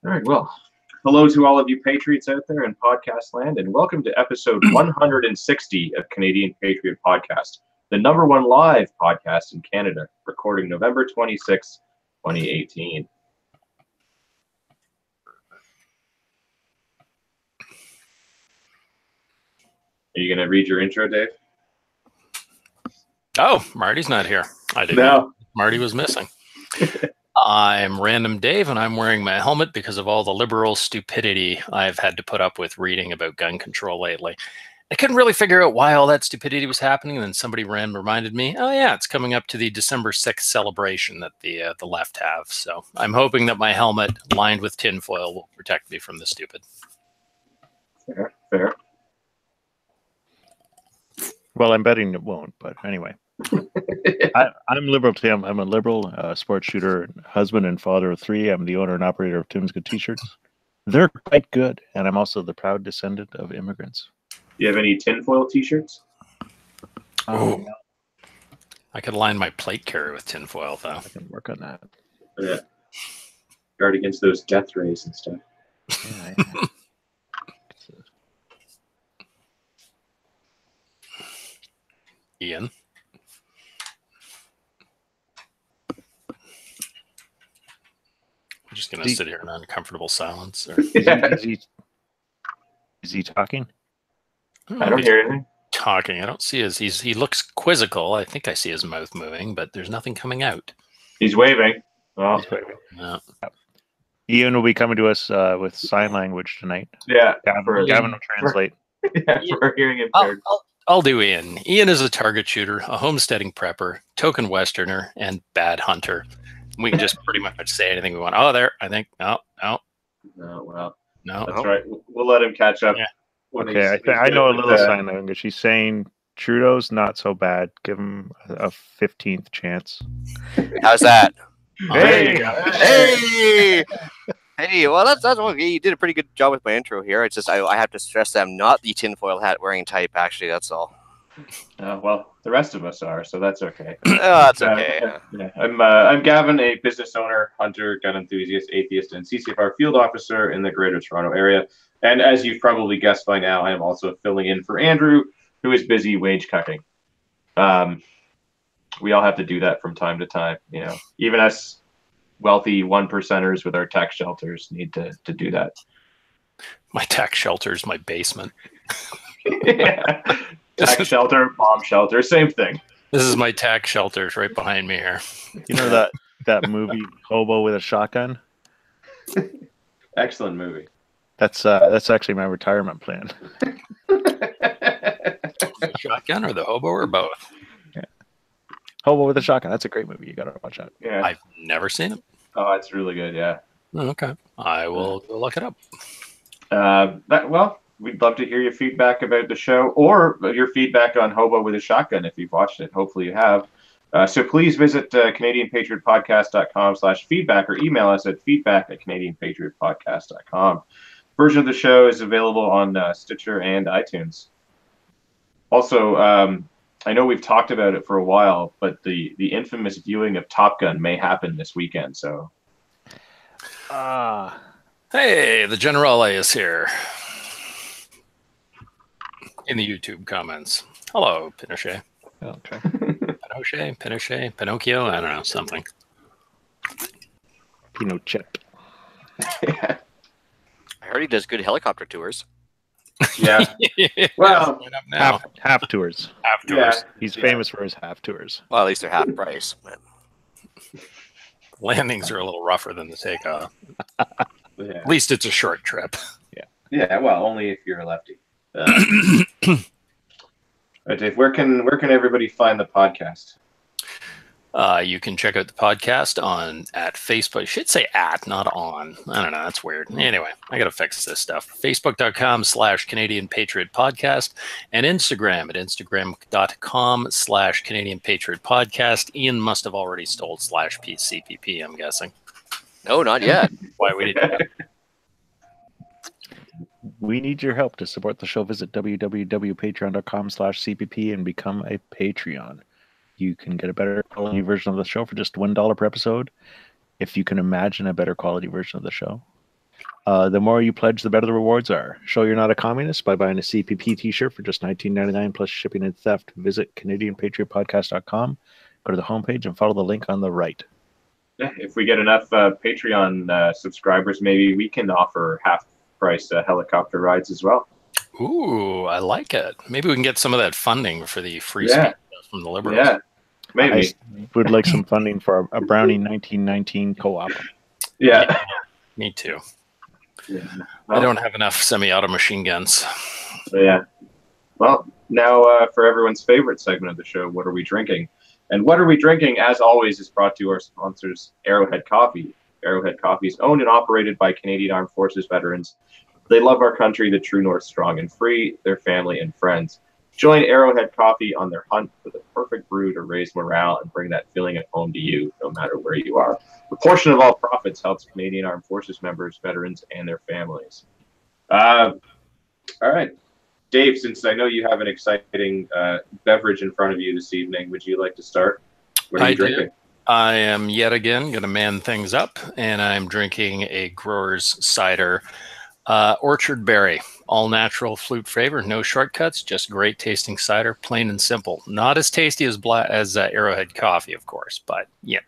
All right, well, hello to all of you Patriots out there in podcast land, and welcome to episode 160 of Canadian Patriot Podcast, the number one live podcast in Canada, recording November 26, 2018. Are you going to read your intro, Dave? Oh, Marty's not here. I didn't know Marty was missing. I'm Random Dave, and I'm wearing my helmet because of all the liberal stupidity I've had to put up with reading about gun control lately. I couldn't really figure out why all that stupidity was happening, and then somebody reminded me, oh yeah, it's coming up to the December 6th celebration that the left have. So I'm hoping that my helmet lined with tinfoil will protect me from the stupid. Fair. Well, I'm betting it won't, but anyway. I'm liberal Tim. I'm a liberal sports shooter, husband and father of three. I'm the owner and operator of Tim's Good T-shirts. They're quite good, and I'm also the proud descendant of immigrants. Do you have any tinfoil T-shirts? Oh, I could line my plate carrier with tinfoil, though. I can work on that. Yeah. Guard against those death rays and stuff. Yeah. Ian? I'm just going to sit here in uncomfortable silence. Or... Is he talking? I don't hear anything. Talking. I don't see he looks quizzical. I think I see his mouth moving, but there's nothing coming out. He's waving. Oh. He's waving. No. Ian will be coming to us with sign language tonight. Yeah. Gavin will translate. For hearing impaired. I'll do Ian. Ian is a target shooter, a homesteading prepper, token Westerner, and bad hunter. We can just pretty much say anything we want. Oh, there. I think. No. No, well. No. That's right. We'll let him catch up. Yeah. Okay, I know a little sign language. She's saying Trudeau's not so bad. Give him a 15th chance. How's that? Hey! Hey! Well, that's okay. You did a pretty good job with my intro here. It's just I have to stress that I'm not the tinfoil hat wearing type. Actually, that's all. Well, the rest of us are, so that's okay. Oh, that's okay. Yeah. I'm Gavin, a business owner, hunter, gun enthusiast, atheist, and CCFR field officer in the Greater Toronto area. And as you've probably guessed by now, I am also filling in for Andrew, who is busy wage cutting. We all have to do that from time to time. You know, even us wealthy one percenters with our tax shelters need to do that. My tax shelter is my basement. Yeah. Tax shelter, bomb shelter, same thing. This is my tax shelter. It's right behind me here. You know that movie Hobo with a Shotgun? Excellent movie. That's actually my retirement plan. The shotgun or the hobo or both? Yeah. Hobo with a Shotgun. That's a great movie. You got to watch that. Yeah. I've never seen it. Oh, it's really good. Yeah. Oh, okay. I will go look it up. We'd love to hear your feedback about the show or your feedback on Hobo with a Shotgun if you've watched it. Hopefully you have. So please visit CanadianPatriotPodcast.com/feedback or email us at feedback@CanadianPatriotPodcast.com. Version of the show is available on Stitcher and iTunes. Also, I know we've talked about it for a while, but the infamous viewing of Top Gun may happen this weekend. So, hey, the Generale is here. In the YouTube comments. Hello, Pinochet. Okay. Pinochet, Pinocchio, I don't know, something. Pinochet. yeah. I heard he does good helicopter tours. Yeah. Well, half tours. Half tours. Yeah. He's famous for his half tours. Well, at least they're half price. But... Landings are a little rougher than the takeoff. Yeah. At least it's a short trip. Yeah. Well, only if you're a lefty. Right, Dave, where can everybody find the podcast? You can check out the podcast at Facebook. You should say at, not on. I don't know. That's weird. Anyway, I got to fix this stuff. Facebook.com/Canadian Patriot Podcast and Instagram at Instagram.com/Canadian Patriot Podcast. Ian must have already stole /CPP, I'm guessing. No, not yet. Why we didn't. We need your help to support the show. Visit www.patreon.com/CPP and become a Patreon. You can get a better quality version of the show for just $1 per episode. If you can imagine a better quality version of the show. The more you pledge, the better the rewards are. Show you're not a communist by buying a CPP t-shirt for just $19.99 plus shipping and theft. Visit CanadianPatriotPodcast.com. Go to the homepage and follow the link on the right. Yeah, if we get enough Patreon subscribers, maybe we can offer half-price helicopter rides as well. Ooh, I like it. Maybe we can get some of that funding for the free speech from the Liberals. Yeah, maybe. I would like some funding for a Browning 1919 co-op. Yeah. Me too. Yeah. I don't have enough semi-auto machine guns. Yeah. Well, now for everyone's favorite segment of the show, What Are We Drinking? And What Are We Drinking, as always, is brought to our sponsors, Arrowhead Coffee. Arrowhead Coffee is owned and operated by Canadian Armed Forces veterans. They love our country, the true north, strong and free, their family and friends. Join Arrowhead Coffee on their hunt for the perfect brew to raise morale and bring that feeling at home to you, no matter where you are. A portion of all profits helps Canadian Armed Forces members, veterans, and their families. All right. Dave, since I know you have an exciting beverage in front of you this evening, would you like to start? What are you drinking? I am yet again going to man things up, and I'm drinking a Grower's Cider Orchard Berry. All natural flute flavor, no shortcuts, just great tasting cider, plain and simple. Not as tasty as Arrowhead Coffee, of course, but yeah.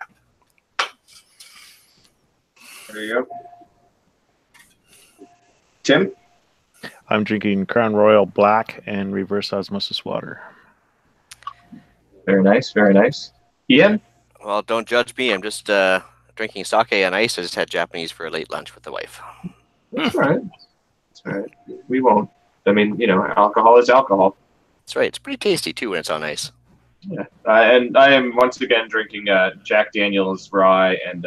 There you go. Tim? I'm drinking Crown Royal Black and reverse osmosis water. Very nice, very nice. Ian? Well, don't judge me. I'm just drinking sake on ice. I just had Japanese for a late lunch with the wife. That's all right. That's all right. We won't. I mean, you know, alcohol is alcohol. That's right. It's pretty tasty, too, when it's on ice. Yeah. And I am once again drinking Jack Daniel's Rye and,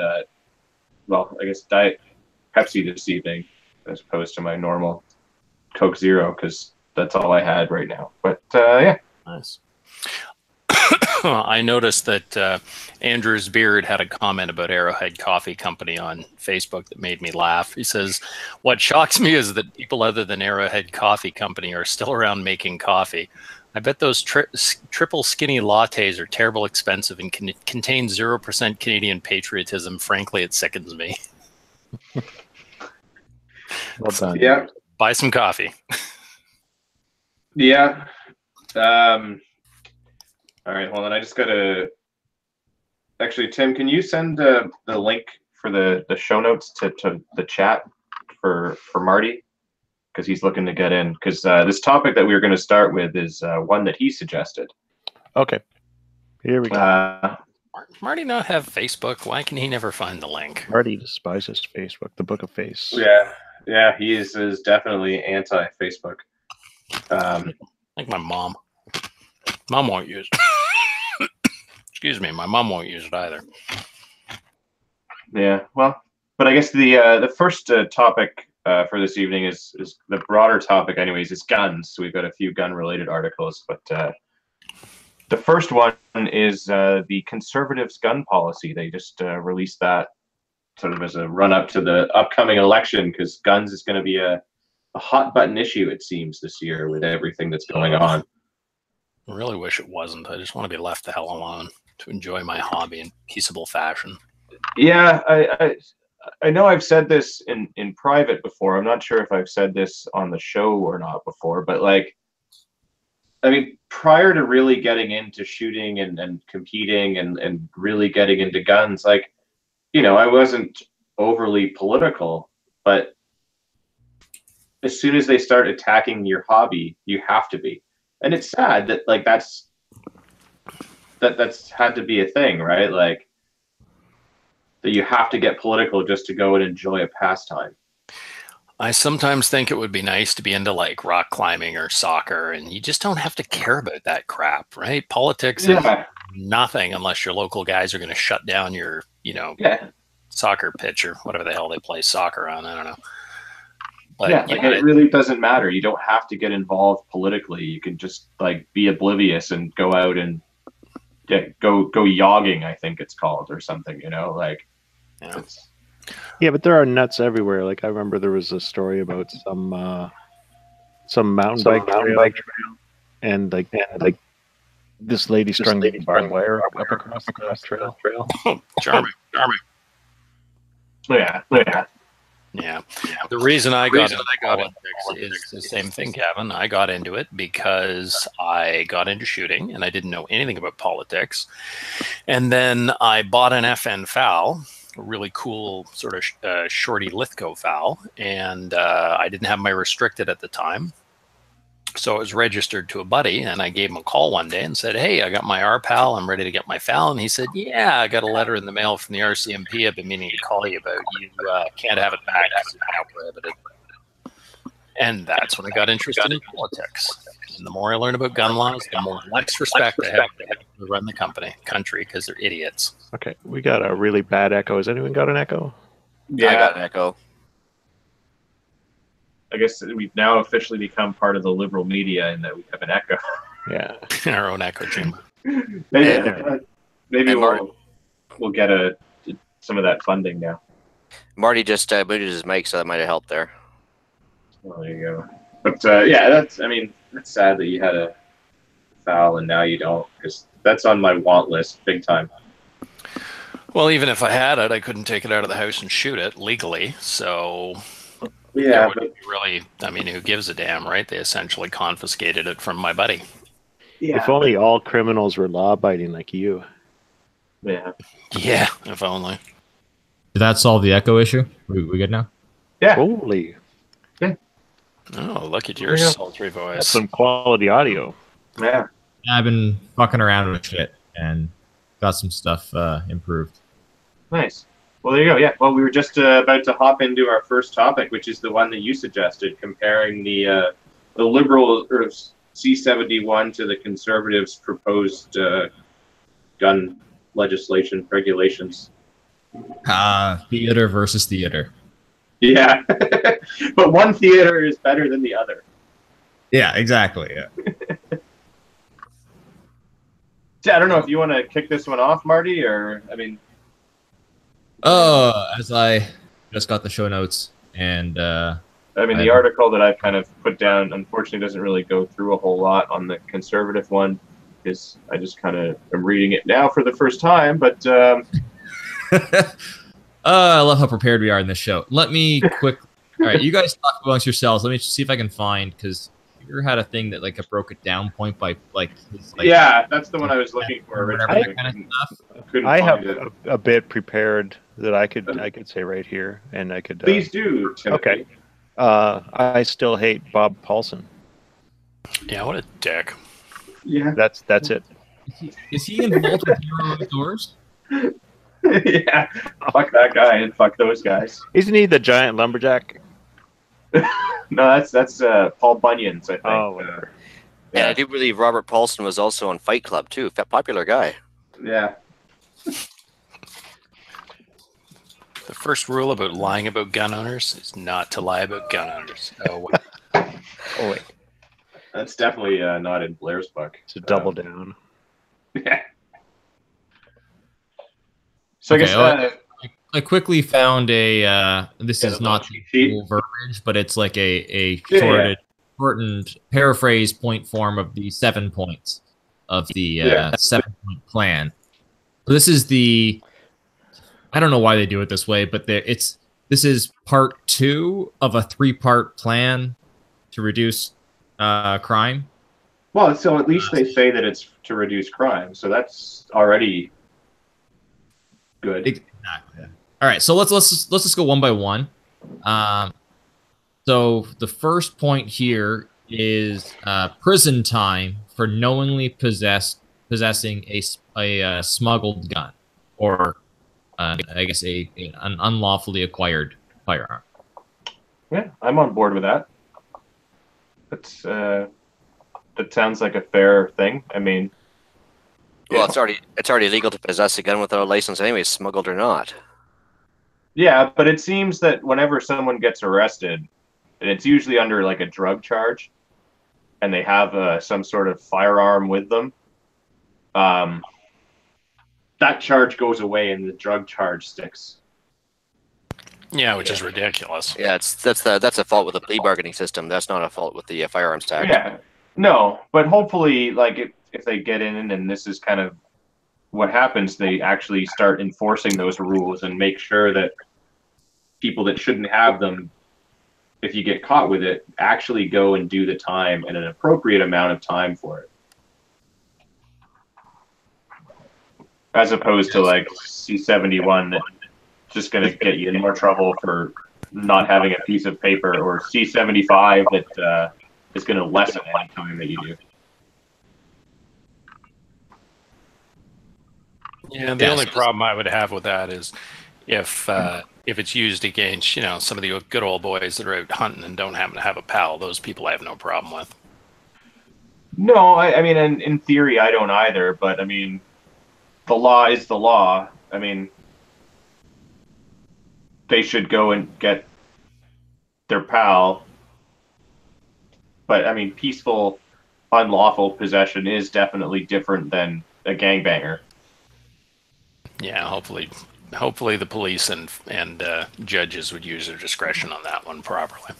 well, I guess Diet Pepsi this evening as opposed to my normal Coke Zero because that's all I had right now. But, yeah. Nice. I noticed that Andrew's Beard had a comment about Arrowhead Coffee Company on Facebook that made me laugh. He says, "What shocks me is that people other than Arrowhead Coffee Company are still around making coffee. I bet those triple skinny lattes are terrible expensive and contain 0% Canadian patriotism. Frankly, it sickens me." Well done. Yeah. Buy some coffee. Yeah. All right, hold on. I just got to... Actually, Tim, can you send the link for the show notes to the chat for Marty? Because he's looking to get in. Because this topic that we were going to start with is one that he suggested. Okay. Here we go. Marty not have Facebook? Why can he never find the link? Marty despises Facebook, the book of face. Yeah, he is definitely anti-Facebook. Like my mom. Mom won't use it. Excuse me, my mom won't use it either. Yeah, well, but I guess the first topic for this evening is the broader topic anyways, is guns. So we've got a few gun-related articles, but the first one is the Conservatives' gun policy. They just released that sort of as a run-up to the upcoming election because guns is going to be a hot-button issue, it seems, this year with everything that's going on. I really wish it wasn't. I just want to be left the hell alone to enjoy my hobby in peaceable fashion. Yeah, I know I've said this in private before. I'm not sure if I've said this on the show or not before, but like, I mean, prior to really getting into shooting and competing and really getting into guns, like, you know, I wasn't overly political, but as soon as they start attacking your hobby, you have to be. And it's sad that like that's had to be a thing, right? Like that you have to get political just to go and enjoy a pastime. I sometimes think it would be nice to be into like rock climbing or soccer, and you just don't have to care about that crap, right? Politics is nothing unless your local guys are going to shut down your, you know, soccer pitch or whatever the hell they play soccer on. I don't know. But, yeah, like it really doesn't matter. You don't have to get involved politically. You can just like be oblivious and go out and go yogging, I think it's called, or something, you know, like. Yeah, but there are nuts everywhere. Like I remember there was a story about some mountain bike trail, and like this lady strung barbed wire up across the trail. Charming. Yeah. Yeah. The reason I got into politics is the same thing, Kevin. I got into it because I got into shooting and I didn't know anything about politics. And then I bought an FN FAL, a really cool sort of shorty Lithgow FAL, and I didn't have my restricted at the time. So I was registered to a buddy, and I gave him a call one day and said, "Hey, I got my RPAL. I'm ready to get my FAL." And he said, "Yeah, I got a letter in the mail from the RCMP. I've been meaning to call you about. You can't have it back because it's now prohibited." And that's when I got interested in politics. And the more I learn about gun laws, the more less respect I have to run the country, because they're idiots. Okay, we got a really bad echo. Has anyone got an echo? Yeah, I got an echo. I guess we've now officially become part of the liberal media in that we have an echo. Yeah. Our own echo chamber. Maybe we'll get some of that funding now. Marty just muted his mic, so that might have helped there. Well, there you go. But that's sad that you had a FAL and now you don't, because that's on my want list big time. Well, even if I had it, I couldn't take it out of the house and shoot it legally. So yeah, but really, I mean, who gives a damn, right? They essentially confiscated it from my buddy. Yeah. If only all criminals were law-abiding like you. Yeah. Yeah, if only. Did that solve the echo issue? We good now? Yeah. Holy. Oh, look at your sultry voice. That's some quality audio. Yeah. I've been fucking around with shit and got some stuff improved. Nice. Well, there you go. Yeah. Well, we were just about to hop into our first topic, which is the one that you suggested, comparing the liberal C-71 to the conservatives' proposed gun legislation regulations. Theater versus theater. Yeah. But one theater is better than the other. Yeah, exactly. Yeah. I don't know if you want to kick this one off, Marty, or I mean. As I just got the show notes, and the article that I've kind of put down, unfortunately, doesn't really go through a whole lot on the conservative one, because I just kind of am reading it now for the first time. But I love how prepared we are in this show. Let me quick. All right, you guys talk amongst yourselves. Let me see if I can find, because you had a thing that it broke it down point by yeah, that's the one I was looking for originally. I have a bit prepared that I could say right here, and I could. Please do, Timothy. Okay. I still hate Bob Paulson. Yeah, what a dick. Yeah, that's it. Is he involved with Hero Outdoors? Yeah, fuck that guy and fuck those guys. Isn't he the giant lumberjack? No, that's Paul Bunyan's, I think. Oh, whatever. And I do believe Robert Paulson was also on Fight Club too. Popular guy. Yeah. The first rule about lying about gun owners is not to lie about gun owners. Oh, wait. Oh, wait. That's definitely not in Blair's book. It's a double down. Yeah. So okay, I guess I quickly found a. This is not the full verbiage, but it's like a shortened paraphrase point form of the 7 points of the 7-point plan. So this is the. I don't know why they do it this way, but this is part 2 of a 3-part plan to reduce crime. Well, so at least they say that it's to reduce crime, so that's already good. Exactly. All right, so let's just go one by one. So the first point here is prison time for knowingly possessing a smuggled gun, or I guess an unlawfully acquired firearm. Yeah, I'm on board with that. That sounds like a fair thing. I mean, well, it's already legal to possess a gun without a license anyway, smuggled or not. Yeah, but it seems that whenever someone gets arrested, and it's usually under like a drug charge, and they have some sort of firearm with them, that charge goes away and the drug charge sticks. Yeah, which is ridiculous. Yeah, that's a fault with the plea bargaining system. That's not a fault with the Firearms Act. Yeah, no, but hopefully, like if they get in and this is kind of what happens, they actually start enforcing those rules and make sure that people that shouldn't have them, if you get caught with it, actually go and do the time and an appropriate amount of time for it. As opposed to like C71 that's just going to get you in more trouble for not having a piece of paper, or C75 that is going to lessen any time that you do. Yeah, the only problem I would have with that is if it's used against, you know, some of the good old boys that are out hunting and don't happen to have a pal, those people I have no problem with. No, I mean, in theory, I don't either, but I mean, the law is the law. I mean, they should go and get their pal. But I mean, peaceful, unlawful possession is definitely different than a gangbanger. Yeah, hopefully the police and judges would use their discretion on that one properly.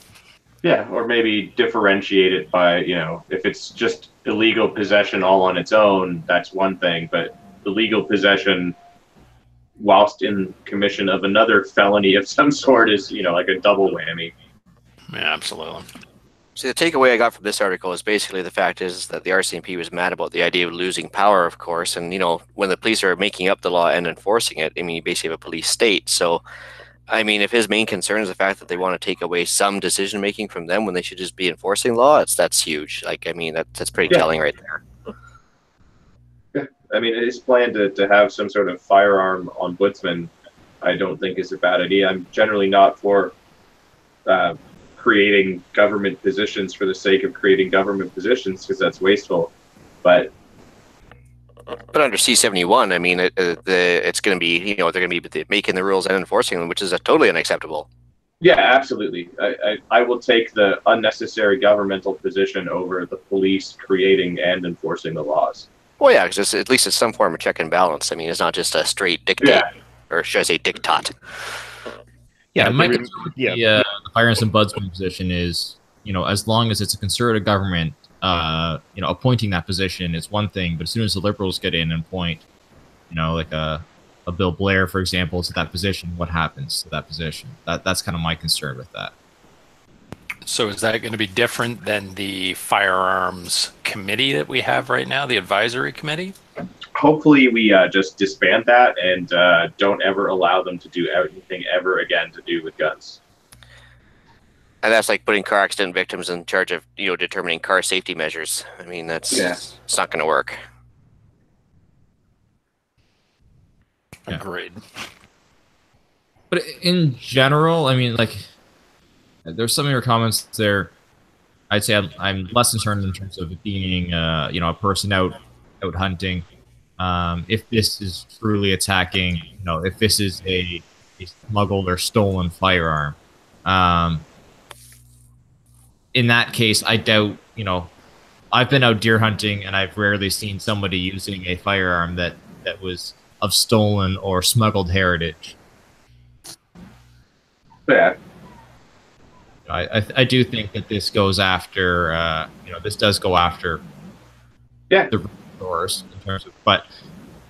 Yeah, or maybe differentiate it by, you know, if it's just illegal possession all on its own, that's one thing, but illegal possession whilst in commission of another felony of some sort is, you know, like a double whammy. Yeah, absolutely. See, the takeaway I got from this article is basically the fact is that the RCMP was mad about the idea of losing power, of course. And, you know, when the police are making up the law and enforcing it, I mean, you basically have a police state. So, I mean, if his main concern is the fact that they want to take away some decision-making from them when they should just be enforcing law, that's huge. Like, I mean, that's pretty telling right there. Yeah. I mean, his plan to have some sort of firearm ombudsman, I don't think is a bad idea. I'm generally not for creating government positions for the sake of creating government positions, because that's wasteful. But under C71, I mean, it's going to be, you know, they're going to be making the rules and enforcing them, which is totally unacceptable. Yeah, absolutely. I will take the unnecessary governmental position over the police creating and enforcing the laws. Well, yeah, because at least it's some form of check and balance. I mean, it's not just a straight dictate, or should I say diktat. Yeah, my concern with the firearms ombudsman position is, you know, as long as it's a conservative government, you know, appointing that position is one thing, but as soon as the Liberals get in and appoint, you know, like a Bill Blair, for example, to that position, what happens to that position? That's kind of my concern with that. So is that going to be different than the firearms committee that we have right now, the advisory committee? Hopefully we just disband that and don't ever allow them to do anything ever again to do with guns. And that's like putting car accident victims in charge of, you know, determining car safety measures. I mean, it's not going to work. Agreed. But in general, I mean, like, there's some of your comments there. I'd say I'm less concerned in terms of it being, you know, a person out hunting. If this is truly attacking, you know, if this is a smuggled or stolen firearm, in that case, I doubt, you know, I've been out deer hunting and I've rarely seen somebody using a firearm that was of stolen or smuggled heritage. Yeah. I do think that this goes after, you know, this does go after the resource in terms of, but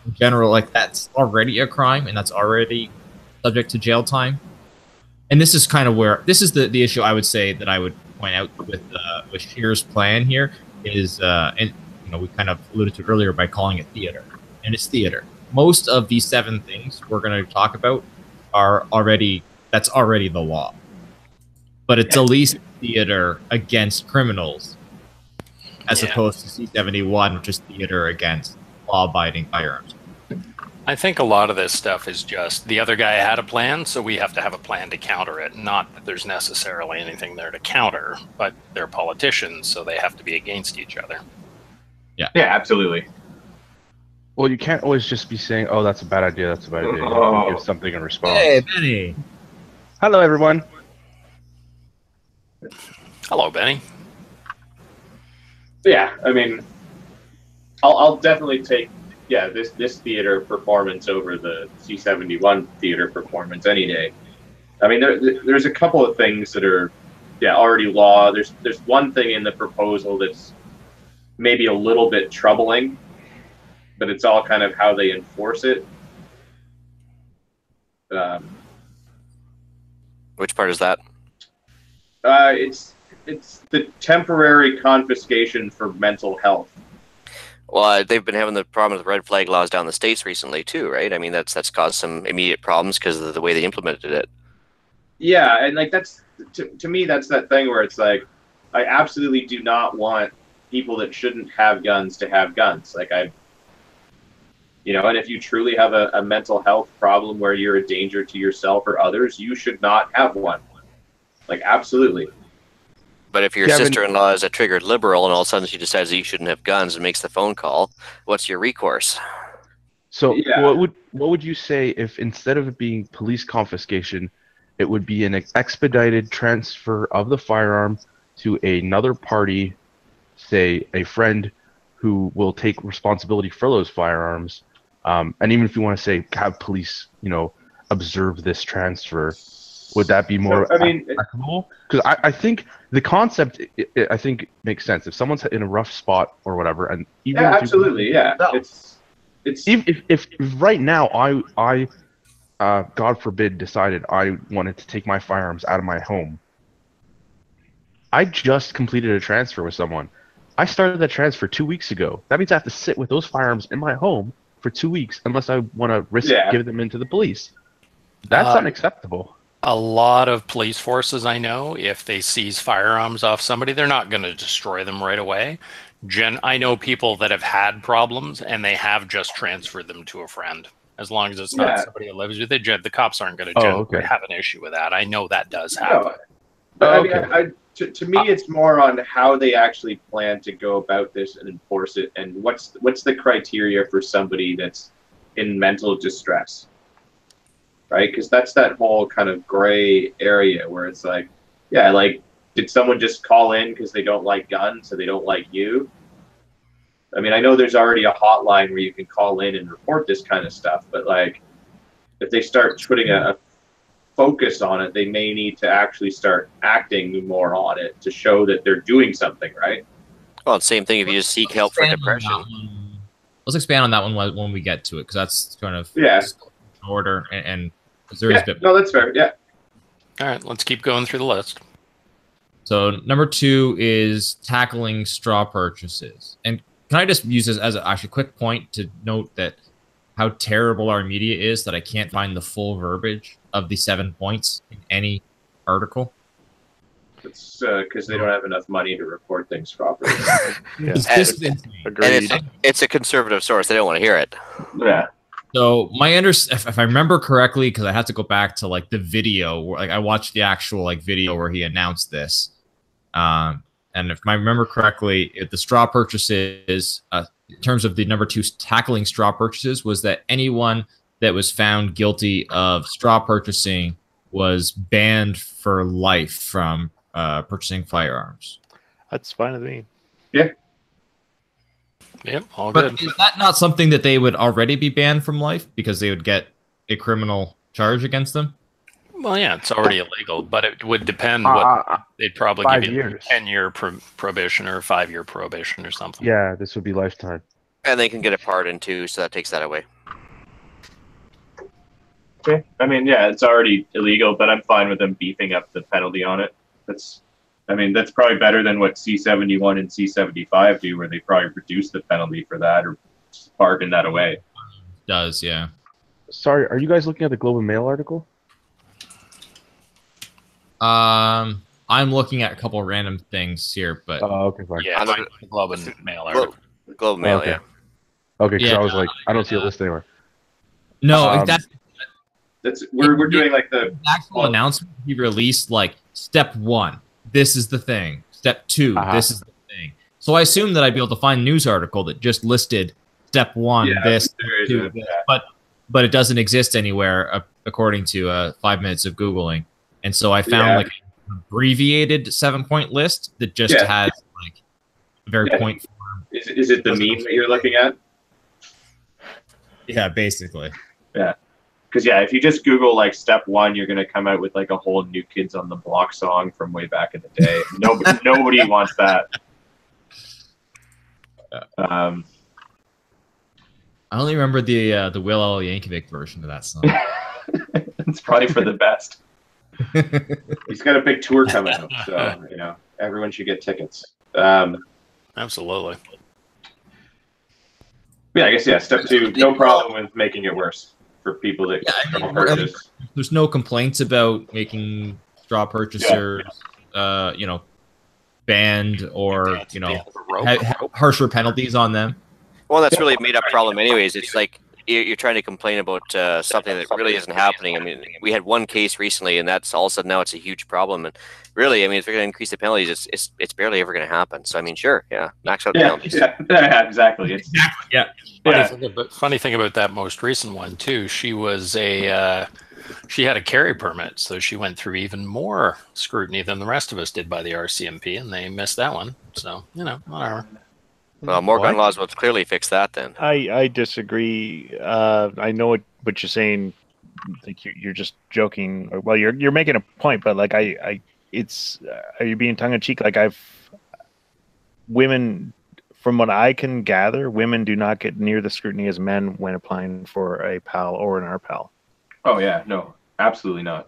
in general, like, that's already a crime and that's already subject to jail time. And this is kind of where, this is the issue I would say that I would point out with Scheer's plan here is, and, you know, we kind of alluded to earlier by calling it theater, and it's theater. Most of these 7 things we're going to talk about are already, that's already the law. But it's at least theater against criminals, as opposed to C71, which is theater against law-abiding firearms. I think a lot of this stuff is just the other guy had a plan, so we have to have a plan to counter it. Not that there's necessarily anything there to counter, but they're politicians, so they have to be against each other. Yeah, absolutely. Well, you can't always just be saying, "Oh, that's a bad idea. That's a bad idea." You have to give something in response. Hey, Benny. Hello, everyone. Hello, Benny. Yeah, I mean, I'll definitely take this theater performance over the C71 theater performance any day. I mean, there's a couple of things that are already law. There's one thing in the proposal that's maybe a little bit troubling, but it's all kind of how they enforce it. Which part is that? It's the temporary confiscation for mental health. Well, they've been having the problem with red flag laws down the States recently too, right? I mean, that's caused some immediate problems because of the way they implemented it. Yeah, and like that's to me that's that thing where it's like I absolutely do not want people that shouldn't have guns to have guns. Like and if you truly have a mental health problem where you're a danger to yourself or others, you should not have one. Like absolutely. But if your sister-in-law is a triggered liberal and all of a sudden she decides that you shouldn't have guns and makes the phone call, what's your recourse? So what would you say if instead of it being police confiscation, it would be an expedited transfer of the firearm to another party, say a friend who will take responsibility for those firearms, and even if you want to say have police, observe this transfer, would that be more acceptable? Because I think the concept, I think, makes sense. If someone's in a rough spot or whatever, and even absolutely, it's if right now I God forbid, decided I wanted to take my firearms out of my home, I just completed a transfer with someone. I started that transfer 2 weeks ago. That means I have to sit with those firearms in my home for 2 weeks unless I want to risk giving them into the police. That's unacceptable. A lot of police forces I know, if they seize firearms off somebody, they're not going to destroy them right away. I know people that have had problems and they have just transferred them to a friend. As long as it's not somebody that lives with it, the cops aren't going to have an issue with that. I know that does happen. No. But to me, it's more on how they actually plan to go about this and enforce it, and what's the criteria for somebody that's in mental distress. Right, because that's that whole kind of gray area where it's like, did someone just call in because they don't like guns, so they don't like you? I mean, I know there's already a hotline where you can call in and report this kind of stuff, but like, if they start putting a focus on it, they may need to actually start acting more on it to show that they're doing something, right? Well, same thing if you just seek help for depression. Let's expand on that one when we get to it, because that's kind of order and there is no, that's fair. Yeah. All right, let's keep going through the list. So number 2 is tackling straw purchases. And can I just use this as a quick point to note that how terrible our media is that I can't find the full verbiage of the 7 points in any article? It's because they don't have enough money to report things properly. It's a conservative source. They don't want to hear it. Yeah. So if I remember correctly, because I had to go back to like the video, where, like I watched the actual like video where he announced this, and if I remember correctly, the straw purchases, in terms of the number 2 tackling straw purchases, was that anyone that was found guilty of straw purchasing was banned for life from purchasing firearms. That's fine with me. Yeah. Yep, all good. But is that not something that they would already be banned from life because they would get a criminal charge against them? Well, yeah, it's already illegal, but it would depend what they'd probably give you 10-year prohibition or 5-year prohibition or something. Yeah, this would be lifetime. And they can get a pardon too, so that takes that away. Okay. I mean, it's already illegal, but I'm fine with them beefing up the penalty on it. That's probably better than what C-71 and C-75 do, where they probably reduce the penalty for that or bargain that away. Does, yeah. Sorry, are you guys looking at the Globe and Mail article? I'm looking at a couple of random things here, but okay, fine. Yeah, the Globe and Mail article. Globe and Mail, yeah. Okay, because I was like, I don't see a list anywhere. No, we're doing like the actual announcement he released. Like step 1, this is the thing. Step 2, this is the thing. So I assumed that I'd be able to find a news article that just listed step 1, this, 2, this, but it doesn't exist anywhere according to 5 minutes of Googling. And so I found like an abbreviated 7-point list that just has like a very point form. Is it the meme that you're looking at? Yeah, basically. Yeah. Because if you just Google like step 1, you're gonna come out with like a whole New Kids on the Block song from way back in the day. Nobody wants that. I only remember the Will Yankovic version of that song. It's probably for the best. He's got a big tour coming up, so everyone should get tickets. Absolutely. Yeah, I guess step 2, no problem with making it worse for people that don't purchase. There's no complaints about making straw purchasers, banned or harsher penalties on them. Well, that's really a made-up problem, anyways. It's like you're trying to complain about something that really isn't happening. I mean, we had one case recently, and that's all of a sudden now it's a huge problem. And really, I mean, if they're going to increase the penalties, it's barely ever going to happen. So I mean, sure, max out the penalties. Yeah, exactly. Funny thing about that most recent one too. She was she had a carry permit, so she went through even more scrutiny than the rest of us did by the RCMP, and they missed that one. So whatever. Well, more gun laws will clearly fix that then. I disagree. I know what you're saying. Like you're just joking. Well, you're making a point, but like are you being tongue in cheek? Like women, from what I can gather, women do not get near the scrutiny as men when applying for a PAL or an RPAL. Oh yeah, no, absolutely not.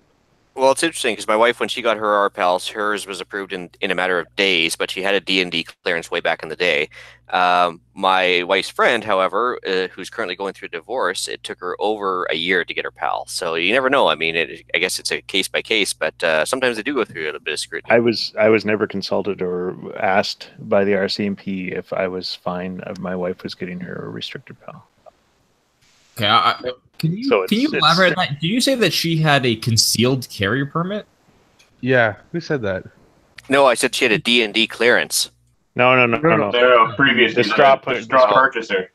Well, it's interesting because my wife, when she got her RPALs, hers was approved in a matter of days, but she had a D&D clearance way back in the day. My wife's friend, however, who's currently going through a divorce, it took her over a year to get her PAL. So you never know. I mean, I guess it's a case by case, but sometimes they do go through a little bit of scrutiny. I was never consulted or asked by the RCMP if I was fine if my wife was getting her restricted PAL. Okay, can you elaborate on that? Did you say that she had a concealed carry permit? Yeah, who said that? No, I said she had a D&D clearance. No. Previously, the straw purchaser.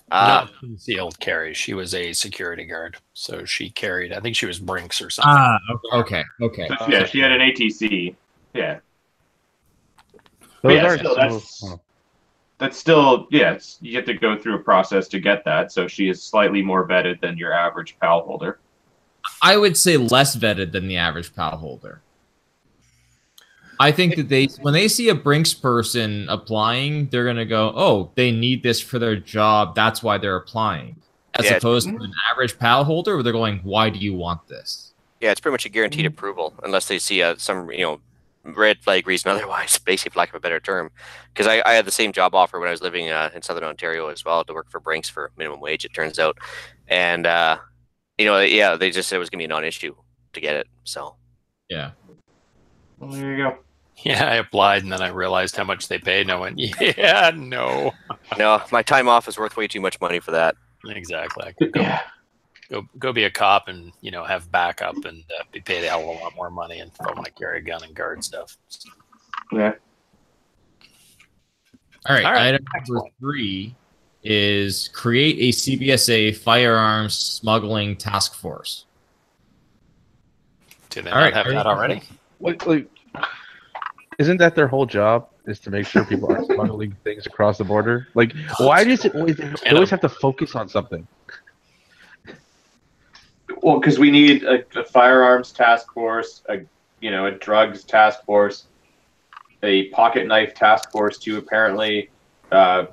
Not concealed carry. She was a security guard, so she carried. I think she was Brinks or something. Okay. So, yeah, she had an ATC. Yeah. That's still, you have to go through a process to get that. So she is slightly more vetted than your average PAL holder. I would say less vetted than the average PAL holder. I think that when they see a Brinks person applying, they're going to go, oh, they need this for their job. That's why they're applying. As opposed to an average PAL holder where they're going, why do you want this? Yeah, it's pretty much a guaranteed approval unless they see some, red flag reason otherwise, basically, for lack of a better term. Because I had the same job offer when I was living in Southern Ontario as well, to work for Brinks for minimum wage, it turns out. And, they just said it was going to be a non-issue to get it. So, yeah. Well, there you go. Yeah, I applied, and then I realized how much they paid, and I went, yeah, no. No, my time off is worth way too much money for that. Exactly. I could go be a cop and, have backup and be paid a hell of a lot more money and throw my carry gun and guard stuff. Yeah. All right. Item number 3 is create a CBSA firearms smuggling task force. Do they not have that already? Isn't that their whole job? Is to make sure people aren't smuggling things across the border? Like, why does it always have to focus on something? Well, because we need a firearms task force, a drugs task force, a pocket knife task force too. Apparently, I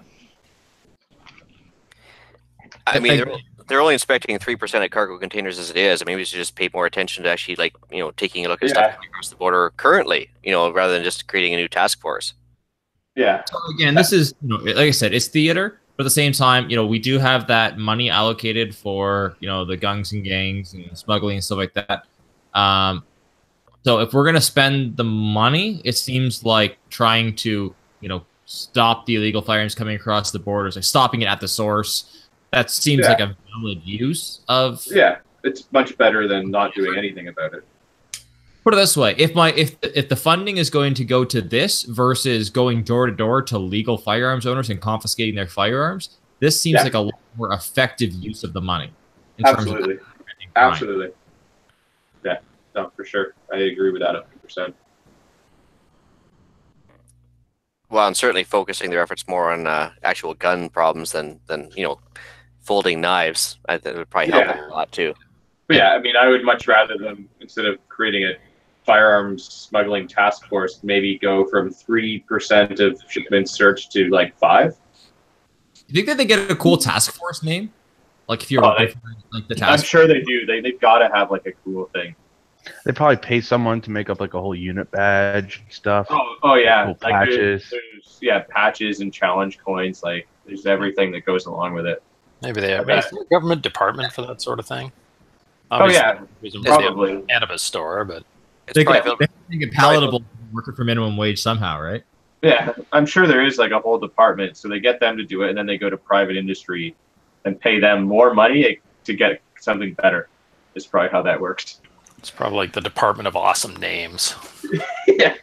mean, they're only inspecting 3% of cargo containers as it is. I mean, we should just pay more attention to actually, taking a look at stuff across the border currently, rather than just creating a new task force. Yeah. So again, this is, like I said, it's theater. But at the same time, we do have that money allocated for, the guns and gangs and smuggling and stuff like that. So if we're going to spend the money, it seems like trying to, stop the illegal firearms coming across the borders, like stopping it at the source. That seems like a valid use of. Yeah, it's much better than not doing anything about it. Put it this way: if the funding is going to go to this versus going door to door to legal firearms owners and confiscating their firearms, this seems like a lot more effective use of the money. Absolutely. Yeah, no, for sure. I agree with that 100%. Well, and certainly focusing their efforts more on actual gun problems than folding knives. I think it would probably help a lot too. But I mean, I would much rather them, instead of creating a firearms smuggling task force, maybe go from 3% of shipments searched to 5%. You think that they get a cool task force name? Like if you're the task I'm sure they do. They've got to have a cool thing. They probably pay someone to make up like a whole unit badge and stuff. Oh yeah, Cool like patches. there's patches and challenge coins. Like there's everything that goes along with it. Maybe they have a government department for that sort of thing. Oh yeah, probably a cannabis store, but they make it palatable working for minimum wage somehow, right? Yeah, I'm sure there is like a whole department, so they get them to do it, and then they go to private industry and pay them more money to get something better. Is probably how that works. It's probably like the Department of Awesome Names. Yeah,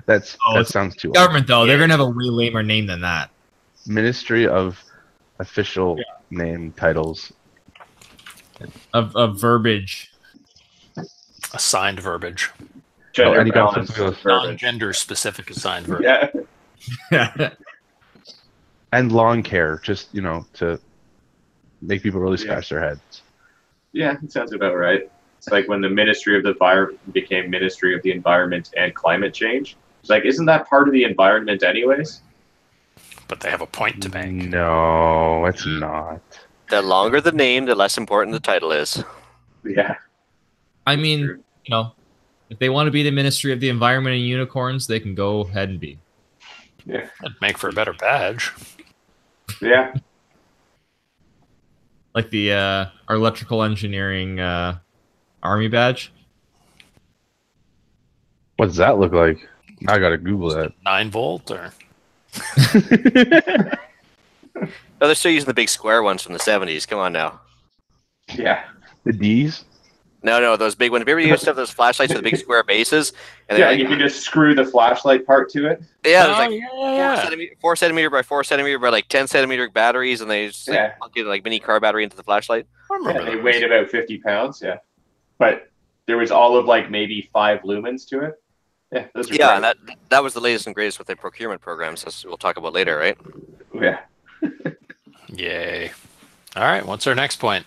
that sounds too. Government though, they're gonna have a way lamer name than that. Ministry of Official Name Titles. Of verbiage. Assigned verbiage. Gender specific assigned verbiage. Yeah. And lawn care, just to make people really scratch their heads. Yeah, it sounds about right. It's like when the Ministry of the Environment became Ministry of the Environment and Climate Change. It's like, isn't that part of the environment anyways? But they have a point to make. No, it's not. The longer the name, the less important the title is. Yeah. I mean, if they want to be the Ministry of the Environment and Unicorns, they can go ahead and be. Yeah. That'd make for a better badge. Yeah. Like our electrical engineering army badge. What does that look like? I gotta Google that. 9-volt or? No, they're still using the big square ones from the 70s. Come on now. Yeah. The D's? No, those big ones. Have you ever used to have those flashlights with the big square bases? And Yeah, you can just screw the flashlight part to it. Yeah, there's like 4 centimeter by 4 centimeter by like 10 centimeter batteries, and they just plug in like mini car battery into the flashlight. Yeah, they weighed about 50 pounds, yeah. But there was all of like maybe 5 lumens to it. Yeah, those are great. And that was the latest and greatest with the procurement programs, as we'll talk about later, right? Yeah. Yay. All right, what's our next point?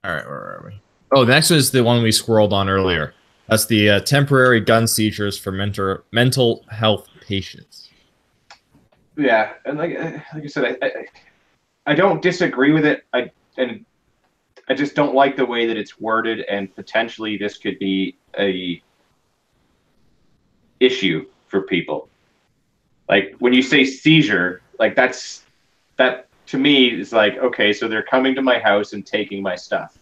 All right, where are we? Oh, the next one is the one we squirreled on earlier. That's the temporary gun seizures for mental health patients. Yeah, and like I said, I don't disagree with it. I just don't like the way that it's worded, and potentially this could be a issue for people. Like when you say seizure, like that to me is like, okay, so they're coming to my house and taking my stuff.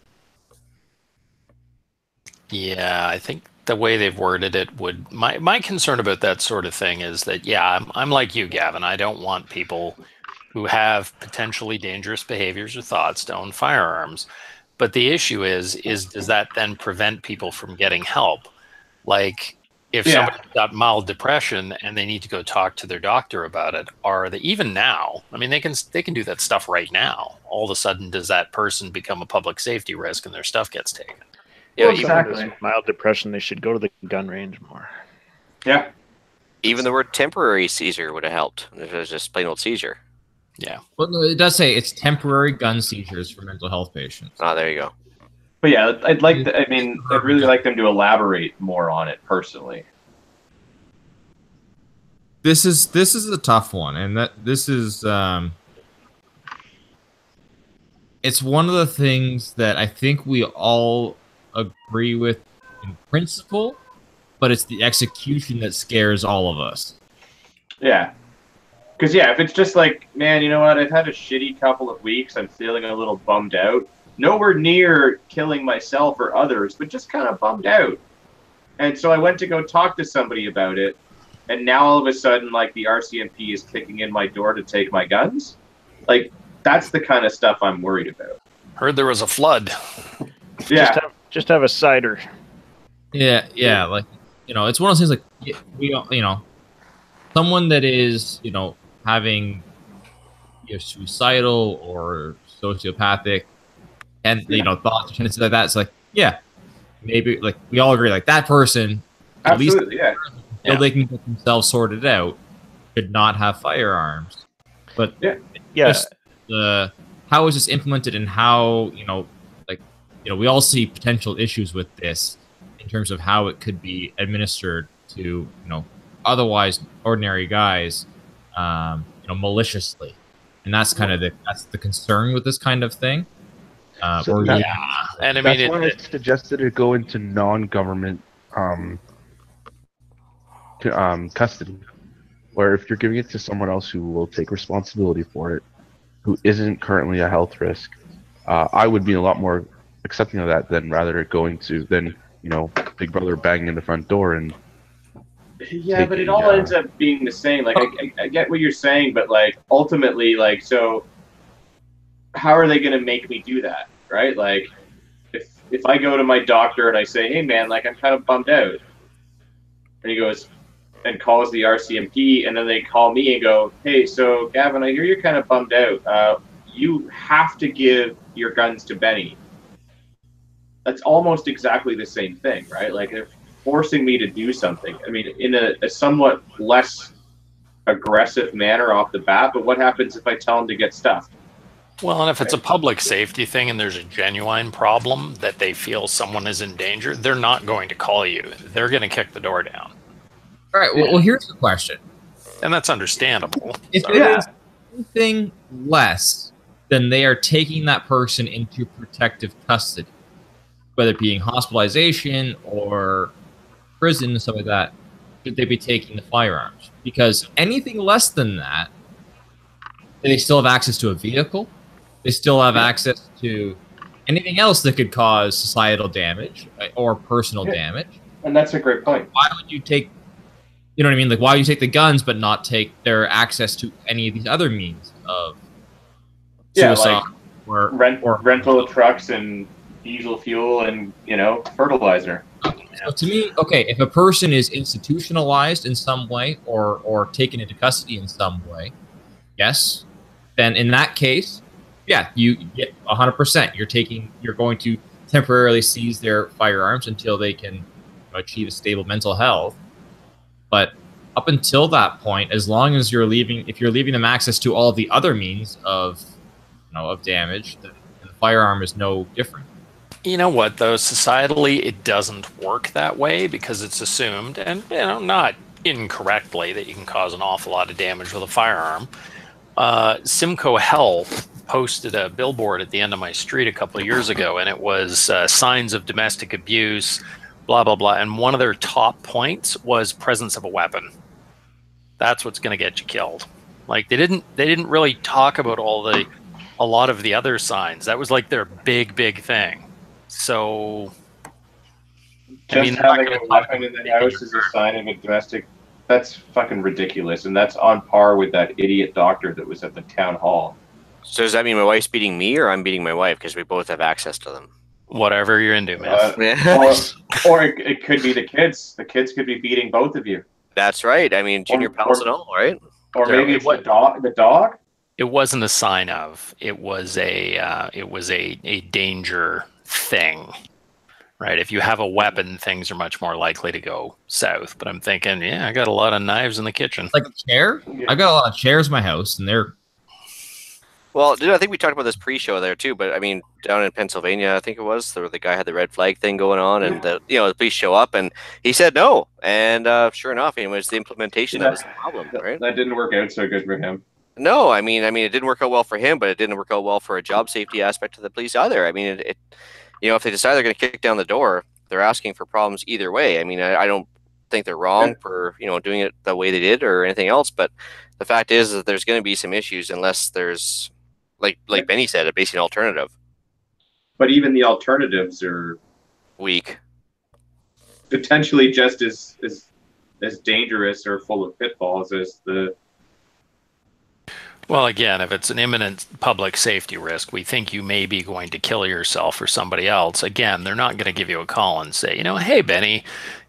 Yeah, I think the way they've worded it would... My concern about that sort of thing is that, I'm like you, Gavin. I don't want people who have potentially dangerous behaviors or thoughts to own firearms. But the issue is does that then prevent people from getting help? Like, if somebody's got mild depression and they need to go talk to their doctor about it, are they, even now, I mean, they can do that stuff right now. All of a sudden, does that person become a public safety risk and their stuff gets taken? Yeah, well, exactly. Mild depression, they should go to the gun range more. Yeah. Even the word temporary seizure would have helped if it was just plain old seizure. Yeah. Well, no, it does say it's temporary gun seizures for mental health patients. Oh, there you go. But yeah, I'd really like them to elaborate more on it personally. This is a tough one, and this is it's one of the things that I think we all agree with in principle, but it's the execution that scares all of us. Yeah. Because, if it's just like, man, you know what, I've had a shitty couple of weeks, I'm feeling a little bummed out. Nowhere near killing myself or others, but just kind of bummed out. And so I went to go talk to somebody about it, and now all of a sudden, like, the RCMP is kicking in my door to take my guns. Like, that's the kind of stuff I'm worried about. Heard there was a flood. Yeah. Just have a cider. Yeah, like, it's one of those things like, we someone that is, having suicidal or sociopathic and thoughts or tendencies like that, it's like, maybe, like, we all agree, like, that person, absolutely, until they can get themselves sorted out, could not have firearms. But how is this implemented, and how we all see potential issues with this in terms of how it could be administered to otherwise ordinary guys maliciously, and that's kind of the concern with this kind of thing. And I mean, that's why I suggested it go into non-government custody, where if you're giving it to someone else who will take responsibility for it, who isn't currently a health risk, I would be a lot more accepting of that than rather it going to Big Brother banging in the front door and. Yeah, but it all ends up being the same. Like, I get what you're saying, but like ultimately, like, so how are they going to make me do that, right? Like, if I go to my doctor and I say, hey man, like I'm kind of bummed out, and he goes and calls the RCMP, and then they call me and go, hey, so Gavin, I hear you're kind of bummed out. You have to give your guns to Benny. That's almost exactly the same thing, right? Like, if forcing me to do something, I mean, in a somewhat less aggressive manner off the bat, but what happens if I tell him to get stuffed? Well, and if it's a public safety thing and there's a genuine problem that they feel someone is in danger, they're not going to call you. They're going to kick the door down. All right, well, here's the question. And that's understandable. If it is anything less than they are taking that person into protective custody, whether it being hospitalization or prison and stuff like that, should they be taking the firearms? Because anything less than that, they still have access to a vehicle. They still have access to anything else that could cause societal damage or personal damage. And that's a great point. Why would you take, you know what I mean? Like, why would you take the guns but not take their access to any of these other means of suicide or rental trucks and diesel fuel and, fertilizer. So to me, okay, if a person is institutionalized in some way or taken into custody in some way, yes, then in that case, yeah, you get 100%. You're going to temporarily seize their firearms until they can achieve a stable mental health. But up until that point, as long as if you're leaving them access to all the other means of damage, the firearm is no different. You know what, though? Societally, it doesn't work that way because it's assumed, and not incorrectly, that you can cause an awful lot of damage with a firearm. Simcoe Health posted a billboard at the end of my street a couple of years ago, and it was signs of domestic abuse, blah, blah, blah. And one of their top points was presence of a weapon. That's what's going to get you killed. Like, they didn't really talk about a lot of the other signs. That was like their big thing. So, having a weapon in the house is a sign of a domestic. That's fucking ridiculous, and that's on par with that idiot doctor that was at the town hall. So does that mean my wife's beating me, or I'm beating my wife because we both have access to them? Whatever you're into, man. Or it could be the kids. The kids could be beating both of you. That's right. I mean, junior pals and all, right? Or maybe it's the dog. The dog. It wasn't a sign of. It was a danger thing, right? If you have a weapon, things are much more likely to go south. But I'm thinking, yeah, I got a lot of knives in the kitchen. Like a chair? Yeah. I got a lot of chairs in my house, and they're. Well, dude, I think we talked about this pre-show there too. But I mean, down in Pennsylvania, I think it was, the guy had the red flag thing going on, and the police show up, and he said no, and sure enough, it was the implementation that was the problem, right? That didn't work out so good for him. No, I mean, it didn't work out well for him, but it didn't work out well for a job safety aspect of the police either. I mean, if they decide they're going to kick down the door, they're asking for problems either way. I mean, I don't think they're wrong for doing it the way they did or anything else, but the fact is that there's going to be some issues unless there's, like Benny said, a basic alternative. But even the alternatives are weak, potentially just as dangerous or full of pitfalls as the. Well, again, if it's an imminent public safety risk, we think you may be going to kill yourself or somebody else. Again, they're not going to give you a call and say, hey, Benny,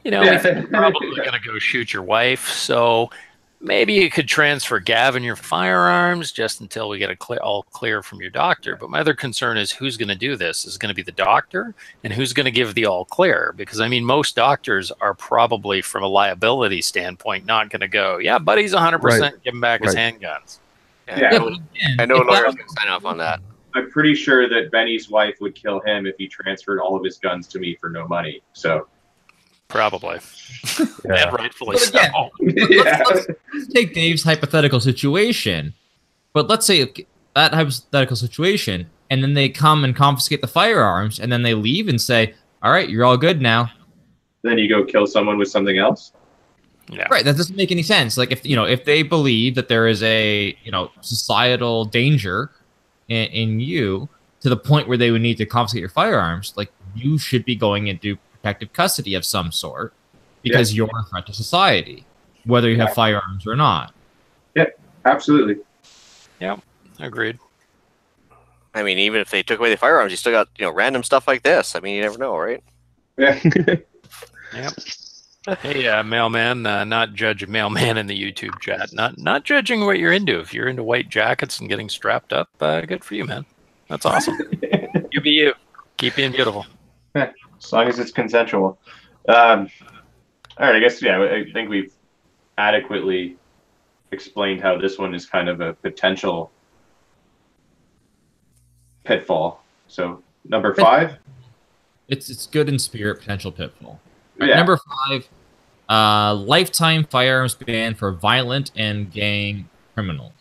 we think you're probably going to go shoot your wife, so maybe you could transfer Gavin your firearms just until we get all clear from your doctor. But my other concern is who's going to do this? Is it going to be the doctor? And who's going to give the all clear? Because, most doctors are probably, from a liability standpoint, not going to go, yeah, buddy's 100%, give him back his handguns. Yeah, I know lawyers can sign off on that. I'm pretty sure that Benny's wife would kill him if he transferred all of his guns to me for no money. So probably, and rightfully so. Let's take Dave's hypothetical situation. But let's say that hypothetical situation, and then they come and confiscate the firearms, and then they leave and say, all right, you're all good now. Then you go kill someone with something else? Yeah. Right, that doesn't make any sense. Like, if they believe that there is a, societal danger in you to the point where they would need to confiscate your firearms, like, you should be going into protective custody of some sort because you're a threat to society, whether you have firearms or not. Yeah, absolutely. Yeah, agreed. I mean, even if they took away the firearms, you still got, random stuff like this. I mean, you never know, right? Yeah. Yep. Hey, mailman, not judge a mailman in the YouTube chat. Not judging what you're into. If you're into white jackets and getting strapped up, good for you, man. That's awesome. You be you. Keep being beautiful. Yeah, as long as it's consensual. All right, I guess, I think we've adequately explained how this one is kind of a potential pitfall. So, number 5? It's good in spirit, potential pitfall. Yeah. Number 5, lifetime firearms ban for violent and gang criminals.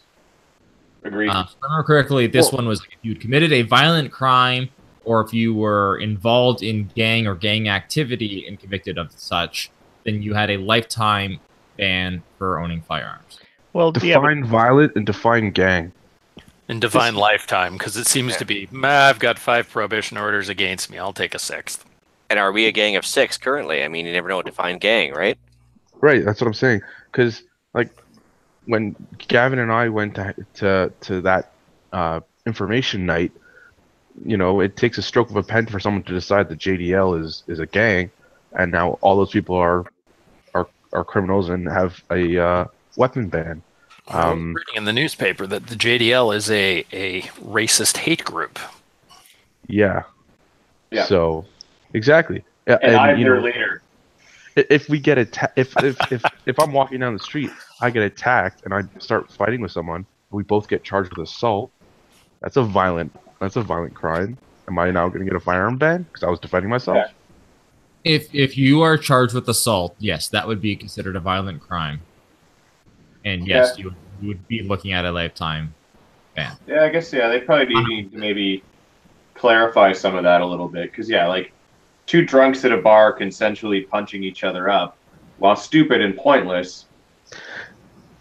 Agreed. If I remember correctly, this one was if you committed a violent crime or if you were involved in gang or gang activity and convicted of such, then you had a lifetime ban for owning firearms. Well, define violent and define gang. And define lifetime, because it seems to be, I've got 5 prohibition orders against me. I'll take a 6th. And are we a gang of 6 currently? I mean, you never know what to define gang, right? Right, that's what I'm saying. Because, like, when Gavin and I went to that information night, it takes a stroke of a pen for someone to decide that JDL is a gang, and now all those people are criminals and have a weapon ban. I was reading in the newspaper that the JDL is a racist hate group. Yeah. Yeah. So, exactly. And I'm their leader. If we get if I'm walking down the street, I get attacked and I start fighting with someone, we both get charged with assault. That's a violent crime. Am I now going to get a firearm ban because I was defending myself? Yeah. If you are charged with assault, yes, that would be considered a violent crime. And yes, you would be looking at a lifetime ban. Yeah, I guess, they probably need to maybe clarify some of that a little bit. Because, like, 2 drunks at a bar consensually punching each other up, while stupid and pointless.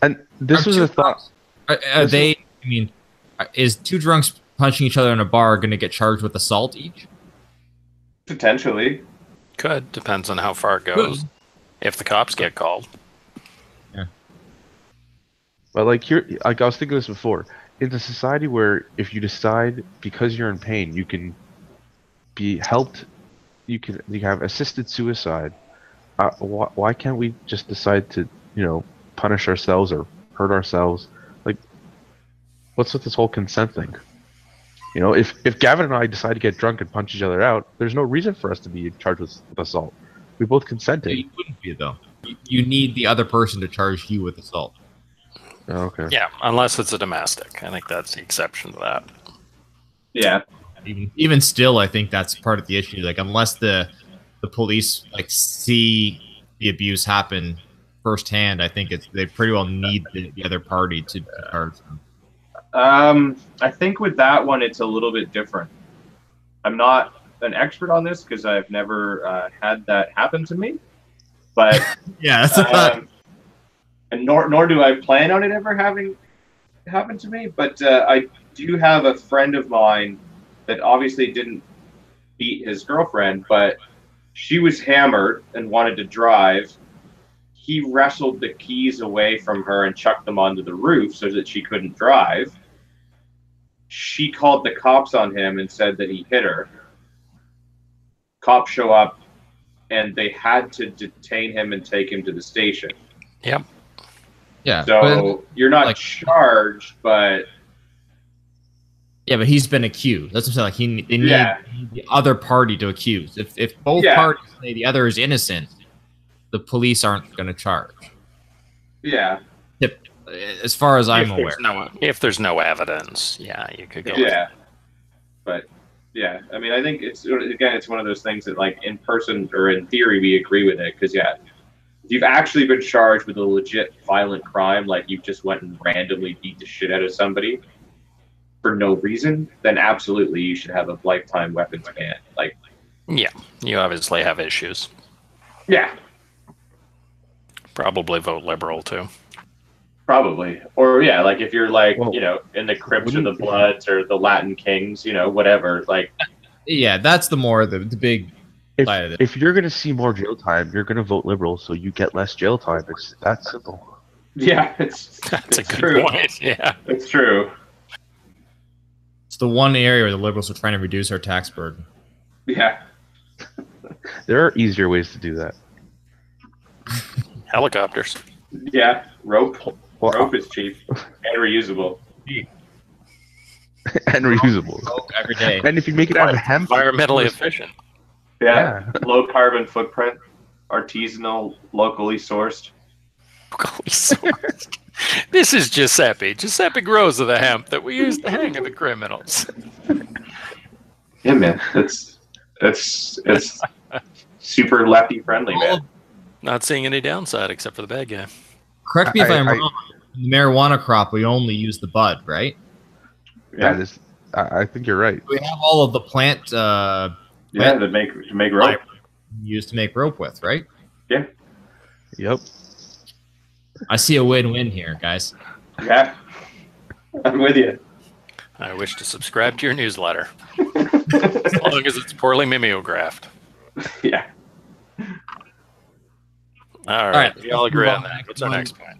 And this was a thought. Is 2 drunks punching each other in a bar going to get charged with assault each? Potentially. Could. Depends on how far it goes. If the cops get called. But I was thinking this before, in a society where if you decide because you're in pain, you can be helped, you have assisted suicide. Why can't we just decide to punish ourselves or hurt ourselves? Like, what's with this whole consent thing? If Gavin and I decide to get drunk and punch each other out, there's no reason for us to be charged with assault. We both consented. You wouldn't be though. You need the other person to charge you with assault. Oh, okay. Yeah, unless it's a domestic. I think that's the exception to that. Yeah. Even still, I think that's part of the issue. Like, unless the police see the abuse happen firsthand, I think they pretty well need the other party to charge them. I think with that one, it's a little bit different. I'm not an expert on this because I've never had that happen to me. But yeah, and nor do I plan on it ever having happened to me. But I do have a friend of mine that obviously didn't beat his girlfriend, but she was hammered and wanted to drive. He wrestled the keys away from her and chucked them onto the roof so that she couldn't drive. She called the cops on him and said that he hit her. Cops show up, and they had to detain him and take him to the station. Yep. Yeah. So you're not charged, but... Yeah, but he's been accused. That's what I'm saying. Like, they need the other party to accuse. If both parties say the other is innocent, the police aren't going to charge. Yeah. As far as I'm aware. If there's no evidence, you could go. Yeah. But yeah, I mean, I think it's one of those things that, like, in person or in theory we agree with it because if you've actually been charged with a legit violent crime, like you just went and randomly beat the shit out of somebody, for no reason, then absolutely you should have a lifetime weapons ban. Like, yeah, you obviously have issues. Yeah. Probably vote Liberal too. Probably. Or yeah, like if you're like, Well, you know, in the Crips or the Bloods or the Latin Kings, you know, whatever. Like, Yeah, that's the big side of it. If you're gonna see more jail time, you're gonna vote Liberal, so you get less jail time. It's that simple. yeah, That's a good true. point. Yeah, It's true. It's the one area where the Liberals are trying to reduce our tax burden. Yeah. There are easier ways to do that. helicopters. Yeah. Rope. Well, Rope is cheap and reusable. and reusable. Every day. And if you make it out of hemp, Environmentally efficient. Yeah. Low carbon footprint. Artisanal, locally sourced. Locally sourced. This is Giuseppe. Giuseppe grows the hemp that we use to hang the criminals. Yeah, man. It's super lefty friendly, man. Not seeing any downside except for the bad guy. Correct me if I'm wrong. In the marijuana crop, we only use the bud, right? Yeah. I think you're right. We have all of the plant. To make rope. Used to make rope with, right? Yeah. Yep. I see a win-win here, guys. Yeah. I'm with you. I wish to subscribe to your newsletter. As long as it's poorly mimeographed. Yeah. All right. We all agree on that. What's our next point?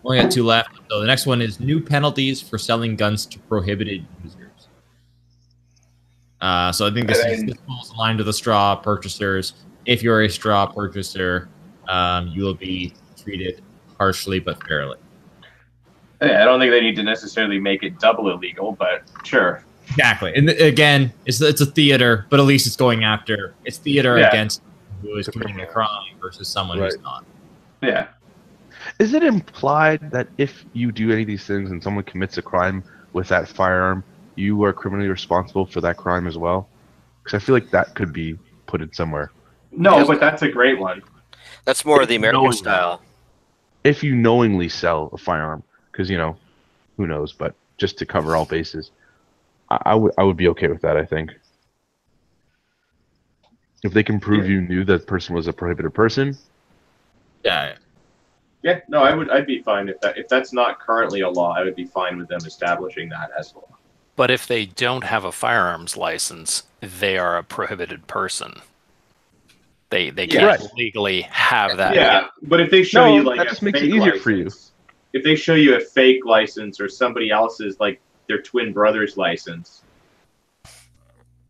Only got 2 left. So the next one is new penalties for selling guns to prohibited users. So I think this falls in line to the straw purchasers. If you're a straw purchaser, you will be treated harshly but fairly. Yeah, I don't think they need to necessarily make it double illegal, but sure. Exactly. And again, it's a theater, but at least it's going after. It's theater against who is committing a crime versus someone who's not. Yeah. Is it implied that if you do any of these things and someone commits a crime with that firearm, you are criminally responsible for that crime as well? Because I feel like that could be put in somewhere. No, but that's a great one. That's more of the American style. If you knowingly sell a firearm, because, you know, who knows, but just to cover all bases, I would be okay with that, I think. If they can prove you knew that person was a prohibited person. Yeah. Yeah, no, I'd be fine if that's not currently a law. I would be fine with them establishing that as law. But if they don't have a firearms license, they are a prohibited person. They can't legally have that. Yeah, but if they show you like that just makes it easier for you. If they show you a fake license or somebody else's, like their twin brother's license,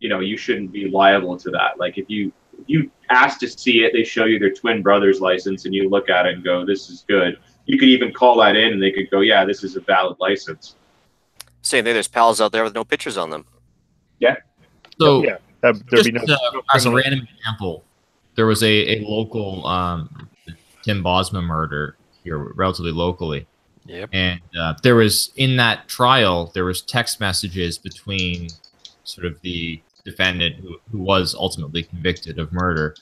you know, you shouldn't be liable to that. Like if you ask to see it, they show you their twin brother's license, and you look at it and go, "This is good." You could even call that in, and they could go, "Yeah, this is a valid license." Same thing. There's pals out there with no pictures on them. Yeah. So Yeah, there'd be no. as a random example, there was a local Tim Bosma murder here, relatively locally. Yep. And there was, in that trial, there was text messages between sort of the defendant who was ultimately convicted of murder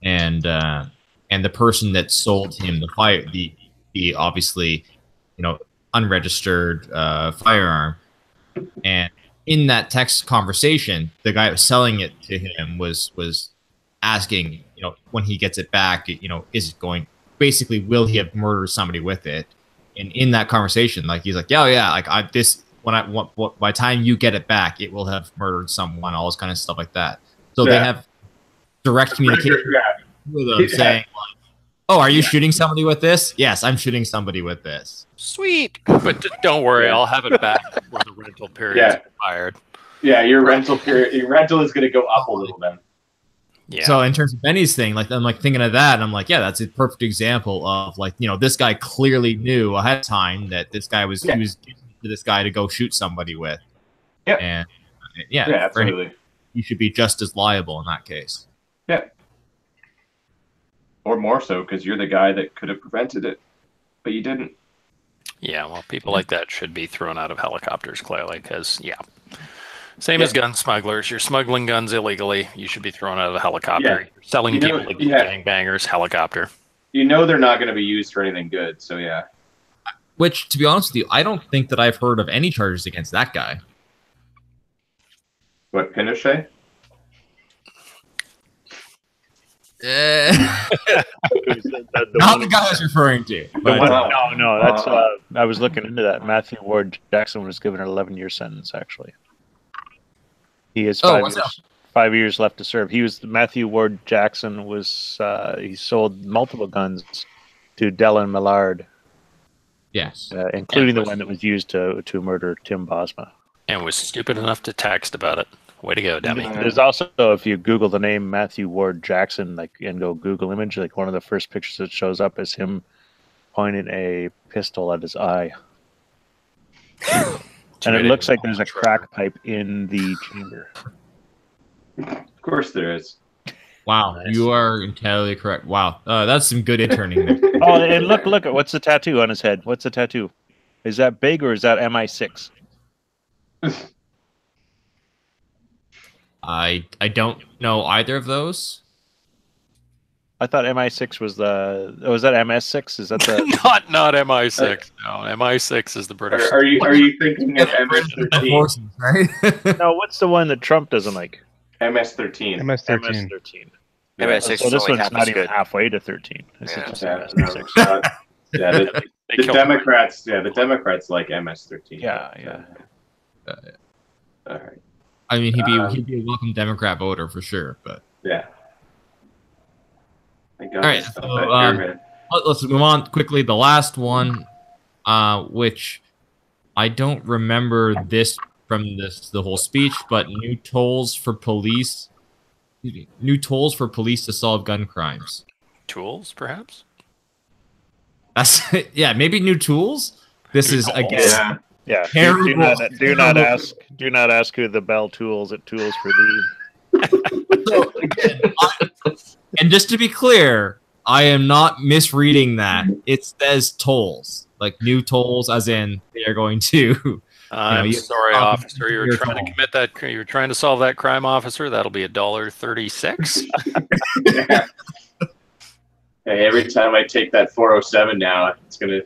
and the person that sold him the obviously, you know, unregistered firearm. And in that text conversation, the guy who was selling it to him was asking, you know, when he gets it back, you know, is it going, basically, will he have murdered somebody with it? And in that conversation, like, he's like, yeah, like by the time you get it back, it will have murdered someone, all this kind of stuff like that. So they have direct communication with them saying, like, oh, are you shooting somebody with this? Yes, I'm shooting somebody with this. Sweet. But don't worry, I'll have it back before the rental period is expired. Yeah, your rental is going to go up a little then. Yeah. So in terms of Benny's thing, like, I'm like thinking of that, and I'm like, yeah, that's a perfect example of, like, you know, this guy clearly knew ahead of time that this guy was he was giving to this guy to go shoot somebody with. Yeah. And absolutely. You should be just as liable in that case. Yeah. Or more so, because you're the guy that could have prevented it, but you didn't. Yeah, well, people like that should be thrown out of helicopters, clearly, because, same as gun smugglers. You're smuggling guns illegally. You should be thrown out of a helicopter. Yeah. You're selling people like gangbangers, helicopter. You know they're not going to be used for anything good, so yeah. Which, to be honest with you, I don't think that I've heard of any charges against that guy. What, Pinochet? Not the guy I was referring to. But, no, that's I was looking into that. Matthew Ward Jackson was given an 11-year sentence. Actually, he has 5 years left to serve. Matthew Ward Jackson was he sold multiple guns to Dellen Millard. Yes, including the one that was used to murder Tim Bosma. And was stupid enough to text about it. Way to go, Demi. There's also, if you Google the name Matthew Ward Jackson, and go Google image, one of the first pictures that shows up is him pointing a pistol at his eye. And it looks like there's a crack pipe in the chamber. Of course there is. Wow, nice. You are entirely correct. Wow, that's some good interning there. Oh, and look at what's the tattoo on his head? What's the tattoo? Is that big or is that MI6? I don't know either of those. I thought MI6 was was that MS6? Is that the not MI6? No, MI6 is the British. Are you thinking of MS-13? Right? No, what's the one that Trump doesn't like? MS-13. MS-13. MS-6 so this one's not even halfway to 13. The Democrats, the Democrats like MS-13. Yeah. All right. I mean, he'd be a welcome Democrat voter for sure, but yeah. All right, so, let's move on quickly. The last one, which I don't remember this from the whole speech, but new tolls for police to solve gun crimes. Tools, perhaps. That's maybe new tools. This is again. Yeah. Do not ask who the bell tools at Tools for Thee. So, again, and just to be clear, I am not misreading that. It says tolls, like new tolls, as in they are going to. I'm sorry, officer. You were trying to commit that. You were trying to solve that crime, officer. That'll be $1.36. Yeah. Hey, every time I take that 407 now, it's gonna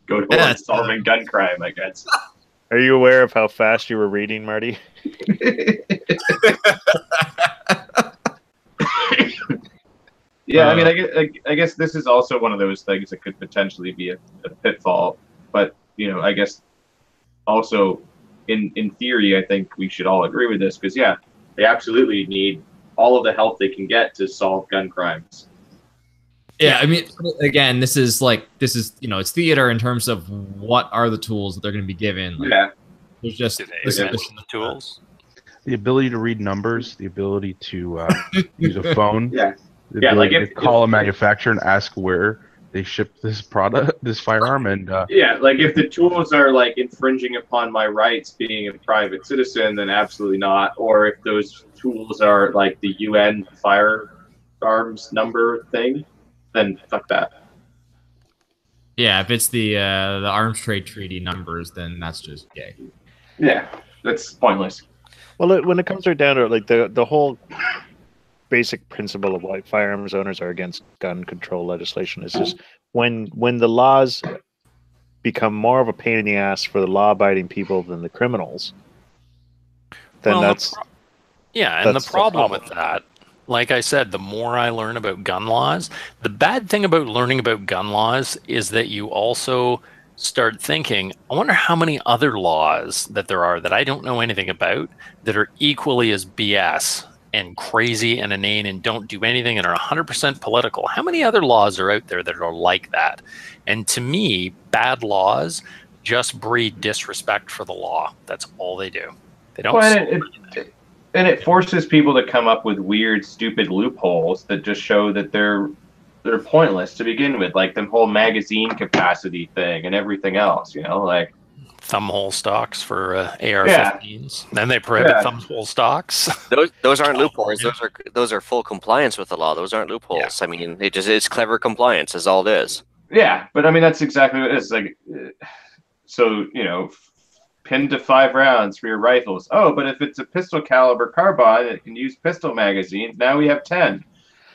go towards solving gun crime, I guess. Are you aware of how fast you were reading, Marty? Yeah, I mean, I guess this is also one of those things that could potentially be a pitfall. But, I guess also in theory, I think we should all agree with this because, they absolutely need all of the help they can get to solve gun crimes. Yeah, I mean, again, this is it's theater in terms of what are the tools that they're going to be given. There's just the tools. The ability to read numbers, the ability to use a phone, the ability to call a manufacturer and ask where they ship this product, this firearm, and if the tools are infringing upon my rights being a private citizen, then absolutely not. Or if those tools are the UN firearms number thing, then fuck that. Yeah, if it's the Arms Trade Treaty numbers, then that's just gay. Yeah, that's pointless. Well, when it comes right down to it, the whole basic principle of why firearms owners are against gun control legislation is just when the laws become more of a pain in the ass for the law-abiding people than the criminals, then the problem with that, like I said, the more I learn about gun laws, the bad thing about learning about gun laws is that you also start thinking, I wonder how many other laws that there are that I don't know anything about that are equally as BS and crazy and inane and don't do anything and are 100% political. How many other laws are out there that are like that? And to me, bad laws just breed disrespect for the law. That's all they do. They don't. And it forces people to come up with weird, stupid loopholes that just show that they're pointless to begin with, like the whole magazine capacity thing and everything else, thumbhole stocks for AR-15s. Then they prohibit thumbhole stocks. Those aren't loopholes. Those are full compliance with the law. Those aren't loopholes. I mean, it's clever compliance is all it is. Yeah, but I mean that's exactly what it is. Pinned to 5 rounds for your rifles. Oh, but if it's a pistol caliber carbine, it can use pistol magazines. Now we have 10.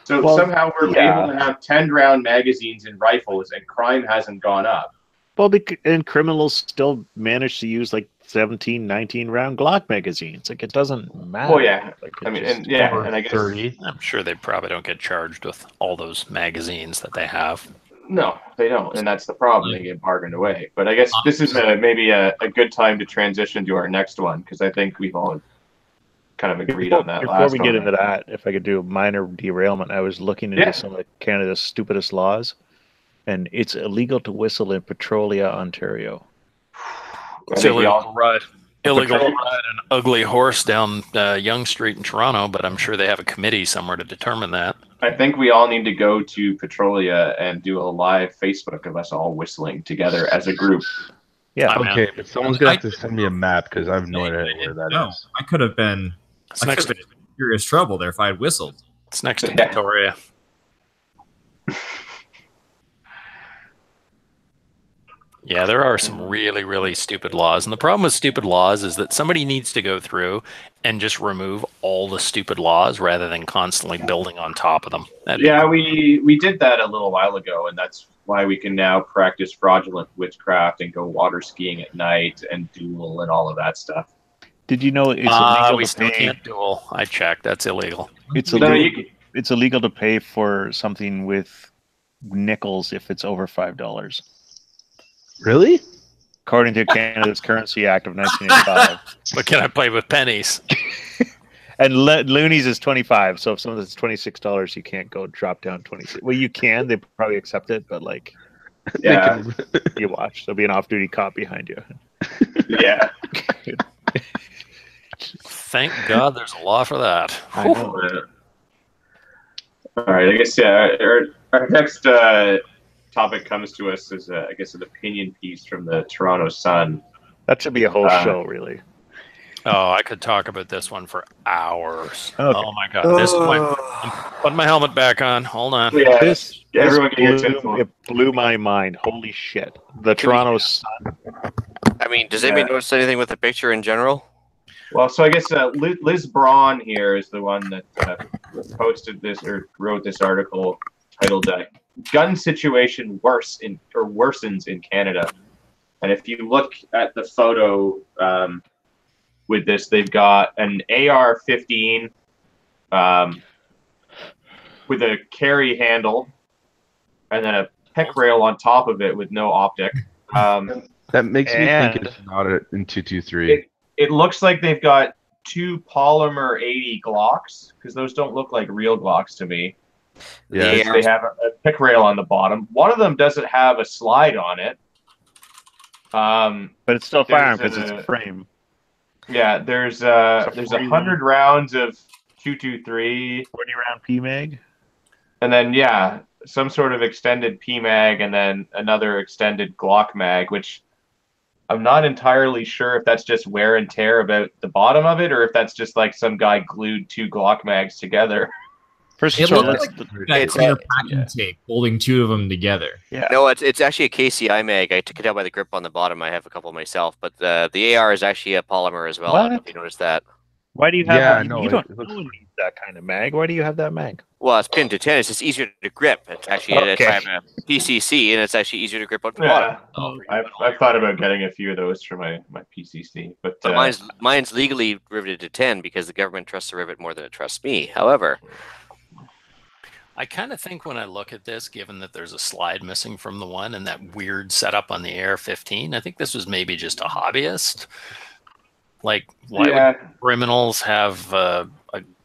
So somehow we're able to have 10-round magazines in rifles, and crime hasn't gone up. Well, and criminals still manage to use 17, 19 round Glock magazines. Like, it doesn't matter. Well, yeah. Like, I mean, and I guess 30. I'm sure they probably don't get charged with all those magazines that they have. no, they don't, and that's the problem. They get bargained away. But I guess this is maybe a good time to transition to our next one, because I think we've all kind of agreed on that. Before we get into that, if I could do a minor derailment, I was looking into some of Canada's stupidest laws, and it's illegal to whistle in Petrolia, Ontario. It's illegal to ride an ugly horse down Yonge Street in Toronto, but I'm sure they have a committee somewhere to determine that. I think we all need to go to Petrolia and do a live Facebook of us all whistling together as a group. Yeah. Okay, but someone's gonna have to send me a map because I have no idea where that is. I could have been. It's next to serious trouble there if I had whistled. It's next to Victoria. Yeah, there are some really, really stupid laws. And the problem with stupid laws is that somebody needs to go through and just remove all the stupid laws rather than constantly building on top of them. We did that a little while ago, and that's why we can now practice fraudulent witchcraft and go water skiing at night and duel and all of that stuff. Did you know it's illegal we to still pay? Can't duel. I checked. That's illegal. It's illegal. It's illegal to pay for something with nickels if it's over $5. Really? According to Canada's Currency Act of 1985. But can I play with pennies? And loonies is 25. So if something's $26, you can't go drop down 26. Well, you can. They probably accept it, but like, Yeah. you watch. There'll be an off-duty cop behind you. Yeah. Thank God there's a law for that. I know. All right. I guess our next topic comes to us as I guess an opinion piece from the Toronto Sun. That should be a whole show, really. Oh, I could talk about this one for hours. Okay. Oh my God! I'm putting my helmet back on. Hold on. Yeah. This Everyone get your tinfoil. it blew my mind. Holy shit! The Toronto Sun. I mean, does anybody notice anything with the picture in general? Well, so I guess Liz Braun here is the one that posted this or wrote this article titled "Gun Situation Worsens in Canada." And if you look at the photo with this, they've got an AR-15 with a carry handle, and then a pec rail on top of it with no optic. That makes me think it's not in 223. It looks like they've got two polymer 80 Glocks, because those don't look like real Glocks to me. Yeah, They have a pick rail on the bottom. One of them doesn't have a slide on it. But it's still firearm because it's a frame. Yeah, there's 100 rounds of 223, 40-round PMag, and then some sort of extended PMag, and then another extended Glock mag, which I'm not entirely sure if that's just wear and tear about the bottom of it, or if that's just like some guy glued two Glock mags together. It looks like clear packing tape holding two of them together. Yeah. No, it's actually a KCI mag. I took it out by the grip on the bottom. I have a couple myself, but the AR is actually a polymer as well. I don't know if you noticed that. Why do you have that? no, You don't need that kind of mag. Why do you have that mag? Well, it's pinned to tennis. It's easier to grip. It's actually I have a PCC, and it's actually easier to grip on the bottom. I've thought about getting a few of those for my PCC, but mine's legally riveted to 10 because the government trusts the rivet more than it trusts me. However, I kind of think when I look at this, given that there's a slide missing from the one and that weird setup on the AR-15, I think this was maybe just a hobbyist. Like, why would criminals have a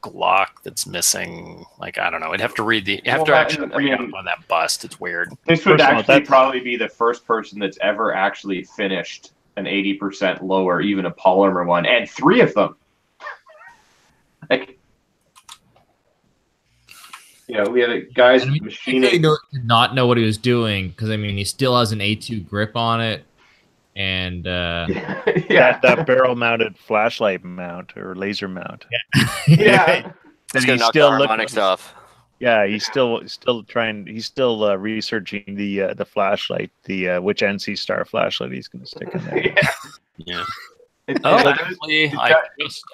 Glock that's missing? Like, I don't know. I'd have to read the. You have to actually read up on that bust. It's weird. This would probably be the first person that's ever actually finished an 80% lower, even a polymer one, and 3 of them. Like. Yeah, we had a guy's machining. He did not know what he was doing because I mean he still has an A2 grip on it, and that barrel-mounted flashlight mount or laser mount. Yeah, it's gonna knock the harmonics off. Yeah, he's still trying. He's still researching the flashlight, which NC Star flashlight he's going to stick in there. Yeah. Actually,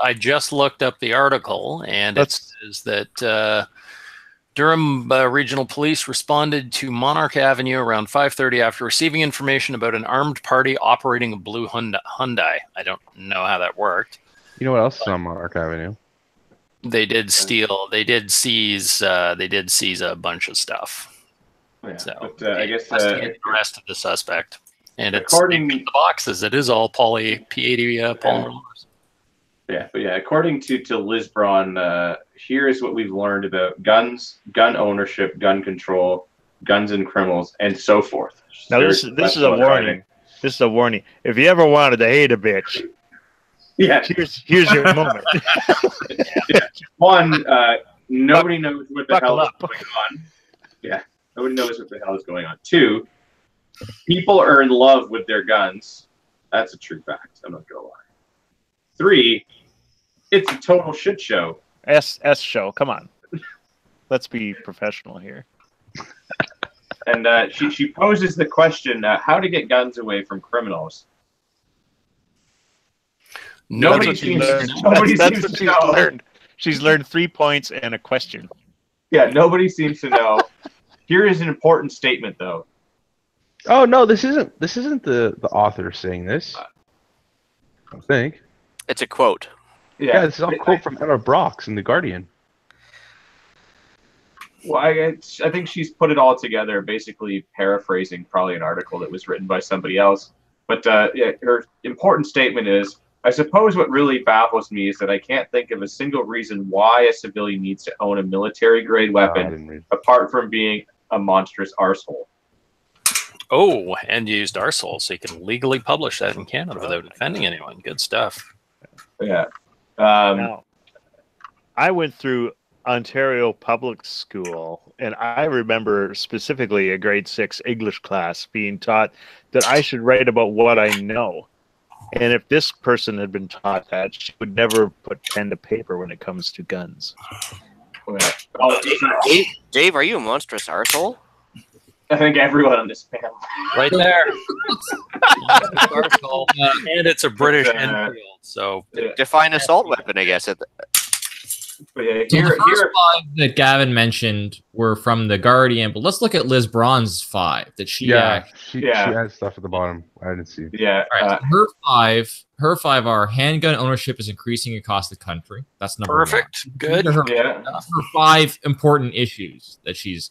I just looked up the article, and it says that Durham Regional Police responded to Monarch Avenue around 5:30 after receiving information about an armed party operating a blue Hyundai. I don't know how that worked. You know what else is on Monarch Avenue? They did steal. They did seize a bunch of stuff. Yeah, So but, I guess the rest of the suspect, and according it's the boxes. It is all P80 polymer. Yeah, but according to Liz Braun, here's what we've learned about guns, gun ownership, gun control, guns and criminals, and so forth. Now this is a warning. This is a warning. If you ever wanted to hate a bitch, here's your moment. One, nobody knows what the hell is going on. Yeah, nobody knows what the hell is going on. Two, people are in love with their guns. That's a true fact. I'm not gonna lie. Three, it's a total shit show. S show. Come on, let's be professional here. And she poses the question: how to get guns away from criminals? Nobody seems to know. She's learned 3 points and a question. Yeah, nobody seems to know. Here is an important statement, though. Oh no, this isn't the author saying this. I think it's a quote. Yeah, this is a quote from Emma Brox in The Guardian. Well, I think she's put it all together, basically paraphrasing probably an article that was written by somebody else. But her important statement is, I suppose what really baffles me is that I can't think of a single reason why a civilian needs to own a military-grade weapon, apart from being a monstrous arsehole. Oh, and used arsehole, so you can legally publish that in Canada without offending anyone. Good stuff. Yeah. Now, I went through Ontario Public School, and I remember specifically a grade 6 English class being taught that I should write about what I know. And if this person had been taught that, she would never put pen to paper when it comes to guns. Dave, are you a monstrous arsehole? I think everyone on this panel. Right there. And it's a British Enfield, so... Define assault weapon, I guess. But the first 5 that Gavin mentioned were from The Guardian, but let's look at Liz Braun's 5 that she she has stuff at the bottom. I didn't see. Yeah. All right, so her five are handgun ownership is increasing across the country. That's number 1. Perfect. Good. Her 5 important issues that she's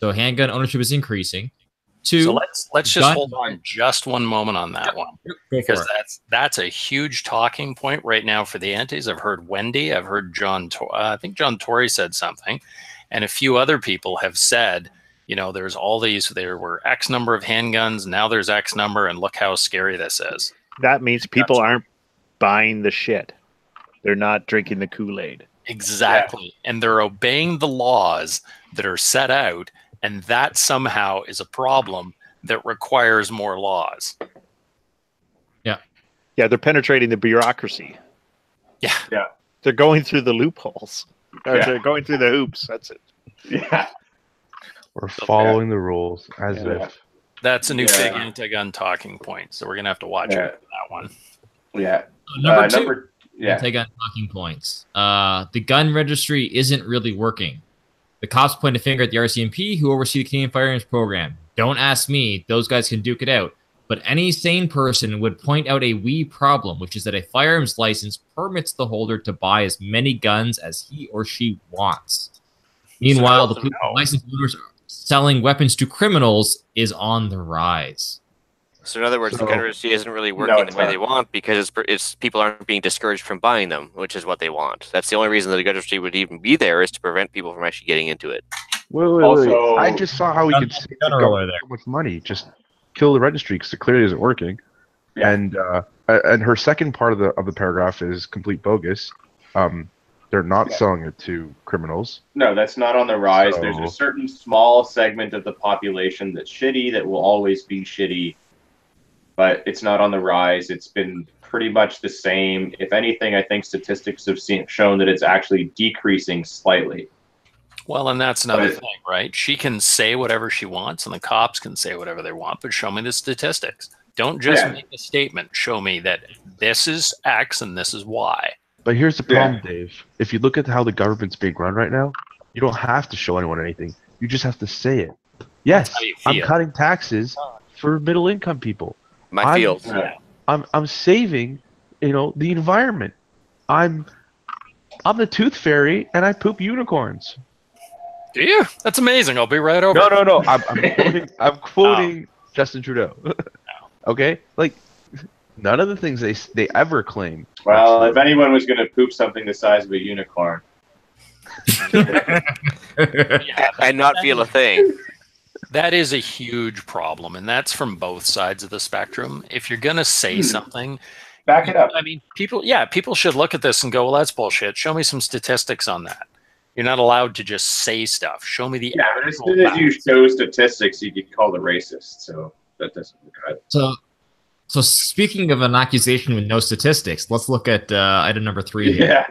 handgun ownership is increasing. 2. So let's just hold on just one moment on that one, because that's a huge talking point right now for the antis. I've heard Wendy, I've heard John. I think John Tory said something, and a few other people have said, there's all these. There were X number of handguns. Now there's X number, and look how scary this is. That means people aren't buying the shit. They're not drinking the Kool-Aid. Exactly, and they're obeying the laws that are set out. And that somehow is a problem that requires more laws. Yeah, they're penetrating the bureaucracy. Yeah. They're going through the loopholes. They're going through the hoops. That's it. Yeah. We're following the rules as if. That's a new big anti-gun talking point. So we're going to have to watch out for that one. Yeah. Number 2. Anti-gun talking points. The gun registry isn't really working. The cops point a finger at the RCMP, who oversee the Canadian Firearms Program. Don't ask me; those guys can duke it out. But any sane person would point out a wee problem, which is that a firearms license permits the holder to buy as many guns as he or she wants. Meanwhile, the licensed owners selling weapons to criminals is on the rise. So in other words, the gun registry isn't really working the way they want because it's people aren't being discouraged from buying them, which is what they want. That's the only reason that the gun registry would even be there, is to prevent people from actually getting into it. Wait. I just saw how we could save so much money. Just kill the registry because it clearly isn't working. Yeah. And her second part of the paragraph is complete bogus. They're not selling it to criminals. No, that's not on the rise. There's a certain small segment of the population that's shitty, that will always be shitty. But it's not on the rise. It's been pretty much the same. If anything, I think statistics have shown that it's actually decreasing slightly. Well, and that's another thing, right? She can say whatever she wants, and the cops can say whatever they want, but show me the statistics. Don't just make a statement. Show me that this is X and this is Y. But here's the problem, Dave. If you look at how the government's being run right now, You don't have to show anyone anything. You just have to say it. Yes, I'm cutting taxes for middle-income people. My field. I'm saving, the environment. I'm the tooth fairy, and I poop unicorns. Do you? That's amazing. I'll be right over. No. I'm quoting Justin Trudeau. Okay, like none of the things they ever claim. Well, if anyone was going to poop something the size of a unicorn, and not feel a thing. That is a huge problem, and that's from both sides of the spectrum. If you're going to say something, back it up. I mean, people should look at this and go, well, that's bullshit. Show me some statistics on that. You're not allowed to just say stuff. Show me the but as soon as you show statistics, you get called a racist. So that doesn't look good. So speaking of an accusation with no statistics, let's look at item number 3 here. Yeah.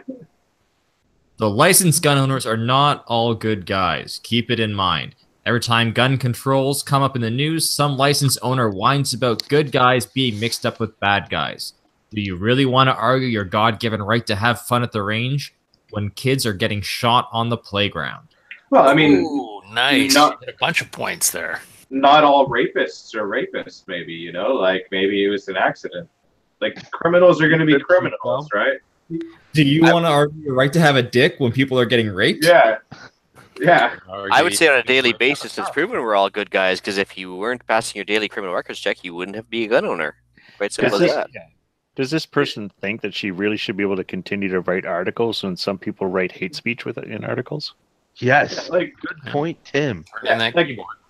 The licensed gun owners are not all good guys. Keep it in mind. Every time gun controls come up in the news, some licensed owner whines about good guys being mixed up with bad guys. Do you really want to argue your God-given right to have fun at the range when kids are getting shot on the playground? Well, I mean, ooh, nice. A bunch of points there. Not all rapists are rapists, maybe, like maybe it was an accident. Like criminals are going to be criminals, right? Do you want to argue your right to have a dick when people are getting raped? Yeah. Yeah. I would say on a daily basis, it's proven we're all good guys, because if you weren't passing your daily criminal records check, you wouldn't have to be a gun owner. Quite simple as that. Does this person think that she really should be able to continue to write articles when some people write hate speech in articles? Yes. Good point, Tim. Yeah,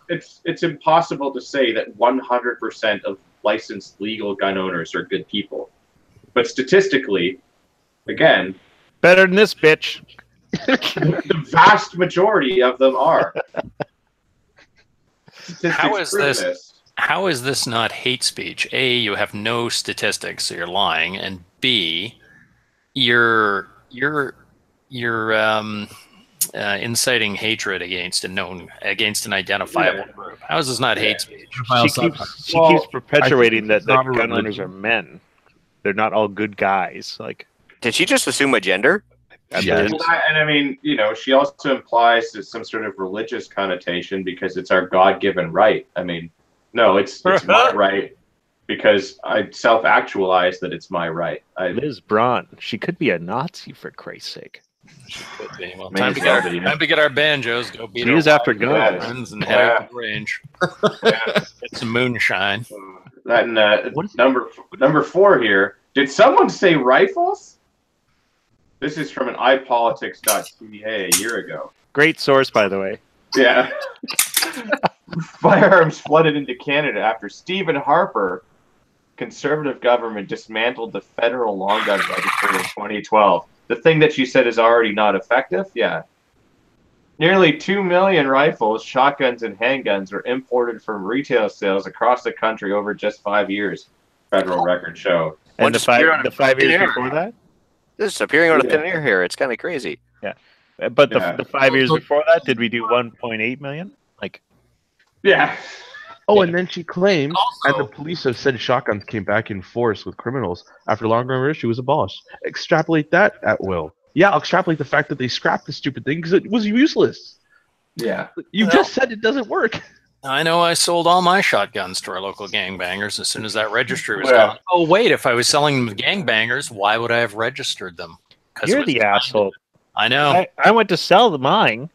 it's impossible to say that 100% of licensed legal gun owners are good people. But statistically, again, better than this bitch. The vast majority of them are. How is this not hate speech? A, you have no statistics, so you're lying, and B, you're inciting hatred against an identifiable group. How is this not hate speech? She keeps perpetuating that gun owners are men. They're not all good guys. Did she just assume a gender? Yeah. And I mean, she also implies some sort of religious connotation because it's our God-given right. I mean, no, it's my right because I self-actualize that it's my right. Liz Braun, she could be a Nazi for Christ's sake. She could be. Well, time to get our banjos. Go beat our after friends and head out to the range. Get some moonshine. And number 4 here. Did someone say rifles? This is from an iPolitics.ca a year ago. Great source, by the way. Yeah. Firearms flooded into Canada after Stephen Harper, Conservative government, dismantled the federal long gun register in 2012. The thing that you said is already not effective? Yeah. Nearly 2 million rifles, shotguns, and handguns were imported from retail sales across the country over just 5 years, federal records show. And the 5 years before that? This is appearing out of thin air here. It's kind of crazy. Yeah. But the 5 years before that, did we do 1.8 million? Yeah. Oh, and then she claimed, and the police have said shotguns came back in force with criminals after long gun registry was abolished. Extrapolate that at will. Yeah, I'll extrapolate the fact that they scrapped the stupid thing because it was useless. Yeah. You just said it doesn't work. I know I sold all my shotguns to our local gangbangers as soon as that registry was gone. Oh, wait, if I was selling them to gangbangers, why would I have registered them? You're the asshole. I know. I went to sell mine,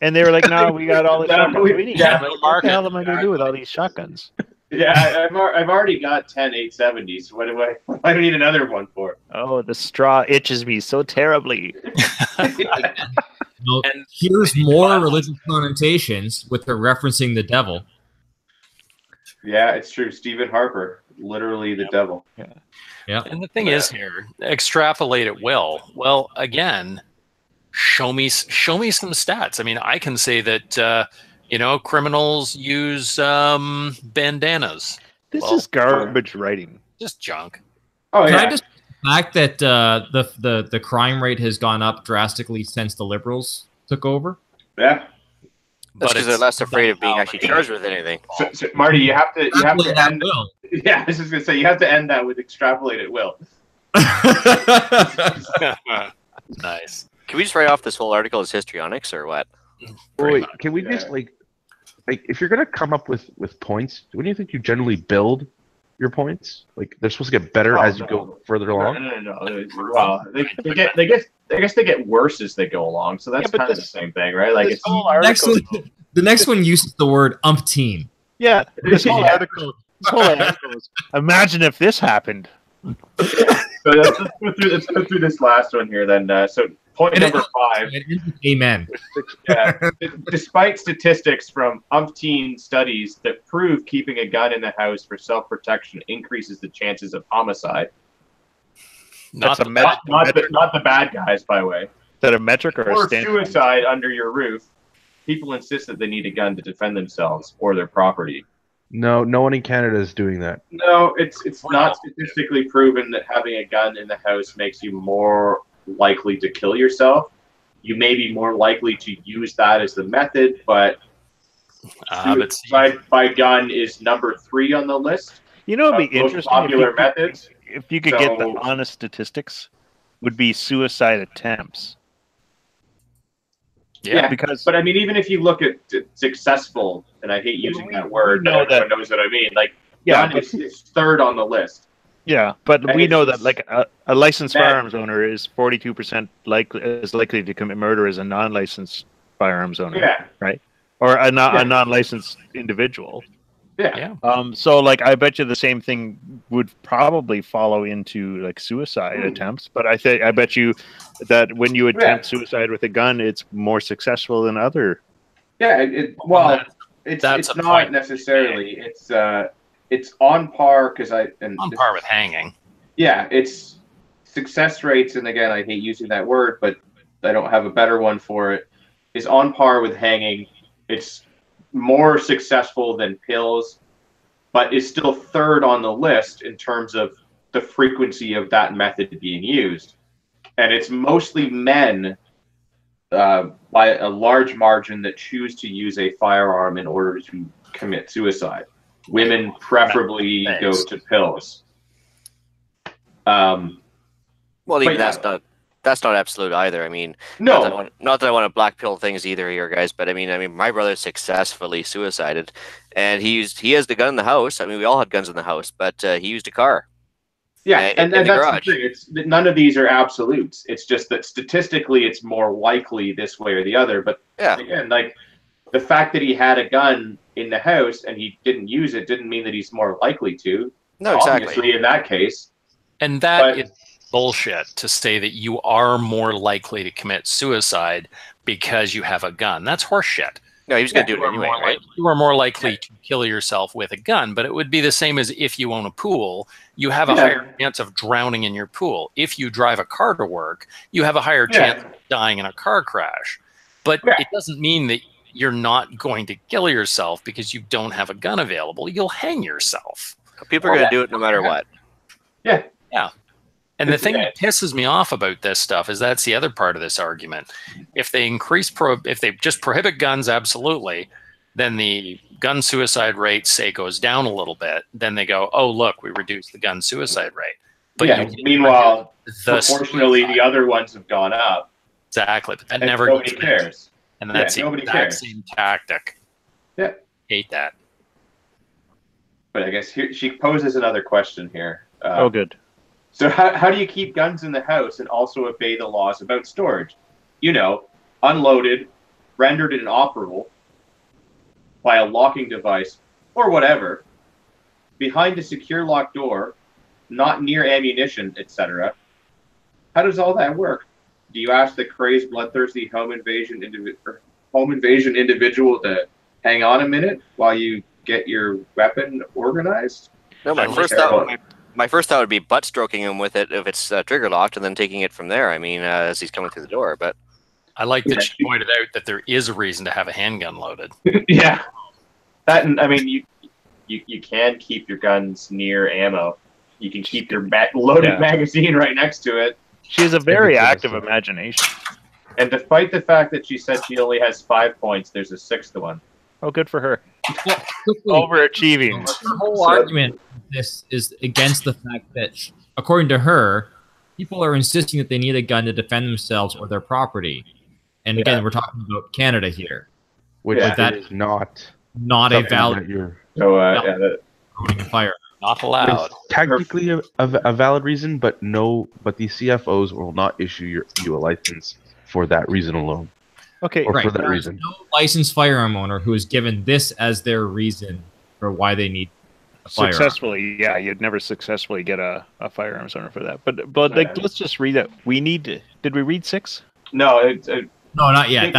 and they were like, no, we got all the shotguns. What the hell am I going to do with all these shotguns? Yeah, I've already got 10 870s. What do I need another one for? Oh, the straw itches me so terribly. And here's more religious connotations with her referencing the devil. Yeah, it's true. Stephen Harper, literally the devil. Yeah. And the thing is here, extrapolate at will. Well, again, show me some stats. I mean, I can say that criminals use bandanas. This is garbage writing. Just junk. Oh, yeah. Can I just the fact that the crime rate has gone up drastically since the Liberals took over? Yeah. That's because they're less afraid of being actually charged with anything. So, Marty, you have to end. Yeah, I was just gonna say you have to end that with extrapolate at will. Nice. Can we just write off this whole article as histrionics or what? Wait, can we just like if you're gonna come up with points, wouldn't you think you generally build your points? Like they're supposed to get better as you go further along. No. Well, I guess they get worse as they go along. So that's kind of the same thing, right? Like the next one uses the word umpteen. Yeah, this whole article. This whole article is, imagine if this happened. So let's go through this last one here then. So point number 5. Amen. Despite statistics from umpteen studies that prove keeping a gun in the house for self-protection increases the chances of homicide. Not the bad guys, by the way. Is that a metric or a standard? Suicide under your roof. People insist that they need a gun to defend themselves or their property. No one in Canada is doing that. No, it's not statistically proven that having a gun in the house makes you more likely to kill yourself. You may be more likely to use that as the method, but suicide by gun is number 3 on the list. You know, it'd be interesting popular methods. If you could get the honest statistics, would be suicide attempts. Yeah, but I mean, even if you look at successful, and I hate using that word, but everyone knows what I mean. Like, gun is 3rd on the list. Yeah, but we know that like a licensed firearms owner is 42% likely to commit murder as a non-licensed firearms owner. Yeah. Right. Or a non-licensed individual. Yeah. So like, I bet you the same thing would probably follow into like suicide attempts. But I bet you that when you attempt suicide with a gun, it's more successful than other. Yeah. It's not necessarily. It's on par on par with hanging. Yeah, it's success rates, and again, I hate using that word, but I don't have a better one for it. Is on par with hanging. It's more successful than pills, but is still 3rd on the list in terms of the frequency of that method being used. And it's mostly men by a large margin that choose to use a firearm in order to commit suicide. Women preferably go to pills. Well, even that's not absolute either. I mean, no, not that I want to black pill things either here, guys. But I mean, my brother successfully suicided, and he has the gun in the house. I mean, we all had guns in the house, but he used a car. Yeah, and that's the thing. None of these are absolutes. It's just that statistically, it's more likely this way or the other. But again, like the fact that he had a gun in the house and he didn't use it didn't mean that he's more likely to. No, exactly. Obviously, in that case. And that is bullshit to say that you are more likely to commit suicide because you have a gun. That's horseshit. No, he was going to do it anyway, right? You are more likely to kill yourself with a gun, but it would be the same as if you own a pool. You have a higher chance of drowning in your pool. If you drive a car to work, you have a higher chance of dying in a car crash. But it doesn't mean that you're not going to kill yourself because you don't have a gun available. You'll hang yourself. People are going to do it no matter what. Yeah. Yeah. And the thing that pisses me off about this stuff is that's the other part of this argument. If they if they just prohibit guns, absolutely, then the gun suicide rate, say, goes down a little bit. Then they go, oh, look, we reduced the gun suicide rate. But meanwhile, proportionally, the other ones have gone up. Exactly. But that never nobody cares. And that's the exact same tactic. Yeah. Hate that. But I guess she poses another question here. Oh, good. So how do you keep guns in the house and also obey the laws about storage? You know, unloaded, rendered inoperable by a locking device or whatever, behind a secure locked door, not near ammunition, etc. How does all that work? Do you ask the crazed, bloodthirsty home invasion individual to hang on a minute while you get your weapon organized? No, my first thought would be butt stroking him with it if it's trigger locked, and then taking it from there. I mean, as he's coming through the door. But I like that she pointed out that there is a reason to have a handgun loaded. Yeah, that I mean, you can keep your guns near ammo. You can keep your loaded magazine right next to it. She has a very active imagination. And despite the fact that she said she only has 5 points, there's a 6th one. Oh, good for her. Overachieving. Her whole argument this is against the fact that, according to her, people are insisting that they need a gun to defend themselves or their property. And again, we're talking about Canada here, which that is not a valid. Owning a firearm. Not allowed. It's technically a valid reason, but the CFOs will not issue you a license for that reason alone. Okay, or for that reason. No licensed firearm owner who is given this as their reason for why they need a firearm. Successfully, yeah, you'd never successfully get a firearms owner for that. But like, let's just read it. We need to. Did we read 6? No, no, not yet.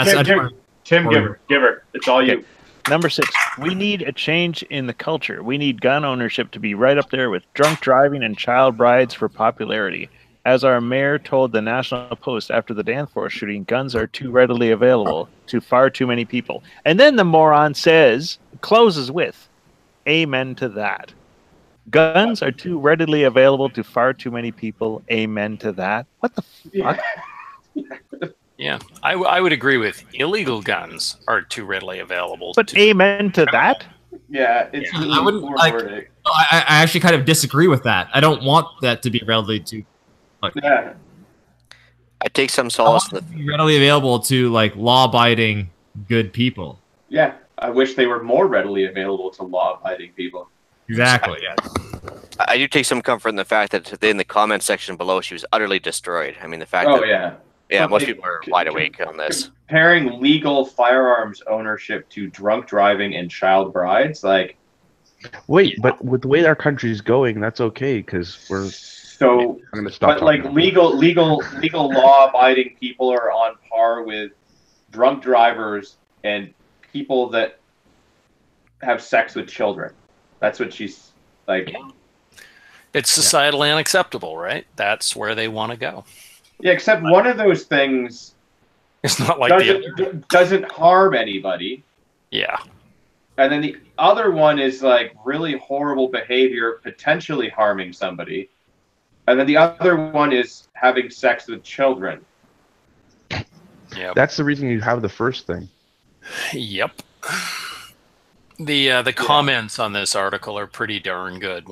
Tim, give her. It's all you. Number 6, we need a change in the culture. We need gun ownership to be right up there with drunk driving and child brides for popularity. As our mayor told the National Post after the Danforth shooting, guns are too readily available to far too many people. And then the moron closes with, amen to that. Guns are too readily available to far too many people. Amen to that. What the fuck? Yeah, I would agree with illegal guns are too readily available. But amen to that? Yeah, it's I wouldn't like. I actually kind of disagree with that. I don't want that to be readily to. Yeah. I take some solace in the readily available to like law-abiding good people. Yeah, I wish they were more readily available to law-abiding people. Exactly. Yeah. I do take some comfort in the fact that in the comment section below, she was utterly destroyed. I mean, the fact that but most people are wide awake on this. Comparing legal firearms ownership to drunk driving and child brides, like. Wait, but with the way our country is going, that's okay because we're. So, but like legal law-abiding people are on par with drunk drivers and people that have sex with children. That's what she's like. It's societally unacceptable, right? That's where they want to go. Yeah, except one of those things it's not like doesn't harm anybody. Yeah. And then the other one is like really horrible behavior, potentially harming somebody. And then the other one is having sex with children. Yeah, that's the reason you have the first thing. Yep. The comments on this article are pretty darn good.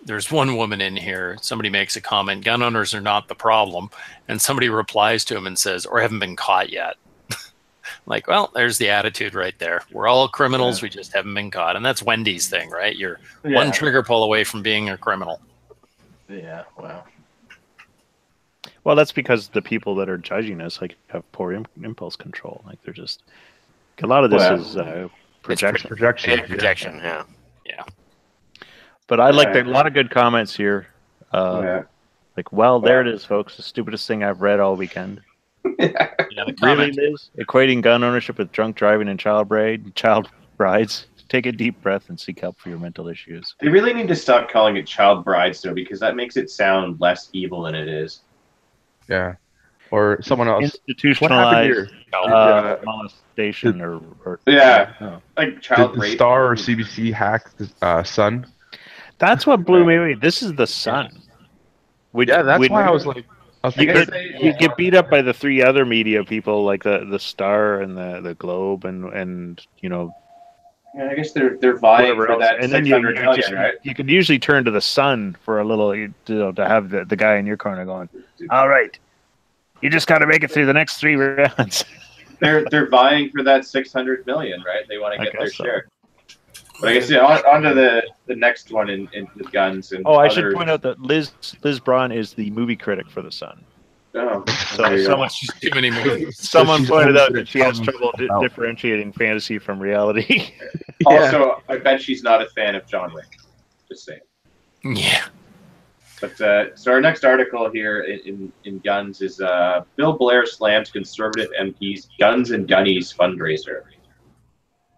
There's one woman in here. Somebody makes a comment: "Gun owners are not the problem," and somebody replies to him and says, "Or haven't been caught yet." Like, well, there's the attitude right there. We're all criminals. We just haven't been caught, and that's Wendy's thing, right? You're one trigger pull away from being a criminal. Yeah, wow. Well, that's because the people that are judging us like have poor impulse control. Like they're just a lot of this is projection. Projection, yeah. But I like a lot of good comments here. Like, there it is, folks. The stupidest thing I've read all weekend. Really, Liz? Equating gun ownership with drunk driving and child brides. Take a deep breath and seek help for your mental issues. They really need to stop calling it child brides, though, because that makes it sound less evil than it is. Yeah. Or someone else. Institutionalized molestation or like child rape. The Star or CBC hack the Sun? That's what blew me away. This is the Sun. That's why I was like... You get beat up by the 3 other media people, like the Star and the Globe and you know... Yeah, I guess they're vying for that. And then you can usually turn to the Sun for a little, to have the guy in your corner going, all right, you just got to make it through the next 3 rounds. They're vying for that 600 million, right? They want to get their share. But I guess on to the next one in the guns and. I should point out that Liz Braun is the movie critic for the Sun. Oh, so too many movies. Someone pointed out that she has trouble differentiating fantasy from reality. Also, I bet she's not a fan of John Wick. Just saying. Yeah. But so our next article here in guns is Bill Blair slams conservative MP's Guns and Gunnies fundraiser.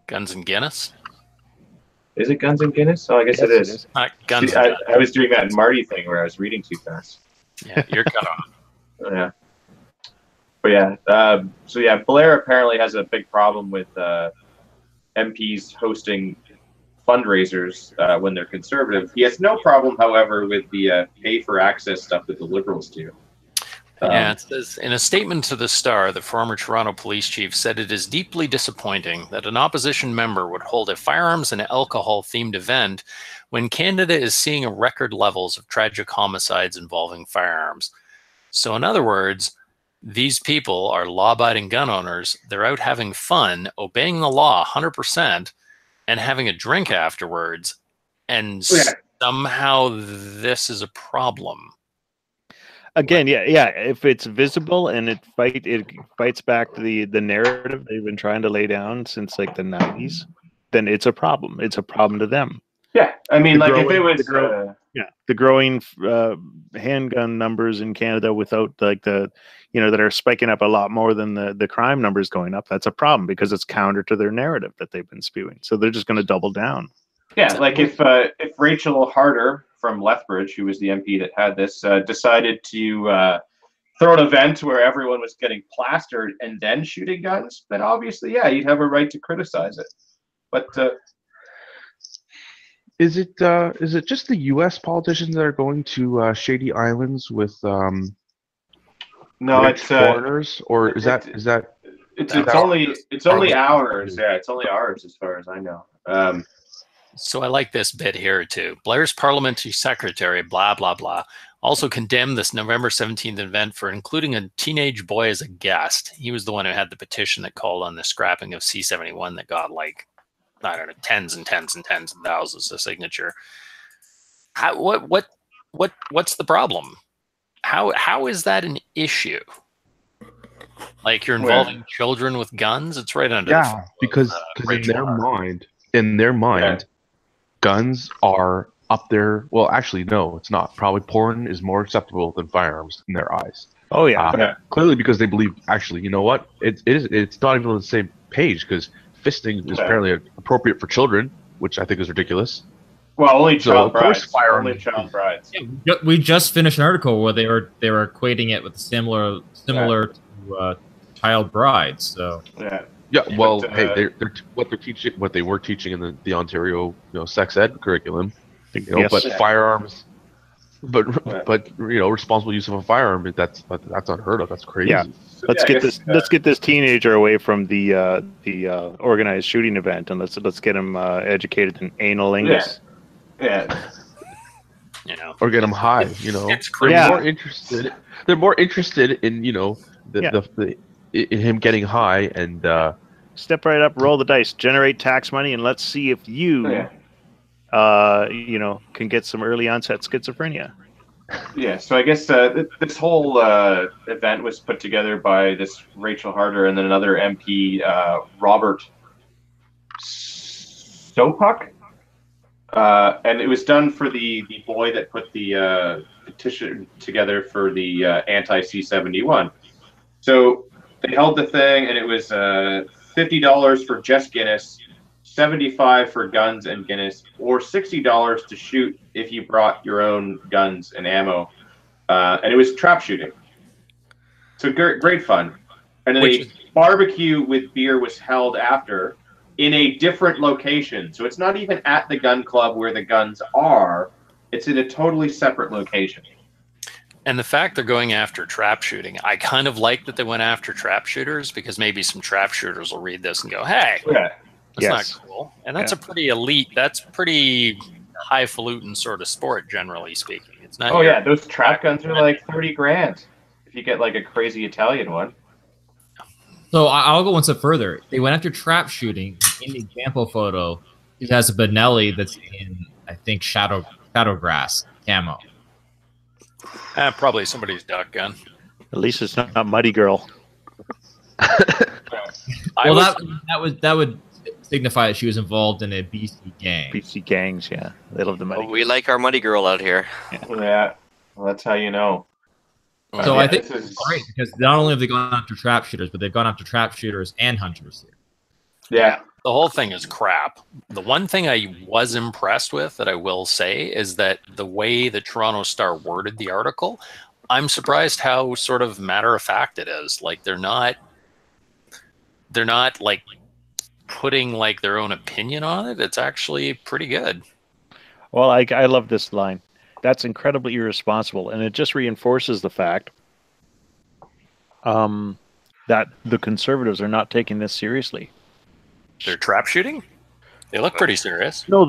Guns and Guinness? Is it Guns and Guinness? Oh, I guess it is. Guns. I was doing that Marty thing where I was reading too fast. Yeah, you're cut off. Yeah. But Blair apparently has a big problem with MPs hosting fundraisers when they're conservative. He has no problem, however, with the pay for access stuff that the Liberals do. It says, in a statement to the Star, the former Toronto police chief said it is deeply disappointing that an opposition member would hold a firearms and alcohol-themed event when Canada is seeing record levels of tragic homicides involving firearms. So in other words, these people are law-abiding gun owners. They're out having fun, obeying the law 100%, and having a drink afterwards. And somehow this is a problem. Again, yeah. If it's visible and it fights back the narrative they've been trying to lay down since like the 90s, then it's a problem. It's a problem to them. Yeah, I mean, The like growing- if it was, the growing handgun numbers in Canada without like the, that are spiking up a lot more than the crime numbers going up. That's a problem because it's counter to their narrative that they've been spewing. So they're just going to double down. Yeah, like if Rachel Harder from Lethbridge, who was the MP that had this, decided to throw an event where everyone was getting plastered and then shooting guns, then obviously, yeah, you'd have a right to criticize it. But is it just the U.S. politicians that are going to Shady Islands with no, rich it's foreigners, or is that it's only ours. Yeah, it's only ours as far as I know. So I like this bit here too. Blair's parliamentary secretary, blah, blah, blah, also condemned this November 17th event for including a teenage boy as a guest. He was the one who had the petition that called on the scrapping of C-71 that got like, I don't know, tens and tens and tens and thousands of signature. What's the problem? How is that an issue? Like you're involving children with guns? It's right under because in their mind, guns are up there. Well, actually, no, it's not. Probably porn is more acceptable than firearms in their eyes. Oh yeah, clearly because they believe. Actually, you know what? It's not even on the same page because fisting is apparently appropriate for children, which I think is ridiculous. Well, only child brides. Only child brides. Yeah, we just finished an article where they were equating it with similar to child brides. So yeah. Well, hey, what they were teaching in the Ontario sex ed curriculum, but firearms, but responsible use of a firearm that's unheard of. That's crazy. Yeah. Let's get this teenager away from the organized shooting event and let's get him educated in analingus. Yeah. Or get them high. It's crazy. They're more interested in in him getting high and step right up, roll the dice, generate tax money, and let's see if you can get some early onset schizophrenia. Yeah, so I guess this whole event was put together by this Rachel Harder and then another MP, Robert Sopuck. And it was done for the boy that put the petition together for the anti-C-71. So they held the thing, and it was $50 for just Guinness, $75 for guns and Guinness, or $60 to shoot if you brought your own guns and ammo. And it was trap shooting. So great fun. And then a barbecue with beer was held after in a different location. So it's not even at the gun club where the guns are. It's in a totally separate location. And the fact they're going after trap shooting, I kind of like that they went after trap shooters because maybe some trap shooters will read this and go, hey, that's not cool. And that's a pretty elite, that's pretty highfalutin sort of sport, generally speaking. It's not. Those trap guns are like 30 grand if you get like a crazy Italian one. So I'll go one step further. They went after trap shooting. In the example photo, it has a Benelli that's in, I think, shadow grass camo. Probably somebody's duck gun. At least it's not Muddy Girl. That would signify that she was involved in a BC gang. BC gangs, yeah. They love the money. We like our muddy girl out here. Yeah. Well, that's how you know. So I think it's great because not only have they gone after trap shooters, but they've gone after trap shooters and hunters here. Yeah. The whole thing is crap. The one thing I was impressed with that I will say is that the way the Toronto Star worded the article, I'm surprised how sort of matter of fact it is. Like they're not like putting like their own opinion on it. It's actually pretty good. Well, I love this line. That's incredibly irresponsible, and it just reinforces the fact that the Conservatives are not taking this seriously. They're trap shooting? They look pretty serious. No,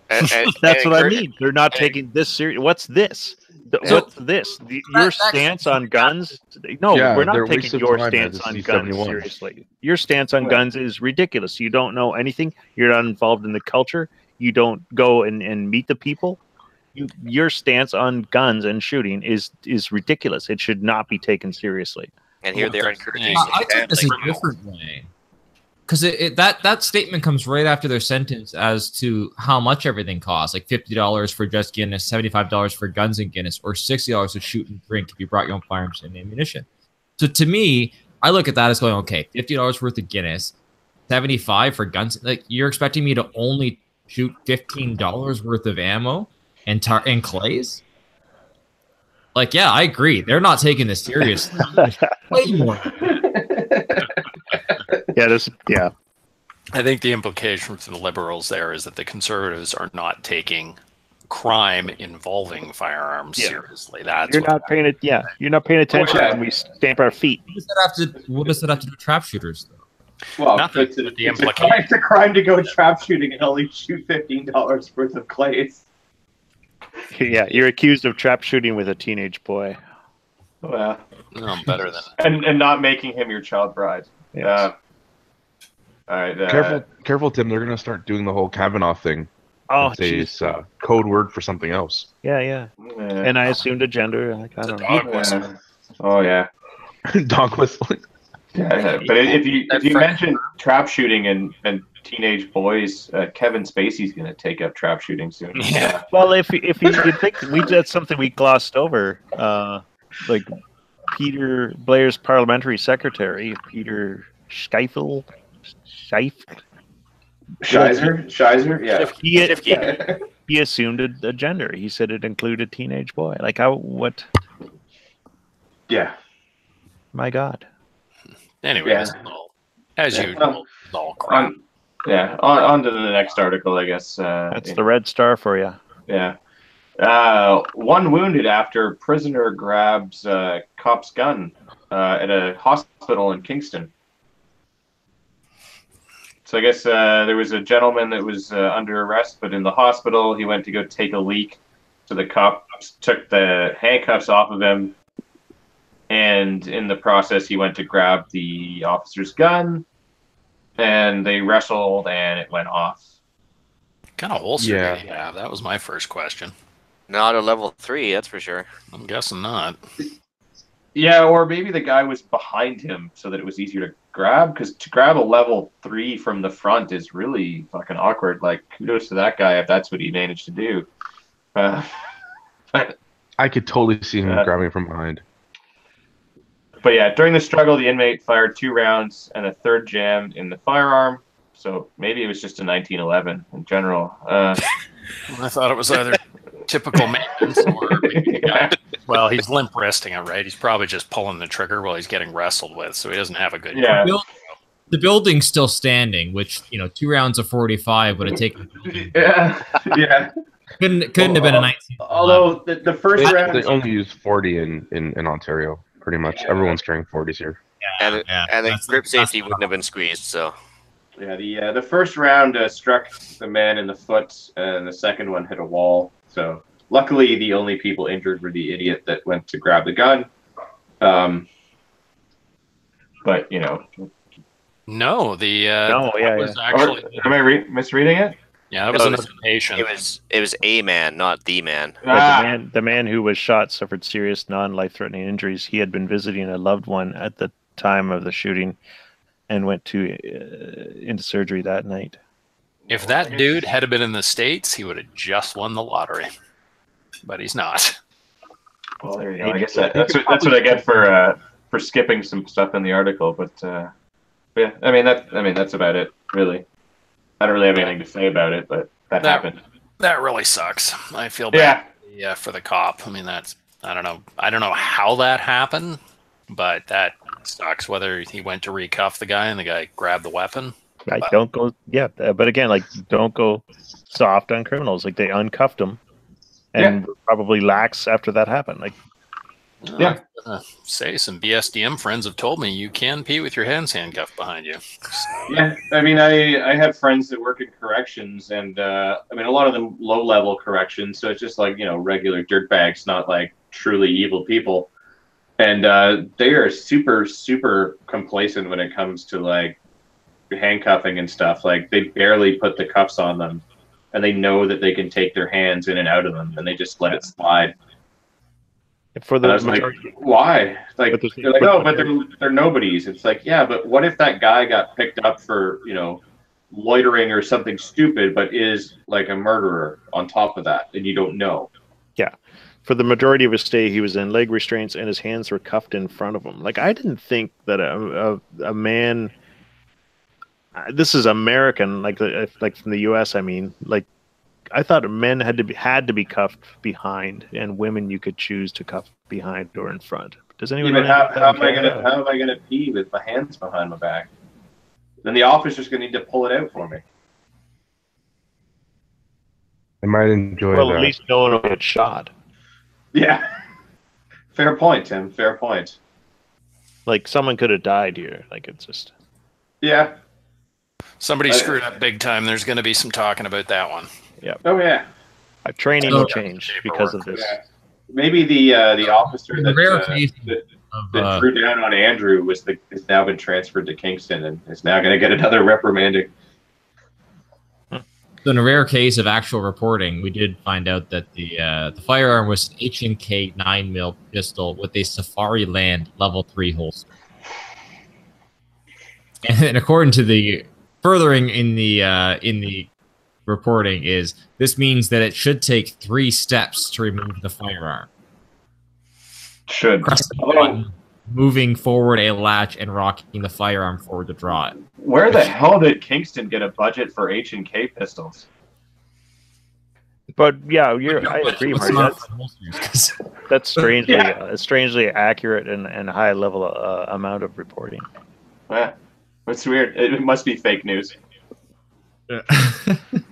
That's what I mean. They're not taking this serious. What's this? What's this? Your stance on guns? No, we're not taking your stance on guns seriously. Your stance on guns is ridiculous. You don't know anything. You're not involved in the culture. You don't go and meet the people. Your stance on guns and shooting is ridiculous. It should not be taken seriously. And here they're encouraging. I took this a different way. Because that statement comes right after their sentence as to how much everything costs, like $50 for just Guinness, $75 for guns and Guinness, or $60 to shoot and drink if you brought your own firearms and ammunition. So to me, I look at that as going, okay, $50 worth of Guinness, $75 for guns. Like, you're expecting me to only shoot $15 worth of ammo and clays? Like, yeah, I agree. They're not taking this seriously. Way more. Yeah. I think the implication from the Liberals there is that the Conservatives are not taking crime involving firearms seriously. That's you're not paying it. Yeah, you're not paying attention when we stamp our feet. What does that have to do with trap shooters, though? Well, nothing. It's a crime to go trap shooting and only shoot $15 worth of clays. Yeah, you're accused of trap shooting with a teenage boy. Well, no, better than and not making him your child bride. Yes. All right. Careful, Tim. They're going to start doing the whole Kavanaugh thing. Oh, it's a code word for something else. Yeah. And I assumed a gender. Like, I don't know. Oh yeah. Dog whistling. Yeah, but if you mention trap shooting and teenage boys, Kevin Spacey's going to take up trap shooting soon. Yeah. Well, if you think that's something we glossed over, like Peter Blair's parliamentary secretary, Peter Scheifer, yeah. He assumed a gender. He said it included teenage boy. Like, what? Yeah. My God. Anyways, as usual, all crap. On to the next article, I guess. That's the red star for you. Yeah. One wounded after prisoner grabs cop's gun at a hospital in Kingston. So I guess there was a gentleman that was under arrest, but in the hospital, he went to go take a leak. So the cops took the handcuffs off of him. And in the process, he went to grab the officer's gun, and they wrestled, and it went off. Kind of holster did he have? That was my first question. Not a level 3, that's for sure. I'm guessing not. Yeah, or maybe the guy was behind him so that it was easier to grab, because to grab a level 3 from the front is really fucking awkward. Like, kudos to that guy if that's what he managed to do. I could totally see him grabbing from behind. But yeah, during the struggle, the inmate fired 2 rounds and a third jammed in the firearm. So maybe it was just a 1911 in general. I thought it was either typical maintenance or well, he's limp wristing it, right? He's probably just pulling the trigger while he's getting wrestled with, so he doesn't have a good. Yeah. The building's still standing, which 2 rounds of 45 would have taken. Yeah. Couldn't have been a 19. Although the first round, they only use 40 in Ontario. Pretty much everyone's carrying 40s here. And the grip safety wouldn't have been squeezed, so. Yeah, the first round struck the man in the foot, and the second one hit a wall. So luckily, the only people injured were the idiot that went to grab the gun. But no, was actually. Am I misreading it? Yeah, it was another patient. It was a man, not the man. The man who was shot suffered serious non-life-threatening injuries. He had been visiting a loved one at the time of the shooting and went into surgery that night. If that dude had been in the States, he would have just won the lottery. But he's not. Well, there you go. I guess that's what I get for skipping some stuff in the article. But yeah, I mean that's about it, really. I don't really have anything to say about it, but that happened. That really sucks. I feel bad for the cop. I mean, I don't know how that happened, but that sucks. Whether he went to recuff the guy and the guy grabbed the weapon. Don't go soft on criminals. Like, they uncuffed him and were probably lax after that happened. Like, Yeah. Say some BSDM friends have told me you can pee with your hands handcuffed behind you. Yeah, I mean, I have friends that work in corrections, and I mean, a lot of them low-level corrections, so it's just like, regular dirtbags, not like truly evil people. And they are super, super complacent when it comes to like handcuffing and stuff. Like they barely put the cuffs on them, and they know that they can take their hands in and out of them, and they just let it slide. For the and I was like, why? Like they're like, oh, but they're nobodies. It's like, yeah, but what if that guy got picked up for loitering or something stupid, but is like a murderer on top of that, and you don't know? Yeah. For the majority of his stay, he was in leg restraints and his hands were cuffed in front of him. Like, I didn't think that a man. This is American, like from the U.S. I mean, like, I thought men had to be cuffed behind, and women you could choose to cuff behind or in front. Does anyone? Yeah, how am I gonna pee with my hands behind my back? Then the officer's gonna need to pull it out for me. I might enjoy that. Well, at least no one will get shot. Yeah. Fair point, Tim. Fair point. Like, someone could have died here. Like, it's just. Yeah. Somebody screwed up big time. There's going to be some talking about that one. Yeah. Oh yeah. Training will change because of this. Yeah. Maybe the officer that drew down on Andrew has now been transferred to Kingston and is now going to get another reprimanding. So in a rare case of actual reporting, we did find out that the firearm was an H&K 9mm pistol with a Safari Land Level 3 holster. And according to the furthering in the reporting is this means that it should take 3 steps to remove the firearm. Should. Moving forward a latch and rocking the firearm forward to draw it. Where the hell did Kingston get a budget for H&K pistols? But yeah, I agree, Marty. That's strangely accurate and high level amount of reporting. Yeah, that's weird. It must be fake news.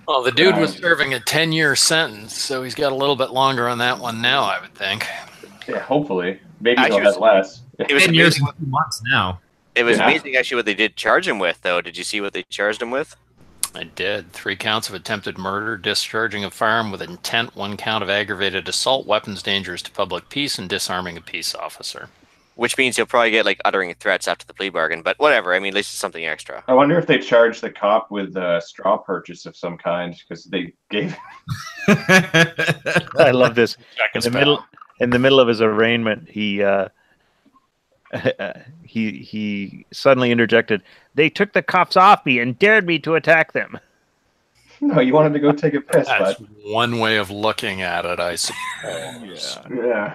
Well, the dude was serving a 10-year sentence, so he's got a little bit longer on that one now, I would think. Yeah, hopefully. Maybe he'll have less. It was 10 years and 2 months now. It was amazing, actually, what they did charge him with, though. Did you see what they charged him with? I did. 3 counts of attempted murder, discharging a firearm with intent, 1 count of aggravated assault, weapons dangerous to public peace, and disarming a peace officer. Which means he'll probably get, like, uttering threats after the plea bargain. But whatever. I mean, at least it's something extra. I wonder if they charged the cop with a straw purchase of some kind, because they gave... I love this. In the middle of his arraignment, he suddenly interjected, "They took the cuffs off me and dared me to attack them." No, you wanted to go take a piss. That's one way of looking at it, I suppose. Yeah.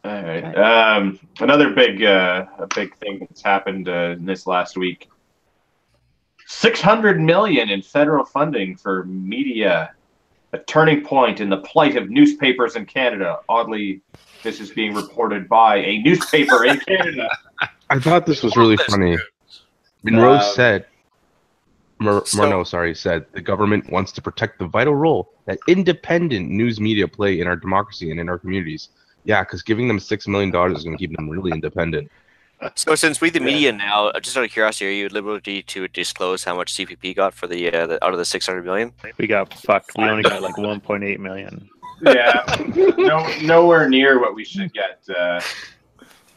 All right. Another big thing that's happened in this last week. $600 million in federal funding for media. A turning point in the plight of newspapers in Canada. Oddly, this is being reported by a newspaper in Canada. I thought this was really funny. Monroe said, said the government wants to protect the vital role that independent news media play in our democracy and in our communities. Yeah, because giving them $6 million is going to keep them really independent. So since we the media now, just out of curiosity, are you at liberty to disclose how much CPP got for the out of the $600 million? We got fucked. We only got like 1.8 million. Yeah, nowhere near what we should get.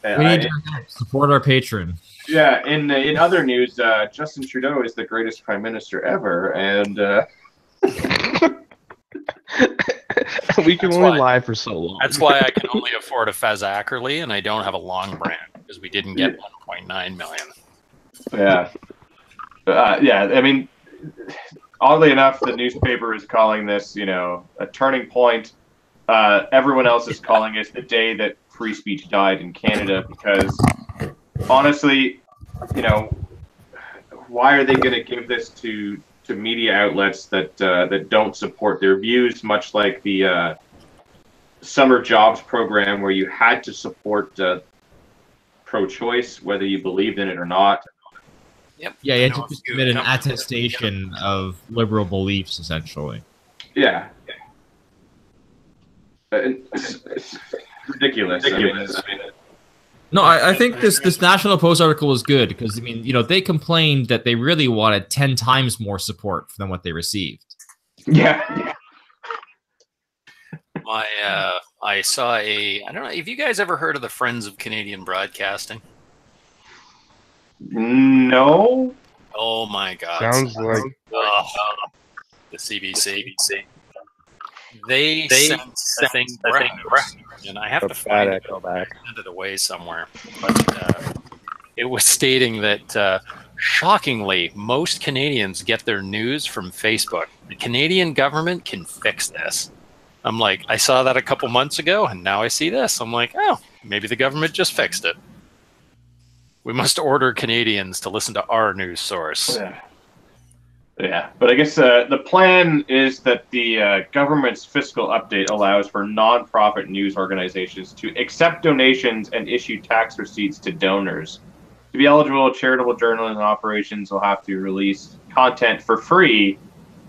We need to support our patron. Yeah, in other news, Justin Trudeau is the greatest prime minister ever, and we can only lie for so long. That's why I can only afford a Fez Ackerley, and I don't have a long brand because we didn't get 1.9 million. Yeah, I mean, oddly enough, the newspaper is calling this, a turning point. Everyone else is calling it the day that free speech died in Canada because, honestly, why are they going to give this to media outlets that don't support their views? Much like the summer jobs program, where you had to support pro-choice, whether you believed in it or not. Yep. Yeah, you have to submit an attestation of liberal beliefs, essentially. Yeah. ridiculous. No, I think this National Post article was good because, I mean, you know, they complained that they really wanted 10 times more support than what they received. Yeah. I saw I don't know, have you guys ever heard of the Friends of Canadian Broadcasting? No. Oh my God. Sounds like the CBC. They sent a thing back, and I have to find it. Send it away somewhere. But it was stating that shockingly, most Canadians get their news from Facebook. The Canadian government can fix this. I'm like, I saw that a couple months ago, and now I see this. I'm like, oh, maybe the government just fixed it. We must order Canadians to listen to our news source. Yeah, but I guess the plan is that the government's fiscal update allows for non-profit news organizations to accept donations and issue tax receipts to donors. To be eligible, charitable journalism operations will have to release content for free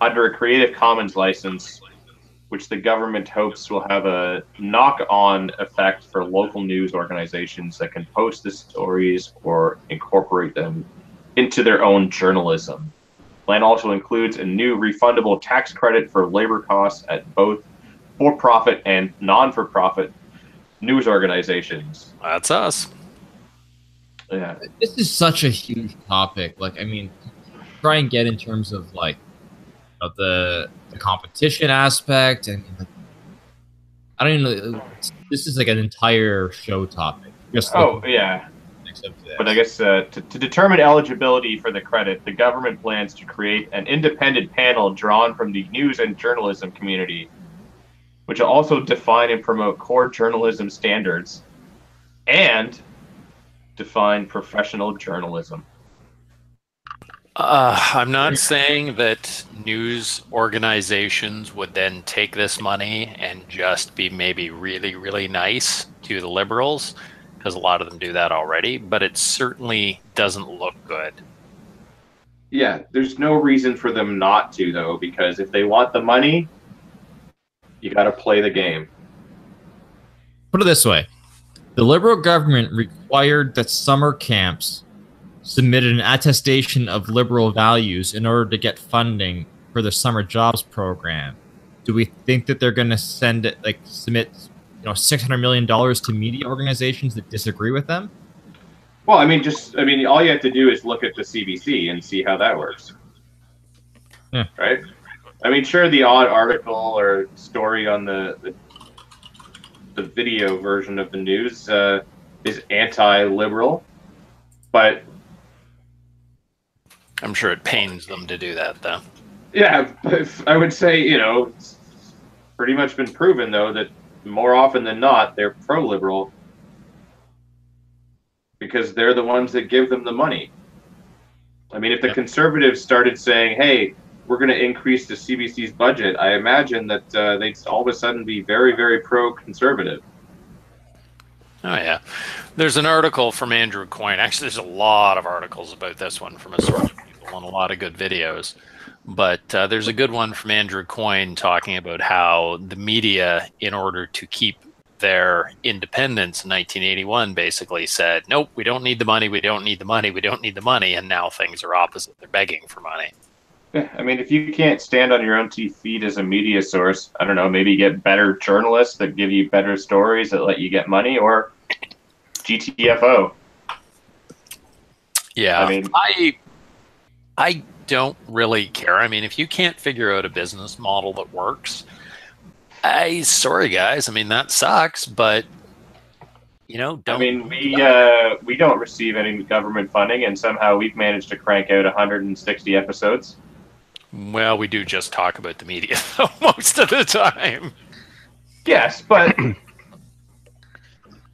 under a Creative Commons license, which the government hopes will have a knock-on effect for local news organizations that can post the stories or incorporate them into their own journalism. The plan also includes a new refundable tax credit for labor costs at both for-profit and non-for-profit news organizations. That's us. Yeah. This is such a huge topic. Like, I mean, try and get in terms of like the competition aspect, and like, I don't even know. This is like an entire show topic. Just yeah. But I guess to determine eligibility for the credit, the government plans to create an independent panel drawn from the news and journalism community, which will also define and promote core journalism standards and define professional journalism. I'm not saying that news organizations would then take this money and just be maybe really, really nice to the Liberals, because a lot of them do that already, but it certainly doesn't look good. Yeah, there's no reason for them not to, though, because if they want the money, you got to play the game. Put it this way. The Liberal government required that summer camps submitted an attestation of Liberal values in order to get funding for the summer jobs program. Do we think that they're going to submit $600 million to media organizations that disagree with them? Well, I mean, all you have to do is look at the CBC and see how that works. Yeah. Right? I mean, sure, the odd article or story on the video version of the news is anti-liberal, but I'm sure it pains them to do that, though. Yeah, I would say, it's pretty much been proven, though, that more often than not, they're pro-liberal because they're the ones that give them the money. I mean, if the conservatives started saying, hey, we're going to increase the CBC's budget, I imagine that they'd all of a sudden be very, very pro-conservative. Oh, yeah. There's an article from Andrew Coyne. Actually, there's a lot of articles about this one from a source of people and a lot of good videos. But there's a good one from Andrew Coyne talking about how the media, in order to keep their independence in 1981, basically said, nope, we don't need the money, we don't need the money, we don't need the money. And now things are opposite. They're begging for money. Yeah, I mean, if you can't stand on your own 2 feet as a media source, I don't know, maybe get better journalists that give you better stories that let you get money, or GTFO. Yeah, I mean, I don't really care. I mean, if you can't figure out a business model that works, sorry guys, I mean, that sucks, but don't. I mean, we don't receive any government funding, and somehow we've managed to crank out 160 episodes. Well, we do just talk about the media most of the time. Yes, but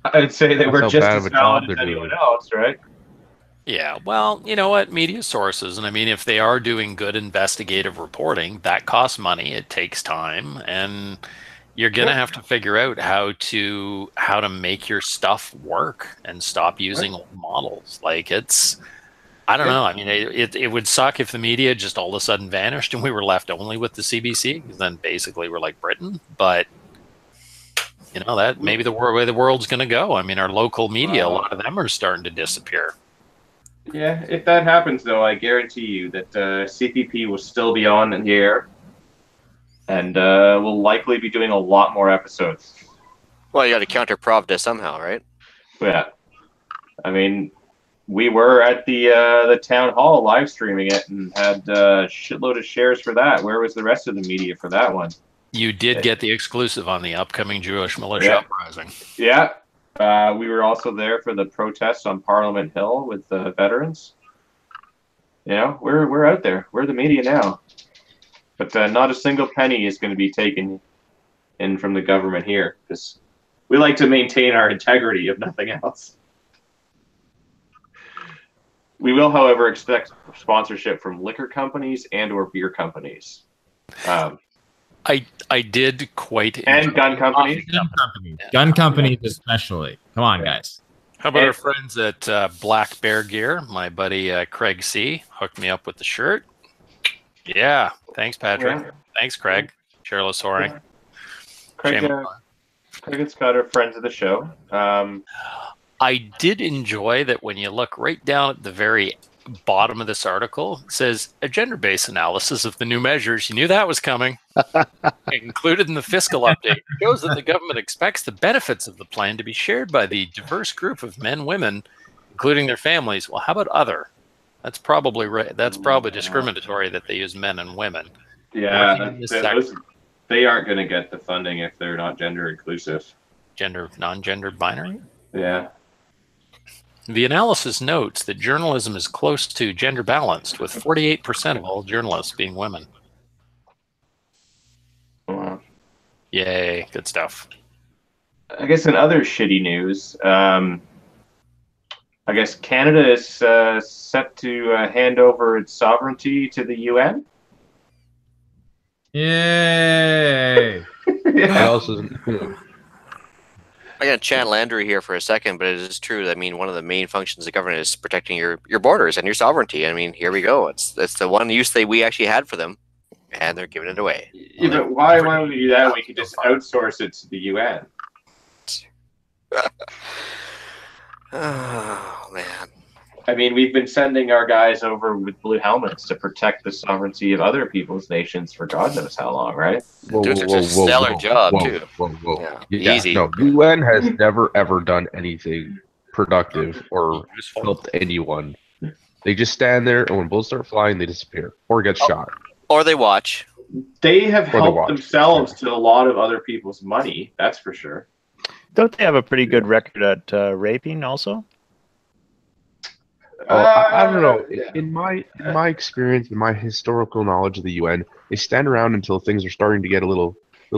I'd say they were just as valid as anyone else, right? Yeah, well, you know what? Media sources, and I mean, if they are doing good investigative reporting, that costs money, it takes time, and you're going to have to figure out how to make your stuff work and stop using old models. Like, I don't know. I mean, it would suck if the media just all of a sudden vanished and we were left only with the CBC, because then basically we're like Britain, but You know, that maybe the way the world's going to go. I mean, our local media, a lot of them are starting to disappear. Yeah, if that happens, though, I guarantee you that CPP will still be on in the air, and we'll likely be doing a lot more episodes. Well, you got to counter Pravda somehow, right? Yeah. I mean, we were at the town hall live streaming it and had a shitload of shares for that. Where was the rest of the media for that one? You did get the exclusive on the upcoming Jewish militia uprising. Yeah. We were also there for the protests on Parliament Hill with the veterans. You know, we're out there. We're the media now. But not a single penny is going to be taken in from the government here, because we like to maintain our integrity, if nothing else. We will, however, expect sponsorship from liquor companies and/or beer companies. I did quite and gun companies. Gun companies especially. Come on, guys. How about our friends at Black Bear Gear? My buddy Craig C. hooked me up with the shirt. Yeah. Thanks, Patrick. Yeah. Thanks, Craig. Chairless Soaring. Craig and Scott are friends of the show. I did enjoy that when you look right down at the very bottom of this article, it says a gender-based analysis of the new measures. You knew that was coming. Included in the fiscal update shows that the government expects the benefits of the plan to be shared by the diverse group of men, women, including their families. Well, how about other? That's probably right. That's probably discriminatory that they use men and women. Yeah, they aren't going to get the funding if they're not gender inclusive. Non-gendered binary? Yeah. The analysis notes that journalism is close to gender balanced, with 48% of all journalists being women. Wow. Yay, good stuff. I guess in other shitty news, I guess Canada is set to hand over its sovereignty to the UN. Yay! What else is I got to chant Landry here for a second, but it is true. I mean, one of the main functions of government is protecting your borders and your sovereignty. I mean, here we go. It's the one use that we actually had for them, and they're giving it away. Yeah, but why would we do that? We could just outsource it to the UN. Oh man. I mean, we've been sending our guys over with blue helmets to protect the sovereignty of other people's nations for God knows how long, right? Doing such a stellar job, too. Yeah, easy. No, the UN has never, ever done anything productive or helped anyone. They just stand there, and when bullets start flying, they disappear or get shot. Or they watch. They have helped themselves to a lot of other people's money, that's for sure. Don't they have a pretty good record at raping also? I don't know. In my experience, in my historical knowledge of the UN, they stand around until things are starting to get a little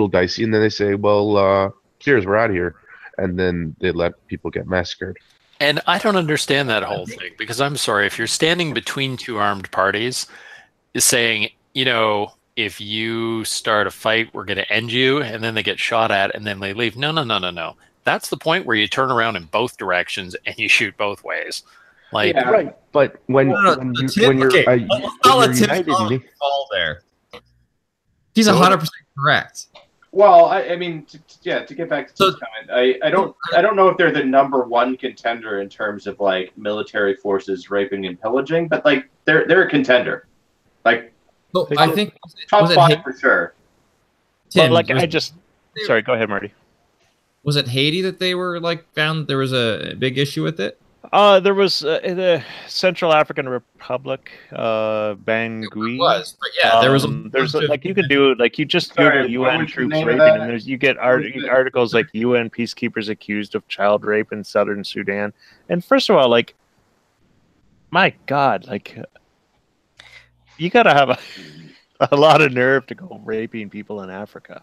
dicey, and then they say, "Well, cheers, we're out of here," and then they let people get massacred. And I don't understand that whole thing, because I'm sorry, if you're standing between two armed parties, is saying, you know, if you start a fight, we're going to end you, and then they get shot at, and then they leave. No. That's the point where you turn around in both directions and you shoot both ways. Like, yeah, right, but when you're united, fall there. He's 100% correct. Well, I mean, to get back to Tim's comment, I don't know if they're the number one contender in terms of like military forces raping and pillaging, but like they're a contender. Like, so I think top five for sure. Tim, well, sorry, go ahead, Marty. Was it Haiti that they were like found there was a big issue with it? There was the Central African Republic, Bangui. It was, but yeah, there was. There's like you could do like you just Google UN troops raping, and you get articles like UN peacekeepers accused of child rape in southern Sudan. And first of all, like, my God, like, you gotta have a lot of nerve to go raping people in Africa.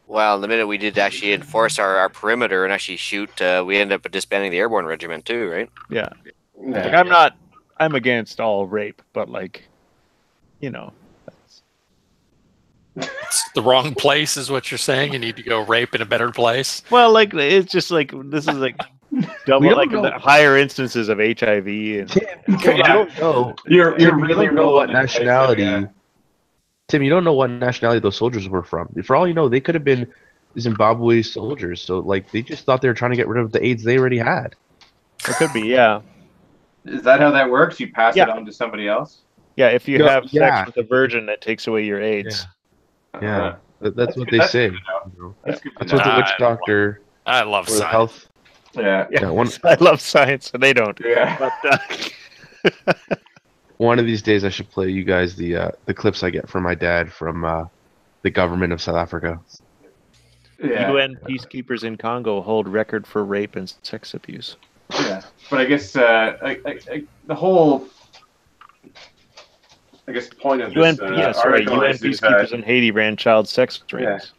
Well, the minute we did actually enforce our perimeter and actually shoot, we ended up disbanding the airborne regiment too, right? Yeah. Like, I'm against all rape, but like, you know. It's the wrong place is what you're saying? You need to go rape in a better place? Well, like, it's just like, this is like double, like the higher instances of HIV. And Tim, you don't know. You really don't know what nationality. Tim, you don't know what nationality those soldiers were from. For all you know, they could have been Zimbabwe soldiers. So like they just thought they were trying to get rid of the AIDS they already had. It could be, yeah. Is that how that works? You pass it on to somebody else? Yeah, if you have sex with a virgin, that takes away your AIDS. Yeah, that's what they say. That's what the witch doctor. I love science. Health. Yeah. I love science, and they don't. Yeah. But, one of these days, I should play you guys the clips I get from my dad from the government of South Africa. Yeah. UN peacekeepers in Congo hold record for rape and sex abuse. Yeah, but I guess the whole, point of this article UN peacekeepers in Haiti ran child sex rings.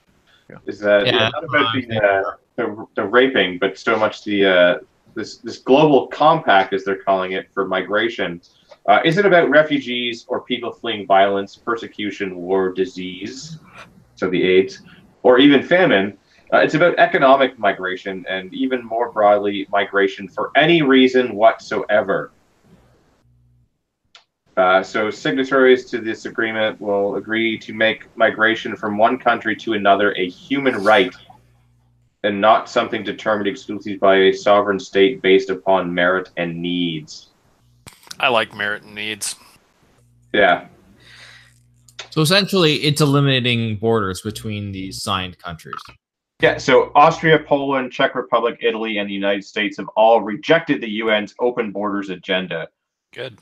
Is that not about the raping, but so much the this global compact, as they're calling it, for migration. Is it about refugees or people fleeing violence, persecution, war, disease, so the AIDS, or even famine? It's about economic migration and even more broadly, migration for any reason whatsoever. So signatories to this agreement will agree to make migration from one country to another a human right and not something determined exclusively by a sovereign state based upon merit and needs. I like merit and needs. Yeah. So essentially, it's eliminating borders between these signed countries. Yeah, so Austria, Poland, Czech Republic, Italy, and the United States have all rejected the UN's open borders agenda. Good.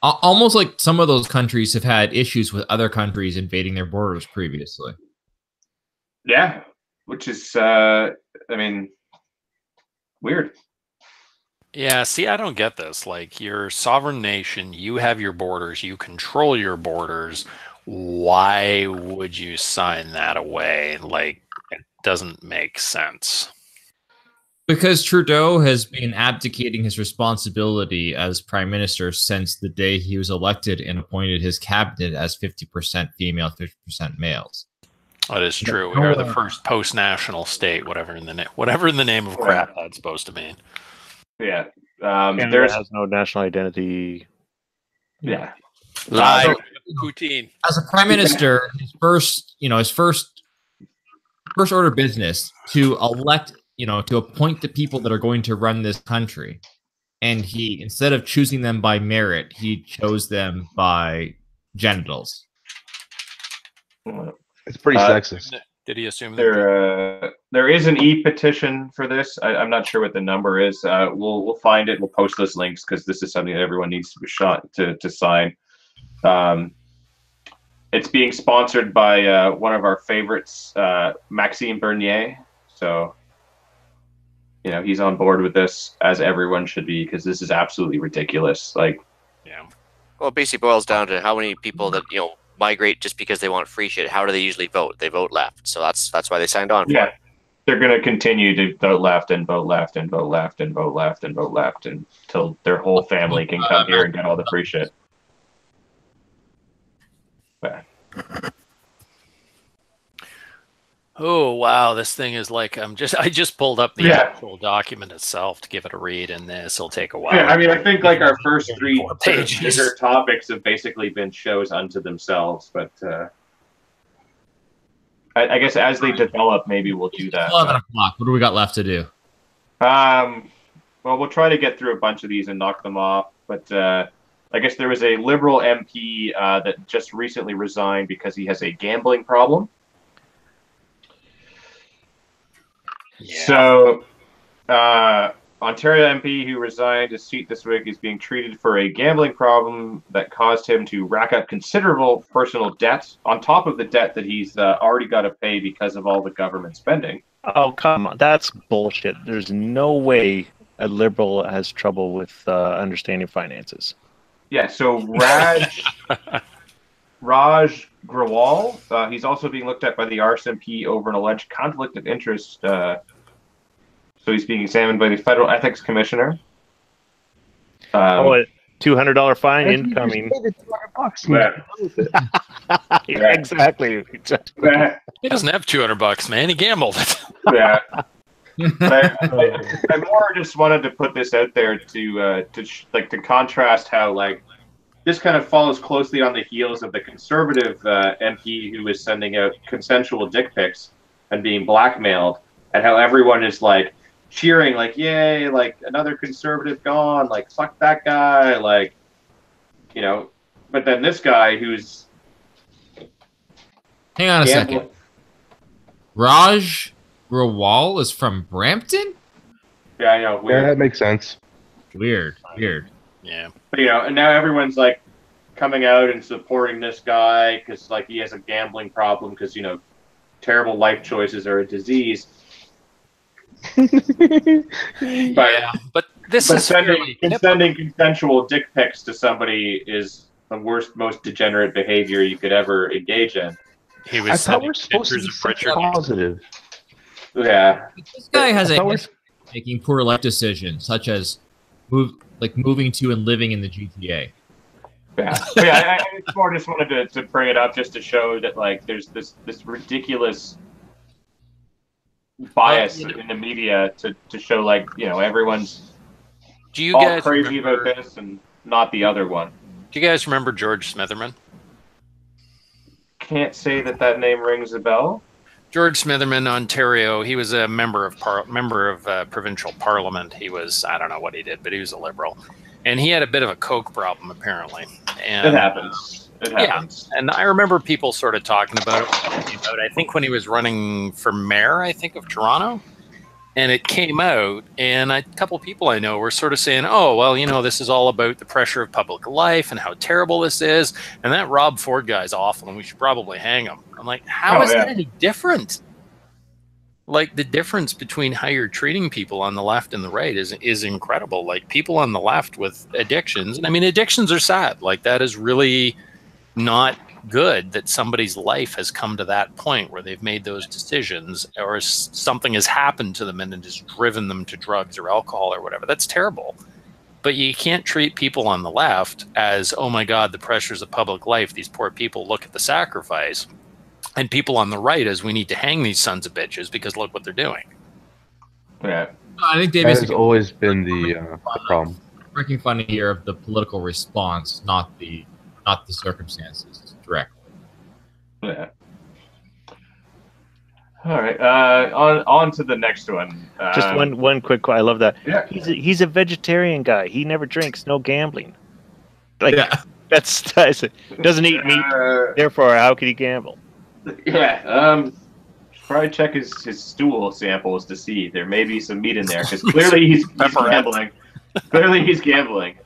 Almost like some of those countries have had issues with other countries invading their borders previously. Yeah, which is, weird. Yeah, see, I don't get this. Like, you're a sovereign nation, you have your borders, you control your borders. Why would you sign that away? Like, it doesn't make sense. Because Trudeau has been abdicating his responsibility as prime minister since the day he was elected and appointed his cabinet as 50% female, 50% males. That is true. We are the first post-national state, whatever in the name of crap that's supposed to mean. Yeah. Canada has no national identity. Yeah. Lie. Poutine. As a prime minister, his first order of business to elect, to appoint the people that are going to run this country. And he, instead of choosing them by merit, he chose them by genitals. It's pretty sexist. Did he assume that there is an e-petition for this? I'm not sure what the number is. We'll find it. We'll post those links because this is something that everyone needs to be to sign. It's being sponsored by one of our favorites, Maxime Bernier. So, he's on board with this, as everyone should be, because this is absolutely ridiculous. Like, yeah. Well, it basically boils down to how many people that migrate just because they want free shit. How do they usually vote? They vote left. So that's why they signed on for it. They're going to continue to vote left and vote left and vote left and vote left and vote left until their whole family can come here and get all the free shit. But. Oh wow, this thing is like I just pulled up the actual document itself to give it a read, and this will take a while. Yeah, I think like our first 3 bigger topics have basically been shows unto themselves, but I guess as they develop, maybe we'll do that. 11 o'clock. What do we got left to do? Well, we'll try to get through a bunch of these and knock them off, but I guess there was a Liberal MP that just recently resigned because he has a gambling problem. Yeah. So, Ontario MP who resigned his seat this week is being treated for a gambling problem that caused him to rack up considerable personal debt on top of the debt that he's already got to pay because of all the government spending. Oh, come on. That's bullshit. There's no way a Liberal has trouble with understanding finances. Yeah, so Raj Grewal, he's also being looked at by the RSMP over an alleged conflict of interest. So he's being examined by the Federal Ethics Commissioner. A $200 fine incoming. Yeah, exactly. He doesn't have $200, man. He gambled it. Yeah. I more just wanted to put this out there to contrast how this kind of follows closely on the heels of the Conservative MP who was sending out consensual dick pics and being blackmailed, and how everyone is like cheering, like, yay, like another conservative gone, like fuck that guy, like, you know. But then this guy who's hang on a second. Raj Rawal is from Brampton? Yeah, I know. Weird. Yeah, that makes sense. Weird. Yeah. But, you know, and now everyone's like coming out and supporting this guy because like he has a gambling problem because, you know, terrible life choices are a disease. But this is sending consensual dick pics to somebody is the worst, most degenerate behavior you could ever engage in. He was I thought we're supposed to be positive. Yeah. This guy has a history of making poor life decisions, such as moving to and living in the GTA. Yeah, but yeah. I more just wanted to bring it up just to show that like there's this ridiculous bias in the media to show like, you know, everyone's all crazy about this and not the other one. Do you guys remember George Smitherman? Can't say that name rings a bell. George Smitherman, Ontario. He was a member of provincial parliament. He was, I don't know what he did, but he was a liberal, and he had a bit of a coke problem apparently. And, it happens. Yeah, and I remember people sort of talking about it. I think when he was running for mayor, I think of Toronto, and it came out, and a couple people I know were sort of saying, "Oh, well, you know, this is all about the pressure of public life and how terrible this is, and that Rob Ford guy's awful, and we should probably hang him." I'm like, how is that any different? Like, the difference between how you're treating people on the left and the right is incredible. Like, people on the left with addictions, and I mean, addictions are sad. Like, that is really not good that somebody's life has come to that point where they've made those decisions, or something has happened to them and it has driven them to drugs or alcohol or whatever. That's terrible. But you can't treat people on the left as, oh my God, the pressures of public life, these poor people, look at the sacrifice. And people on the right as, we need to hang these sons of bitches because look what they're doing. Yeah. I think that has always been the problem. Making fun here of the political response, not the circumstances directly. Yeah. All right. On to the next one. Just one quick. I love that. Yeah. He's a vegetarian guy. He never drinks. No gambling. Like, that's doesn't eat meat. Therefore, how could he gamble? Yeah. Probably check his stool samples to see there may be some meat in there because clearly he's gambling. Clearly he's gambling.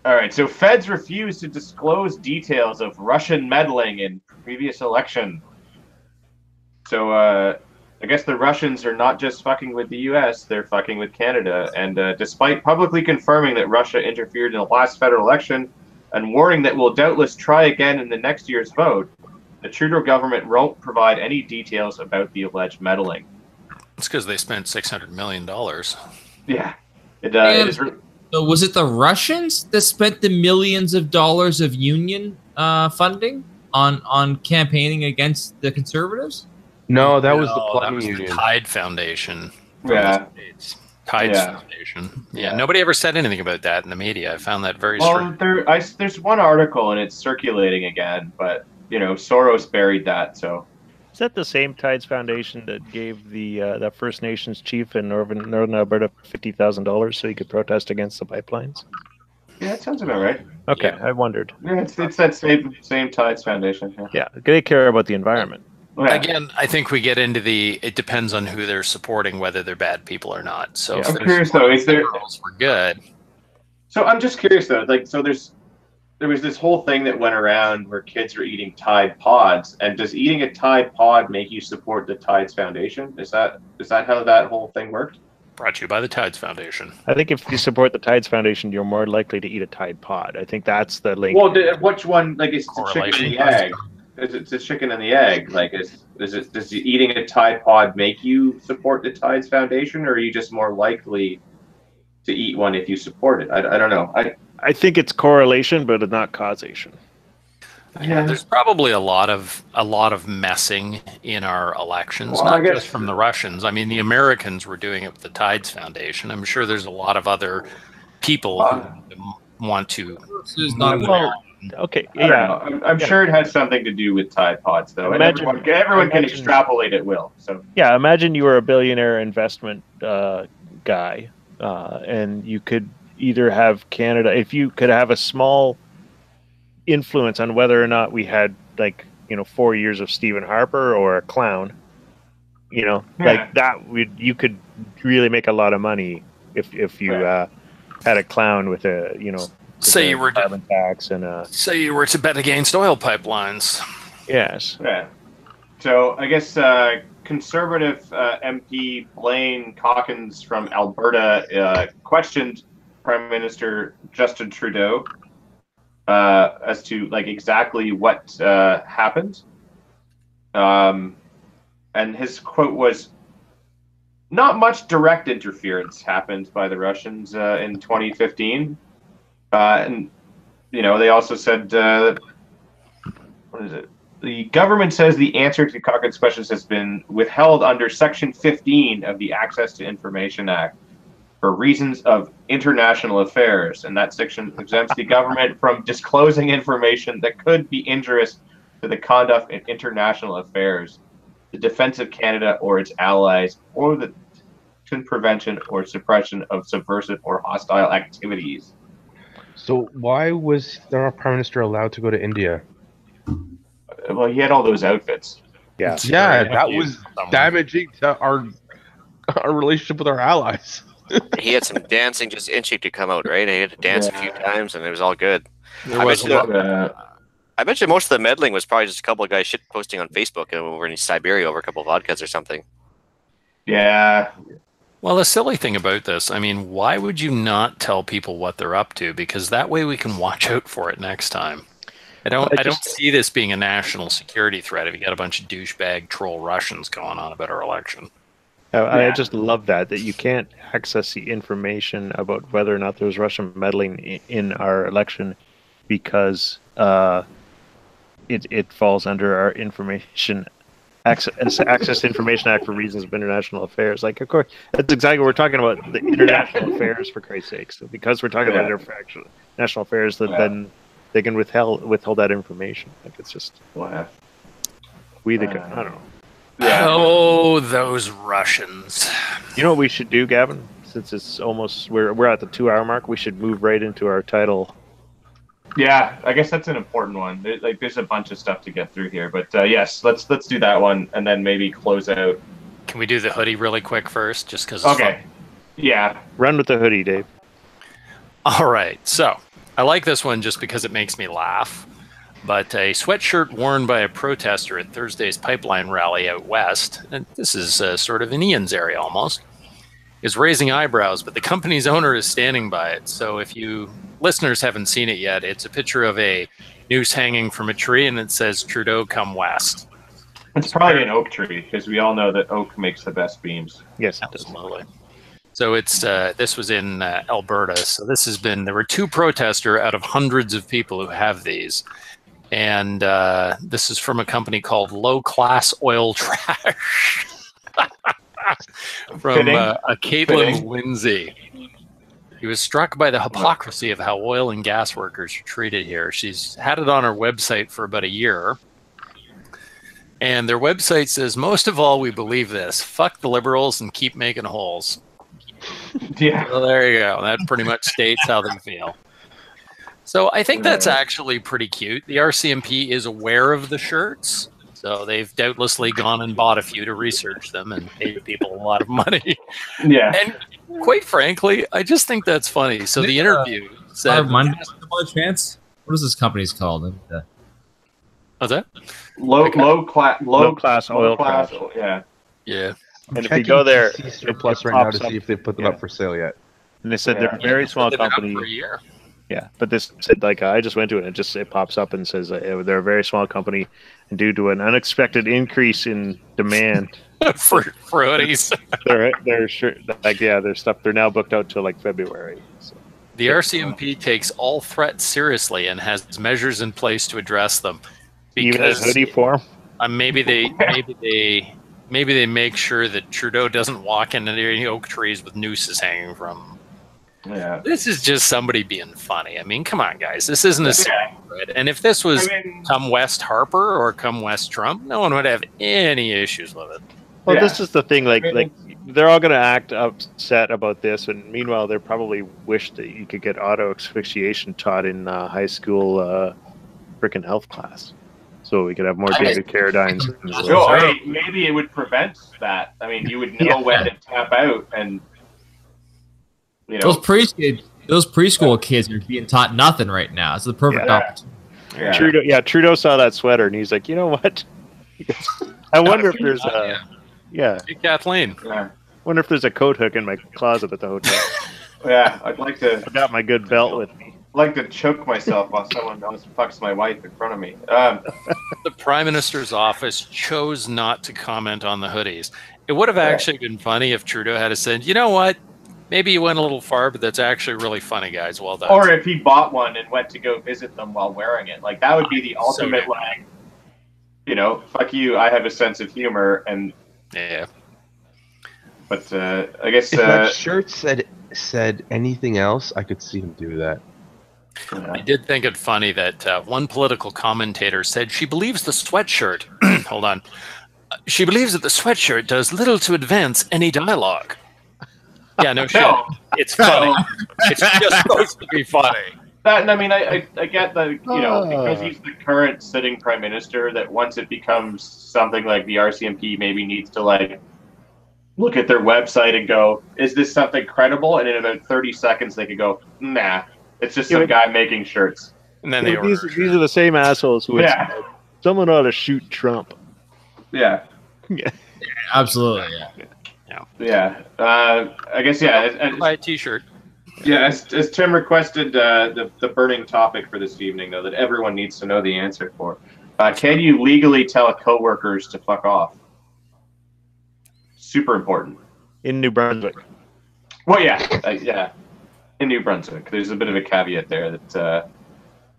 All right, so feds refuse to disclose details of Russian meddling in previous election. So I guess the Russians are not just fucking with the U.S., they're fucking with Canada. And despite publicly confirming that Russia interfered in the last federal election and warning that will doubtless try again in the next year's vote, the Trudeau government won't provide any details about the alleged meddling. It's because they spent $600 million. Yeah. It is. So was it the Russians that spent the millions of dollars of union funding on campaigning against the Conservatives? No, that was the Plumbing Union. The Tide Foundation. Yeah. Tides Foundation. Yeah, nobody ever said anything about that in the media. I found that very strange. There's one article and it's circulating again, but you know, Soros buried that. So is that the same Tides Foundation that gave the that First Nations chief in northern Alberta $50,000 so he could protest against the pipelines? Yeah, that sounds about right. Okay, I wondered. Yeah, it's that same Tides Foundation. Yeah, they care about the environment. Yeah. Again, I think we get into it depends on who they're supporting, whether they're bad people or not. So I'm curious though, we're good. So I'm just curious though, like, so there was this whole thing that went around where kids were eating Tide Pods, and does eating a Tide Pod make you support the Tides Foundation? Is that how that whole thing worked? Brought to you by the Tides Foundation. I think if you support the Tides Foundation, you're more likely to eat a Tide Pod. I think that's the link. Well, which one? Like, it's the chicken and the egg. Is it the chicken and the egg? Like, does eating a Tide Pod make you support the Tides Foundation, or are you just more likely to eat one if you support it? I don't know. I think it's correlation, but not causation. Yeah, there's probably a lot of messing in our elections, well, not just from the Russians. I mean, the Americans were doing it with the Tides Foundation. I'm sure there's a lot of other people who want to. Okay, I'm sure it has something to do with Tide Pods, though. Everyone can extrapolate at will. So yeah, imagine you were a billionaire investment guy, and you could either have Canada, if you could have a small influence on whether or not we had 4 years of Stephen Harper or a clown, like that, you could really make a lot of money if you had a clown with a say you were carbon tax and say you were to bet against oil pipelines. Yes. Yeah. So I guess Conservative MP Blaine Calkins from Alberta questioned Prime Minister Justin Trudeau as to exactly what happened. And his quote was, "Not much direct interference happened by the Russians in 2015." And, they also said, what is it? The government says the answer to Cochrane's questions has been withheld under Section 15 of the Access to Information Act for reasons of international affairs. And that section exempts the government from disclosing information that could be injurious to the conduct in international affairs, the defense of Canada or its allies, or the prevention or suppression of subversive or hostile activities. So why was our Prime Minister allowed to go to India? Well, he had all those outfits. Yeah, that was damaging to our relationship with our allies. He had some dancing just itching to come out, right? He had to dance a few times, and it was all good. There was I bet you most of the meddling was probably just a couple of guys shit posting on Facebook over in Siberia over a couple of vodkas or something. Yeah. Well, the silly thing about this, I mean, why would you not tell people what they're up to? Because that way we can watch out for it next time. I don't see this being a national security threat if you got a bunch of douchebag troll Russians going on about our election. I just love that you can't access the information about whether or not there's Russian meddling in our election because it falls under our Access to Information Act for reasons of international affairs. Of course, that's exactly what we're talking about, the international affairs, for Christ's sake. So because we're talking about international affairs, then they can withhold that information. It's just I don't know. Yeah. Oh, those Russians. You know what we should do, Gavin? Since it's almost we're at the 2-hour mark, we should move right into our title. Yeah, I guess that's an important one. There's a bunch of stuff to get through here, but yes, let's do that one and then maybe close out. Can we do the hoodie really quick first, just because? Okay. Yeah. Run with the hoodie, Dave. All right. So I like this one just because it makes me laugh. But a sweatshirt worn by a protester at Thursday's pipeline rally out west, and this is sort of in Ian's area almost, is raising eyebrows, but the company's owner is standing by it. So if you listeners haven't seen it yet, it's a picture of a noose hanging from a tree, and it says, "Trudeau, come west." It's probably an oak tree, because we all know that oak makes the best beams. Yes, absolutely. So it's this was in Alberta. So there were 2 protesters out of hundreds of people who have these. And this is from a company called Low Class Oil Trash. From a Caitlin Lindsay. He was struck by the hypocrisy of how oil and gas workers are treated here. She's had it on her website for about a year. And their website says, "Most of all, we believe this. Fuck the liberals and keep making holes." Yeah. Well, there you go. That pretty much states how they feel. So I think that's actually pretty cute. The RCMP is aware of the shirts. So they've doubtlessly gone and bought a few to research them and paid people a lot of money. Yeah. And quite frankly, I just think that's funny. So the interview said... Monday chance? What is this company's called? What's that? Low class oil trash. Yeah. And if you go there, Surplus right now to see if they put them up for sale yet. And they said they're a very small company. For a year. Yeah, but this said, I just went to it and it pops up and says they're a very small company, and due to an unexpected increase in demand for hoodies, their stuff, they're now booked out till February. So. The RCMP takes all threats seriously and has measures in place to address them. Even as hoodie form. Maybe they make sure that Trudeau doesn't walk into any oak trees with nooses hanging from them. Yeah. This is just somebody being funny. I mean, come on, guys. This isn't a it. And if this was come West Harper or come West Trump, no one would have any issues with it. Well, this is the thing. Like they're all going to act upset about this, and meanwhile, they probably wish that you could get auto asphyxiation taught in high school freaking health class, so we could have more David Carradines. Sure, maybe it would prevent that. I mean, you would know when to tap out, and you know those preschool kids are being taught nothing right now. It's the perfect opportunity. Trudeau saw that sweater, and he's like, you know what? I wonder if there's a. Yeah. Hey, Kathleen. Yeah. Wonder if there's a coat hook in my closet at the hotel. Yeah, I'd like to. I got my good belt with me. I'd like to choke myself while someone else fucks my wife in front of me. The Prime Minister's office chose not to comment on the hoodies. It would have actually been funny if Trudeau had said, you know what? Maybe you went a little far, but that's actually really funny, guys. Well done. Or if he bought one and went to go visit them while wearing it. Like, that would be the ultimate, like, you know, fuck you, I have a sense of humor, and... Yeah, but I guess if that shirt said anything else, I could see him do that. I did think it funny that one political commentator said she believes the sweatshirt. Hold on, she believes that the sweatshirt does little to advance any dialogue. Yeah, no shit. It's funny. It's just supposed to be funny. That, I mean, I get that, you know, because he's the current sitting prime minister, that once it becomes something like the RCMP maybe needs to, like, look at their website and go, is this something credible? And in about 30 seconds, they could go, nah, it's just some guy making shirts. And then these are the same assholes who would say, someone ought to shoot Trump. Yeah. Yeah, absolutely, Yeah. I guess, buy a t-shirt. Yeah, as Tim requested the burning topic for this evening, though, that everyone needs to know the answer for. Can you legally tell coworkers to fuck off? Super important. In New Brunswick. Well, yeah. In New Brunswick. There's a bit of a caveat there that...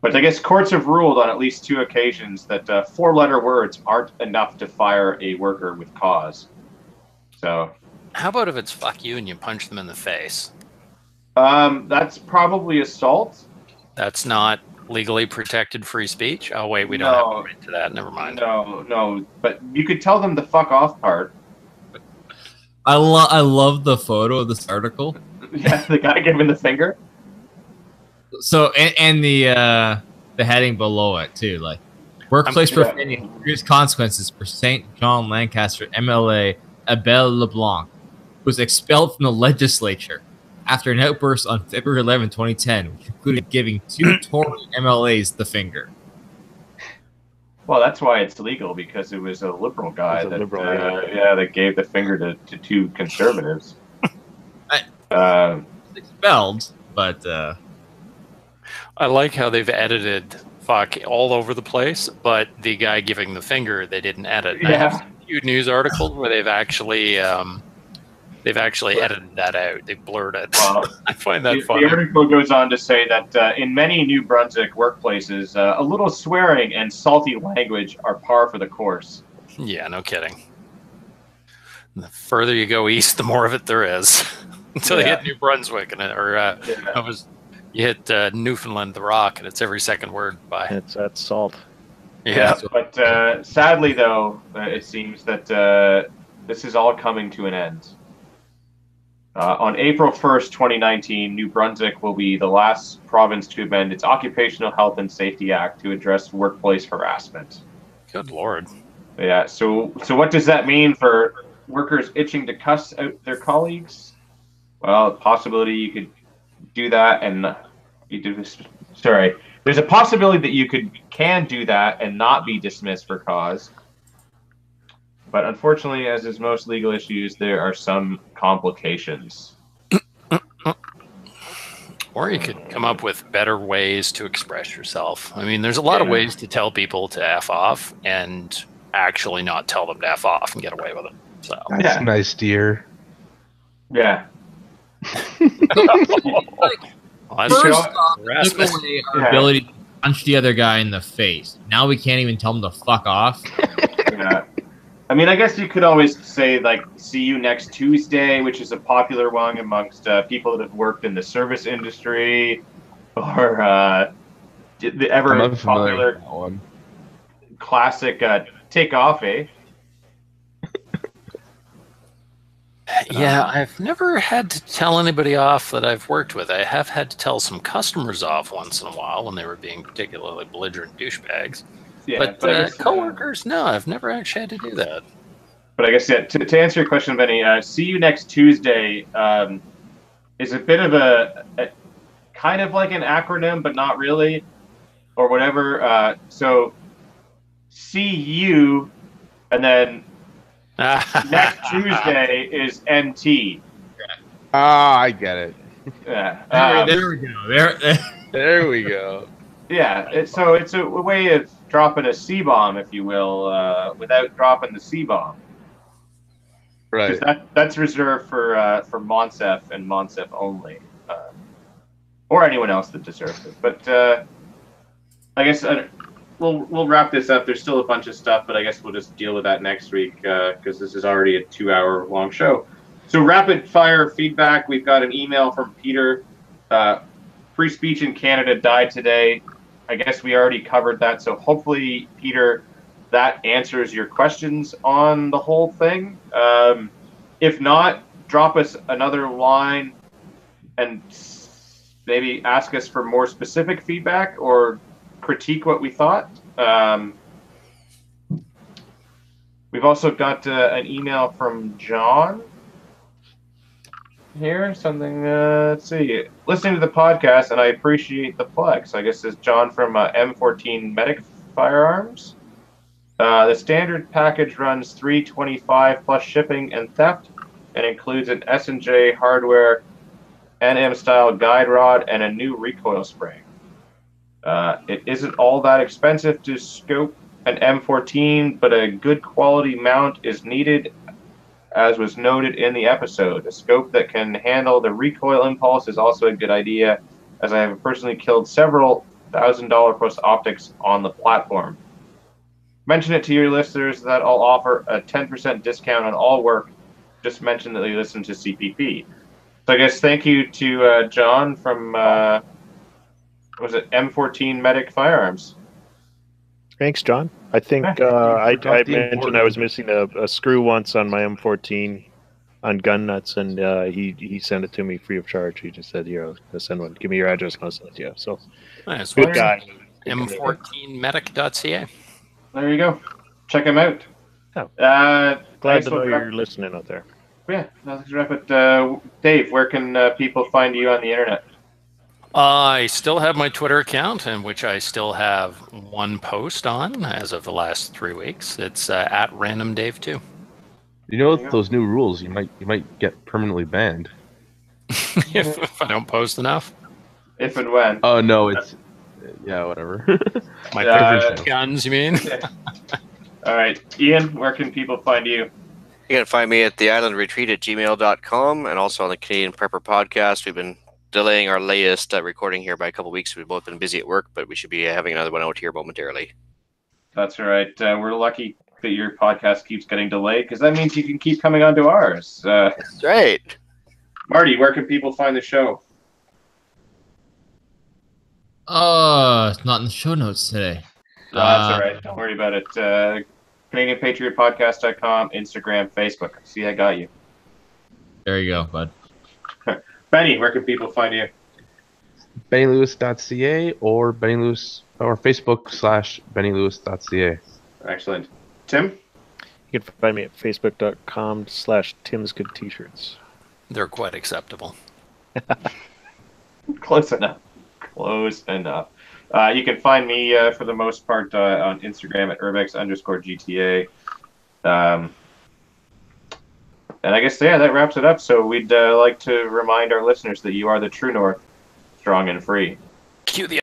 but I guess courts have ruled on at least 2 occasions that 4-letter words aren't enough to fire a worker with cause. So... How about if it's fuck you and you punch them in the face? That's probably assault. That's not legally protected free speech? Oh, wait, we don't have to get to that. Never mind. No. But you could tell them the fuck off part. I love the photo of this article. Yeah, the guy giving the finger. So, and the heading below it, too. Like, workplace profanity, serious consequences for St. John Lancaster MLA Abel LeBlanc, who was expelled from the legislature after an outburst on February 11, 2010, which included giving 2 Tory MLAs the finger. Well, that's why it's legal, because it was a liberal guy that gave the finger to 2 conservatives. Expelled, but... I like how they've edited fuck all over the place, but the guy giving the finger, they didn't edit. Yeah. I have a few news articles where they've actually edited that out. They blurred it. Well, I find that funny. The article goes on to say that in many New Brunswick workplaces, a little swearing and salty language are par for the course. Yeah, no kidding. The further you go east, the more of it there is. Until you hit New Brunswick, you hit Newfoundland, the Rock, and it's every second word. That's salt. Yeah, but sadly, though, it seems that this is all coming to an end. On April 1st, 2019, New Brunswick will be the last province to amend its Occupational Health and Safety Act to address workplace harassment. Good Lord. Yeah, so what does that mean for workers itching to cuss out their colleagues? Well, possibility you could do that and there's a possibility that you can do that and not be dismissed for cause. But unfortunately, as is most legal issues, there are some complications. Or you could come up with better ways to express yourself. I mean, there's a lot of ways to tell people to F off and actually not tell them to F off and get away with it. So that's nice, dear. Yeah. First off, took away our ability to punch the other guy in the face. Now we can't even tell him to fuck off. Yeah. I mean, I guess you could always say, like, see you next Tuesday, which is a popular one amongst people that have worked in the service industry, or The ever popular classic take off, eh? Yeah, I've never had to tell anybody off that I've worked with. I have had to tell some customers off once in a while when they were being particularly belligerent douchebags. Yeah, but I guess, coworkers, no, I've never actually had to do that. But I guess, yeah, to answer your question, Benny, see you next Tuesday is a bit of a kind of like an acronym, but not really, or whatever. So see you, and then next Tuesday is NT. Ah, I get it. Yeah. There we go. There we go. Yeah. So it's a way of dropping a C-bomb, if you will, without dropping the C-bomb. Right. That's reserved for Monsef and Monsef only, or anyone else that deserves it. But I guess we'll wrap this up. There's still a bunch of stuff, but I guess we'll just deal with that next week because this is already a 2-hour long show. So rapid fire feedback. We've got an email from Peter. Free speech in Canada died today. I guess we already covered that. So hopefully, Peter, that answers your questions on the whole thing. If not, drop us another line and maybe ask us for more specific feedback or critique what we thought. We've also got an email from John here. Something, let's see. Listening to the podcast, and I appreciate the plug. So I guess this is John from M14 Medic Firearms. The standard package runs $325 plus shipping and theft, and includes an S&J hardware, NM style guide rod, and a new recoil spring. It isn't all that expensive to scope an M14, but a good quality mount is needed, as was noted in the episode. A scope that can handle the recoil impulse is also a good idea, as I have personally killed several $1,000 plus optics on the platform. Mention it to your listeners that I'll offer a 10% discount on all work. Just mention that you listen to CPP. So I guess thank you to John from, was it M14 Medic Firearms? Thanks, John. I think I mentioned I was missing a screw once on my M14 on gun nuts, and he sent it to me free of charge. He just said, "Here, I'll send one. Give me your address, and I'll send it to you." So, nice. Good guy. M14medic.ca. There you go. Check him out. Oh. Glad to know you're listening out there. Yeah, let's wrap it. Dave, where can people find you on the internet? I still have my Twitter account, in which I still have one post on as of the last 3 weeks. It's at randomdave2. You know, with those new rules, you might get permanently banned. if I don't post enough. If and when. Oh no, it's whatever. My favorite guns, you mean? All right, Ian, where can people find you? You can find me at theislandretreat@gmail.com and also on the Canadian Prepper podcast. We've been delaying our latest recording here by a couple weeks. We've both been busy at work, but we should be having another one out here momentarily. That's all right. We're lucky that your podcast keeps getting delayed, because that means you can keep coming onto ours. That's right. Marty, where can people find the show? It's not in the show notes today. No, that's all right. Don't worry about it. CanadianPatriotPodcast.com, Instagram, Facebook. See, I got you. There you go, bud. Benny, where can people find you? BennyLewis.ca or Facebook.com/BennyLewis.ca. Excellent. Tim? You can find me at Facebook.com/Tim'sGoodT-shirts. They're quite acceptable. Close enough. Close enough. You can find me, for the most part, on Instagram at Urbex_GTA. And I guess, that wraps it up. So we'd like to remind our listeners that you are the true north, strong and free. Cue the